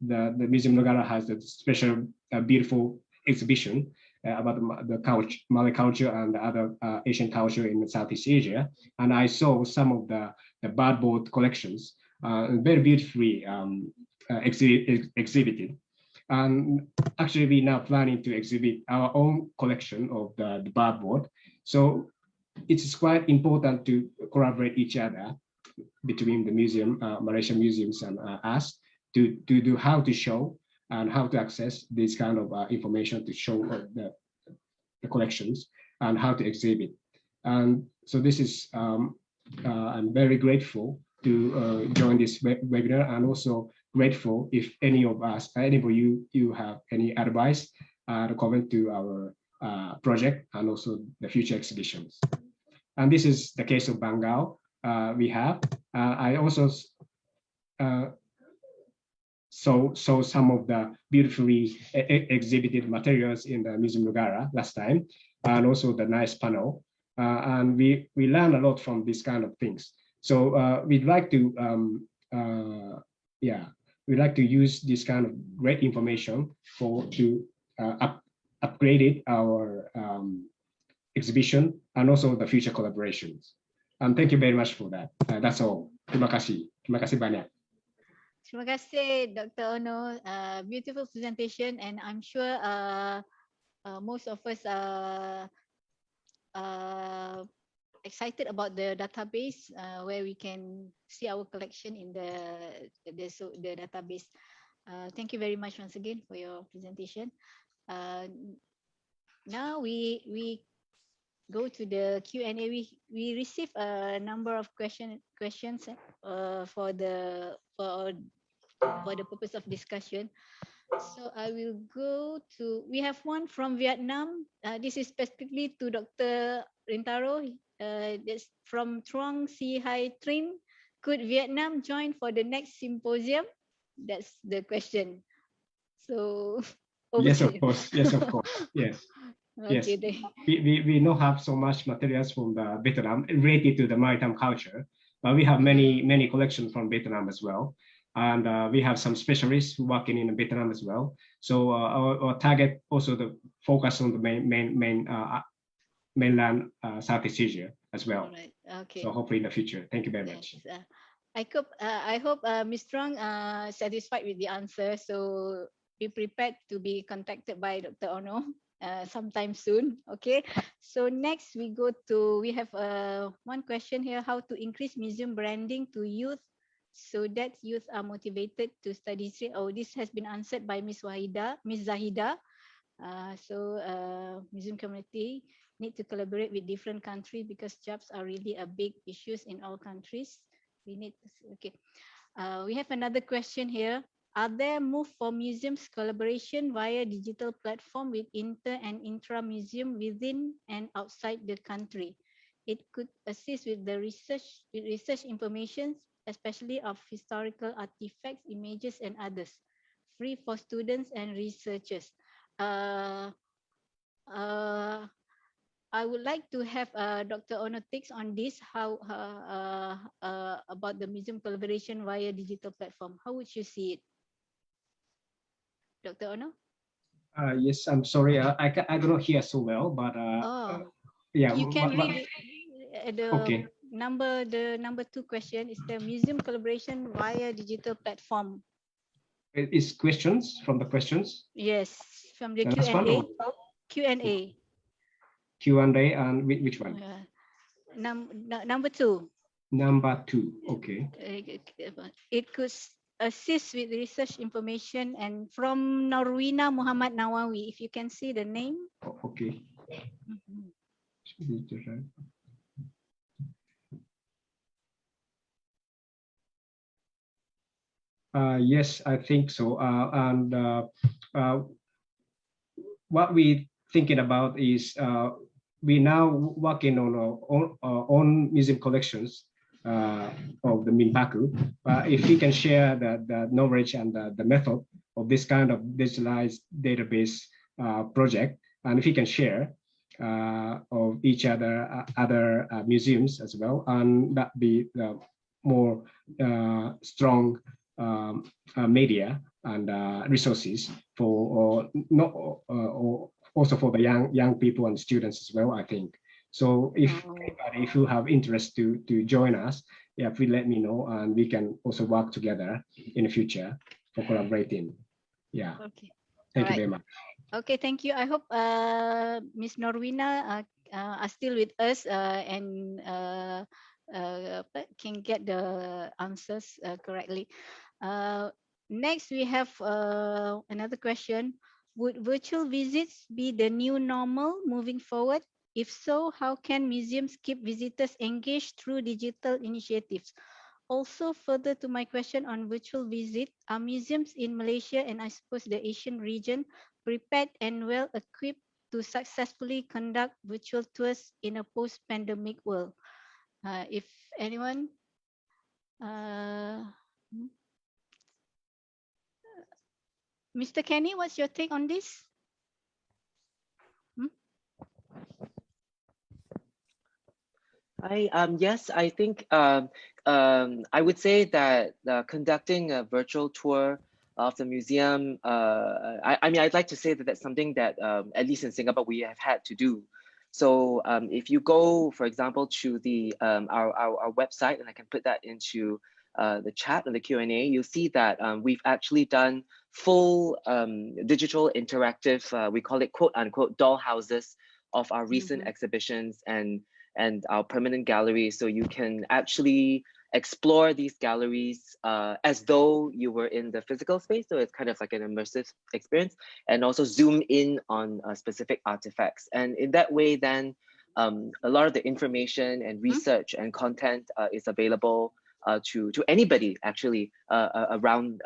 the Museum Negara has a special beautiful exhibition about the culture, Malay culture and the other Asian culture in Southeast Asia. And I saw some of the birdboard collections, very beautifully exhibited. And actually, we're now planning to exhibit our own collection of the birdboard. So it's quite important to collaborate each other between the museum, Malaysian museums and us to do how to show and how to access this kind of information to show the collections and how to exhibit. And so this is, I'm very grateful to join this webinar, and also grateful if any of us, any of you have any advice or comment to our project and also the future exhibitions. And this is the case of Bangau we have. I also saw some of the beautifully exhibited materials in the Museum Negara last time, and also the nice panel. And we learn a lot from these kind of things. So we'd like to, we'd like to use this kind of great information to upgrade our exhibition and also the future collaborations. And thank you very much for that. That's all. Terima kasih. Terima kasih banyak. Terima kasih, Dr. Ono. Beautiful presentation, and I'm sure most of us are excited about the database where we can see our collection in the database. Thank you very much once again for your presentation. Now we go to the Q&A. We receive a number of questions for the purpose of discussion. So I will go to, we have one from Vietnam. This is specifically to Dr. Rintaro. That's from Truong Si Hai Trin. Could Vietnam join for the next symposium? That's the question. So, over Yes, to of you. course. Yes, of course. Yes. Okay, Yes. We don't have so much materials from the Vietnam related to the maritime culture, but we have many collections from Vietnam as well. And we have some specialists working in Vietnam as well. So our target also the focus on the mainland Southeast Asia as well. All right. Okay. So hopefully in the future. Thank you very much. I hope Ms. Strong satisfied with the answer. So be prepared to be contacted by Dr. Ono sometime soon. Okay. So next we have one question here: how to increase museum branding to youth so that youth are motivated to study history. Oh, this has been answered by Ms. Zahida. Museum community need to collaborate with different countries because jobs are really a big issues in all countries. We need to, okay. We have another question here. Are there move for museums collaboration via digital platform with inter and intra museum within and outside the country? It could assist with the research information, especially of historical artifacts, images, and others, free for students and researchers. I would like to have Dr. Ono takes on this, how about the museum collaboration via digital platform. How would you see it, Dr. Ono? Yes, I'm sorry, I cannot hear so well, but yeah, you can read the okay. number 2 question is the museum collaboration via digital platform. Is questions from the questions? Yes, from the Q&A. Q&A. Q&A, and which one? Number 2. Number 2. Okay. It could assist with research information, and from Norwina Muhammad Nawawi. If you can see the name. Oh, okay. Yes, I think so. What we thinking about is we now working on our own museum collections of the Minpaku. If we can share the knowledge and the method of this kind of digitalized database project, and if we can share of each other museums as well, and that be more strong media and resources for also for the young people and students as well, I think. So if you have interest to join us, yeah, please let me know, and we can also work together in the future for collaborating. Yeah. Okay. Thank you very much. Okay, thank you. I hope Ms. Norwina are still with us and can get the answers correctly. Next, we have another question. Would virtual visits be the new normal moving forward? If so, how can museums keep visitors engaged through digital initiatives? Also, further to my question on virtual visit, are museums in Malaysia and I suppose the Asian region prepared and well equipped to successfully conduct virtual tours in a post-pandemic world? If anyone, Mr. Kenny, what's your take on this? Yes, I think I would say that conducting a virtual tour of the museum, I mean, I'd like to say that that's something that at least in Singapore we have had to do. So if you go, for example, to the our website, and I can put that into the chat and the Q&A, you'll see that we've actually done full digital interactive, we call it quote unquote doll houses of our recent exhibitions and our permanent galleries. So you can actually explore these galleries as though you were in the physical space. So it's kind of like an immersive experience, and also zoom in on specific artifacts. And in that way, then a lot of the information and research and content is available to anybody actually around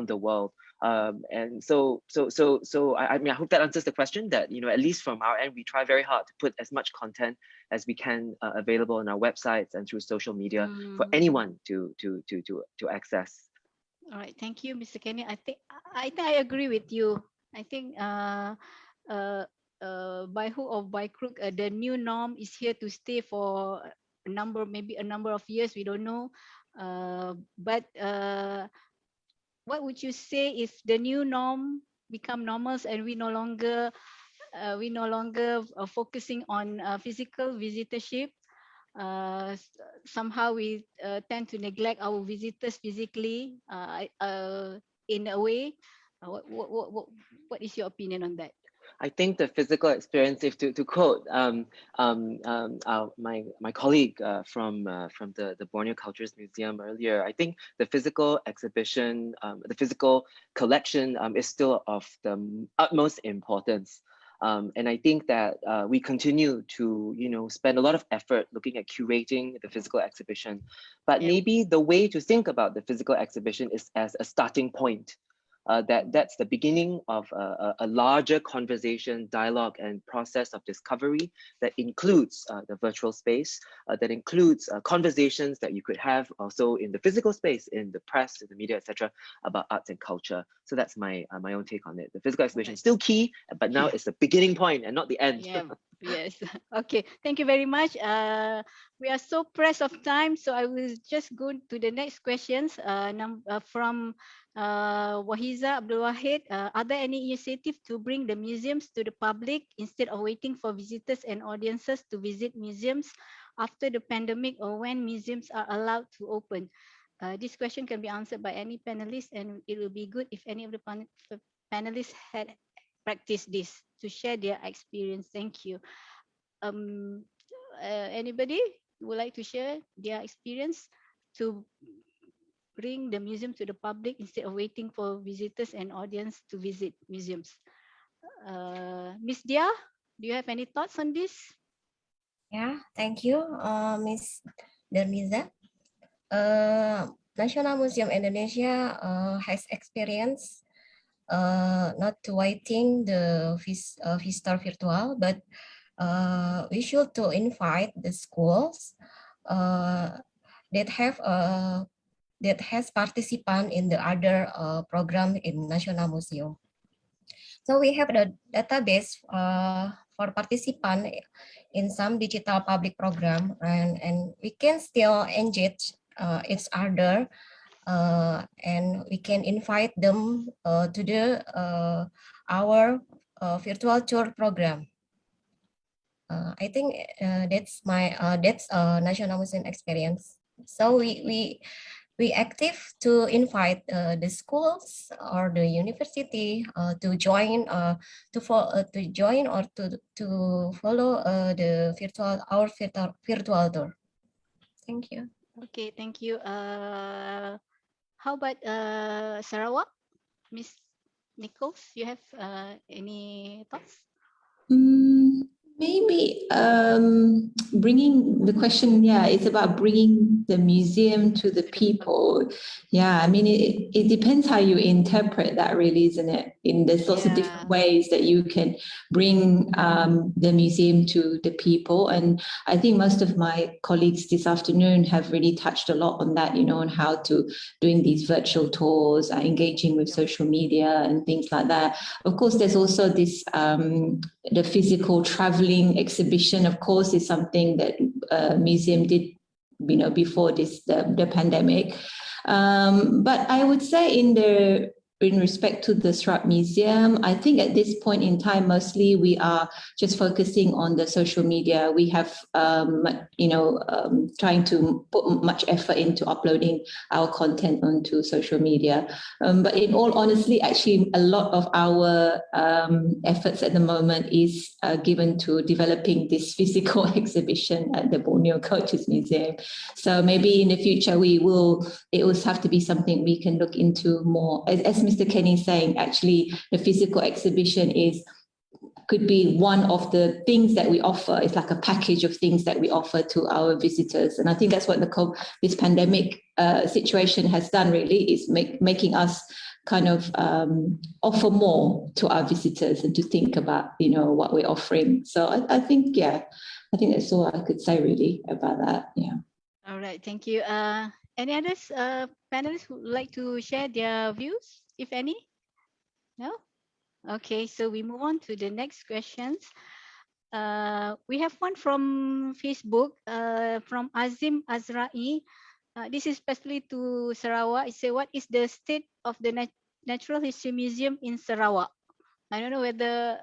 the world. And so I mean, I hope that answers the question. That, you know, at least from our end, we try very hard to put as much content as we can available on our websites and through social media for anyone to access. All right, thank you, Mr. Kenny. I think I agree with you. I think by hook or by crook, the new norm is here to stay for maybe a number of years. We don't know, but what would you say if the new norm become normals and we no longer focusing on physical visitorship? Somehow we tend to neglect our visitors physically in a way. What is your opinion on that? I think the physical experience, if to quote my colleague from the Borneo Cultures Museum earlier, I think the physical exhibition, the physical collection is still of the utmost importance. And I think that we continue to, you know, spend a lot of effort looking at curating the physical exhibition. But maybe the way to think about the physical exhibition is as a starting point. That's the beginning of a larger conversation, dialogue, and process of discovery that includes the virtual space, that includes conversations that you could have also in the physical space, in the press, in the media, etc., about arts and culture. So that's my own take on it. The physical exhibition is still key, but now it's the beginning point and not the end. Yeah. Yes. Okay. Thank you very much. We are so pressed of time, so I will just go to the next questions. From Wahiza Abdul Wahid. Are there any initiatives to bring the museums to the public instead of waiting for visitors and audiences to visit museums after the pandemic, or when museums are allowed to open? This question can be answered by any panelist, and it will be good if any of the panelists had practiced this to share their experience. Thank you. Anybody would like to share their experience to bring the museum to the public instead of waiting for visitors and audience to visit museums? Miss Dia, do you have any thoughts on this? Yeah, thank you, Miss Dermiza. National Museum Indonesia has experience not waiting the visitor virtual, but we should to invite the schools that has participant in the other program in National Museum. So we have the database for participant in some digital public program, and we can still engage each other, and we can invite them to the our virtual tour program. I think that's National Museum experience. So we active to invite the schools or the university to join or to follow the virtual tour. Thank you. Okay, thank you. How about Sarawak? Miss Nichols, you have any thoughts? Maybe bringing the question, it's about bringing the museum to the people. Yeah, I mean, it depends how you interpret that, really, isn't it? There's lots of different ways that you can bring the museum to the people. And I think most of my colleagues this afternoon have really touched a lot on that, on how to doing these virtual tours, engaging with social media and things like that. Of course, there's also this, the physical traveling exhibition, of course, is something that museum did, before the pandemic. But I would say in respect to the Sarawak Museum, I think at this point in time, mostly we are just focusing on the social media. We have, trying to put much effort into uploading our content onto social media. But in all honesty, actually, a lot of our efforts at the moment is given to developing this physical exhibition at the Borneo Cultures Museum. So maybe in the future, it will have to be something we can look into more. As Mr. Kenny is saying, actually, the physical exhibition could be one of the things that we offer. It's like a package of things that we offer to our visitors. And I think that's what this pandemic situation has done, really, is making us kind of offer more to our visitors and to think about, what we're offering. So I think that's all I could say really about that. Yeah. All right, thank you. Any others panelists who would like to share their views, if any? No? Okay, so we move on to the next questions. We have one from Facebook, from Azim Azrai. This is especially to Sarawak. It says, what is the state of the Natural History Museum in Sarawak? I don't know whether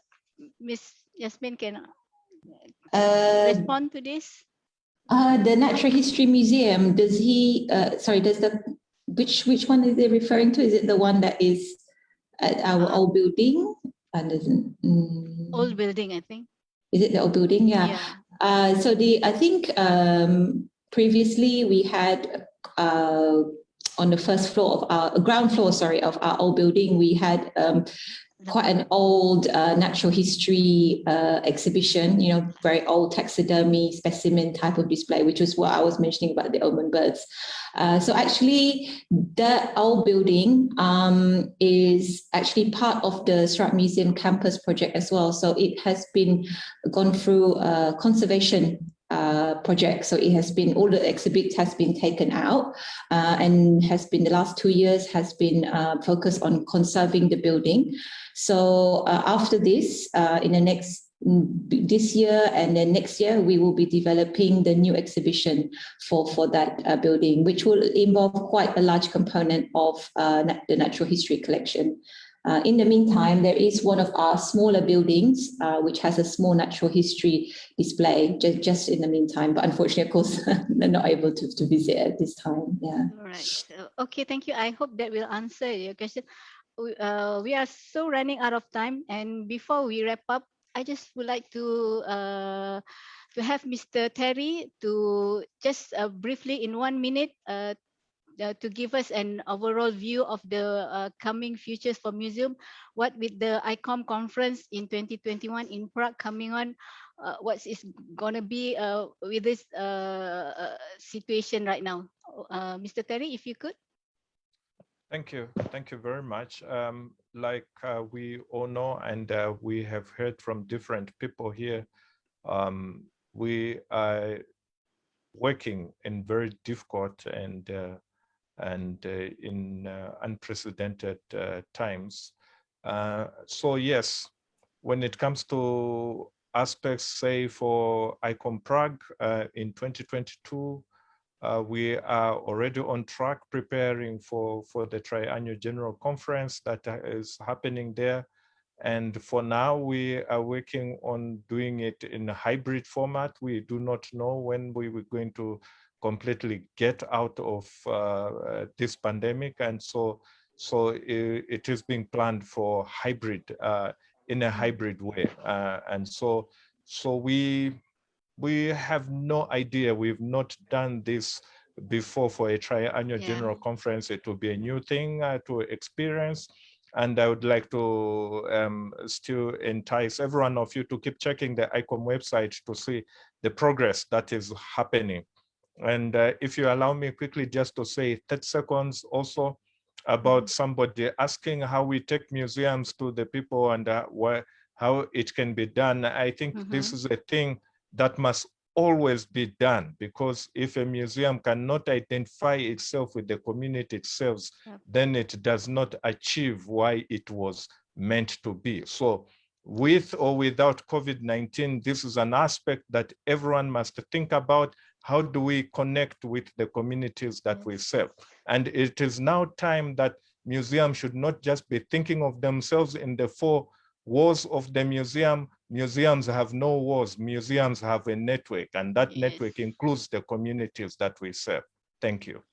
Miss Yasmin can respond to this. The Natural History Museum, which one is it referring to? Is it the one that is at our old building? Old building, I think. Is it the old building? Yeah. I think previously we had on the ground floor of our old building, we had quite an old natural history exhibition, very old taxidermy specimen type of display, which was what I was mentioning about the Omen Birds. So actually, the old building is actually part of the Sarawak Museum campus project as well. So it has been gone through a conservation project. So it has been, all the exhibits has been taken out and has been, the last 2 years has been focused on conserving the building. So after this, in the this year and then next year, we will be developing the new exhibition for that building, which will involve quite a large component of the natural history collection. In the meantime, there is one of our smaller buildings, which has a small natural history display just in the meantime. But unfortunately, of course, they're not able to visit at this time. Yeah. All right. So, okay, thank you. I hope that will answer your question. We are so running out of time. And before we wrap up, I just would like to have Mr. Terry to just briefly in 1 minute to give us an overall view of the coming futures for museum. What with the Icom conference in 2021 in Prague coming on, what is going to be with this situation right now? Mr. Terry, if you could. Thank you very much. Like we all know, and we have heard from different people here, we are working in very difficult and in unprecedented times. So yes, when it comes to aspects, say for Icom Prague in 2022, we are already on track preparing for the triannual general conference that is happening there. And for now, we are working on doing it in a hybrid format. We do not know when we were going to completely get out of this pandemic. And so it is being planned for hybrid, in a hybrid way. And so we have no idea. We've not done this before for a triannual general conference. It will be a new thing to experience. And I would like to still entice every one of you to keep checking the Icom website to see the progress that is happening. And if you allow me quickly just to say 30 seconds also about somebody asking how we take museums to the people and how it can be done. I think this is a thing that must always be done, because if a museum cannot identify itself with the community itself, then it does not achieve why it was meant to be. So with or without COVID-19, this is an aspect that everyone must think about. How do we connect with the communities that we serve? And it is now time that museums should not just be thinking of themselves in the four walls of the museum. Museums have no walls. Museums have a network, and that network includes the communities that we serve. Thank you.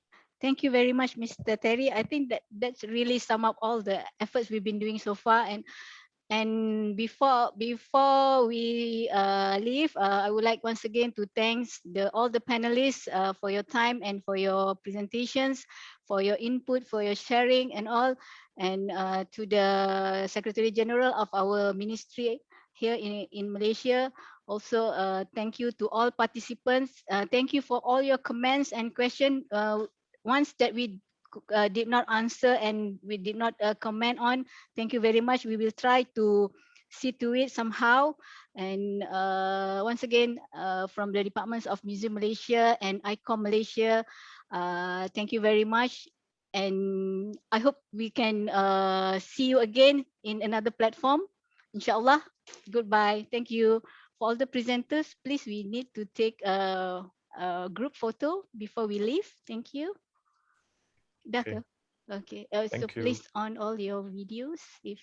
Thank you very much, Mr. Terry. I think that's really sum up all the efforts we've been doing so far. And before we leave, I would like once again to thank all the panelists for your time and for your presentations, for your input, for your sharing and all, and to the Secretary General of our ministry here in Malaysia. Also, thank you to all participants. Thank you for all your comments and questions. Once that we did not answer and we did not comment on, thank you very much. We will try to see to it somehow. And once again, from the departments of Museum Malaysia and Icom Malaysia, thank you very much. And I hope we can see you again in another platform, inshallah. Goodbye. Thank you. For all the presenters, please, we need to take a group photo before we leave. Thank you. Okay. Okay. So Thank you. please on all your videos if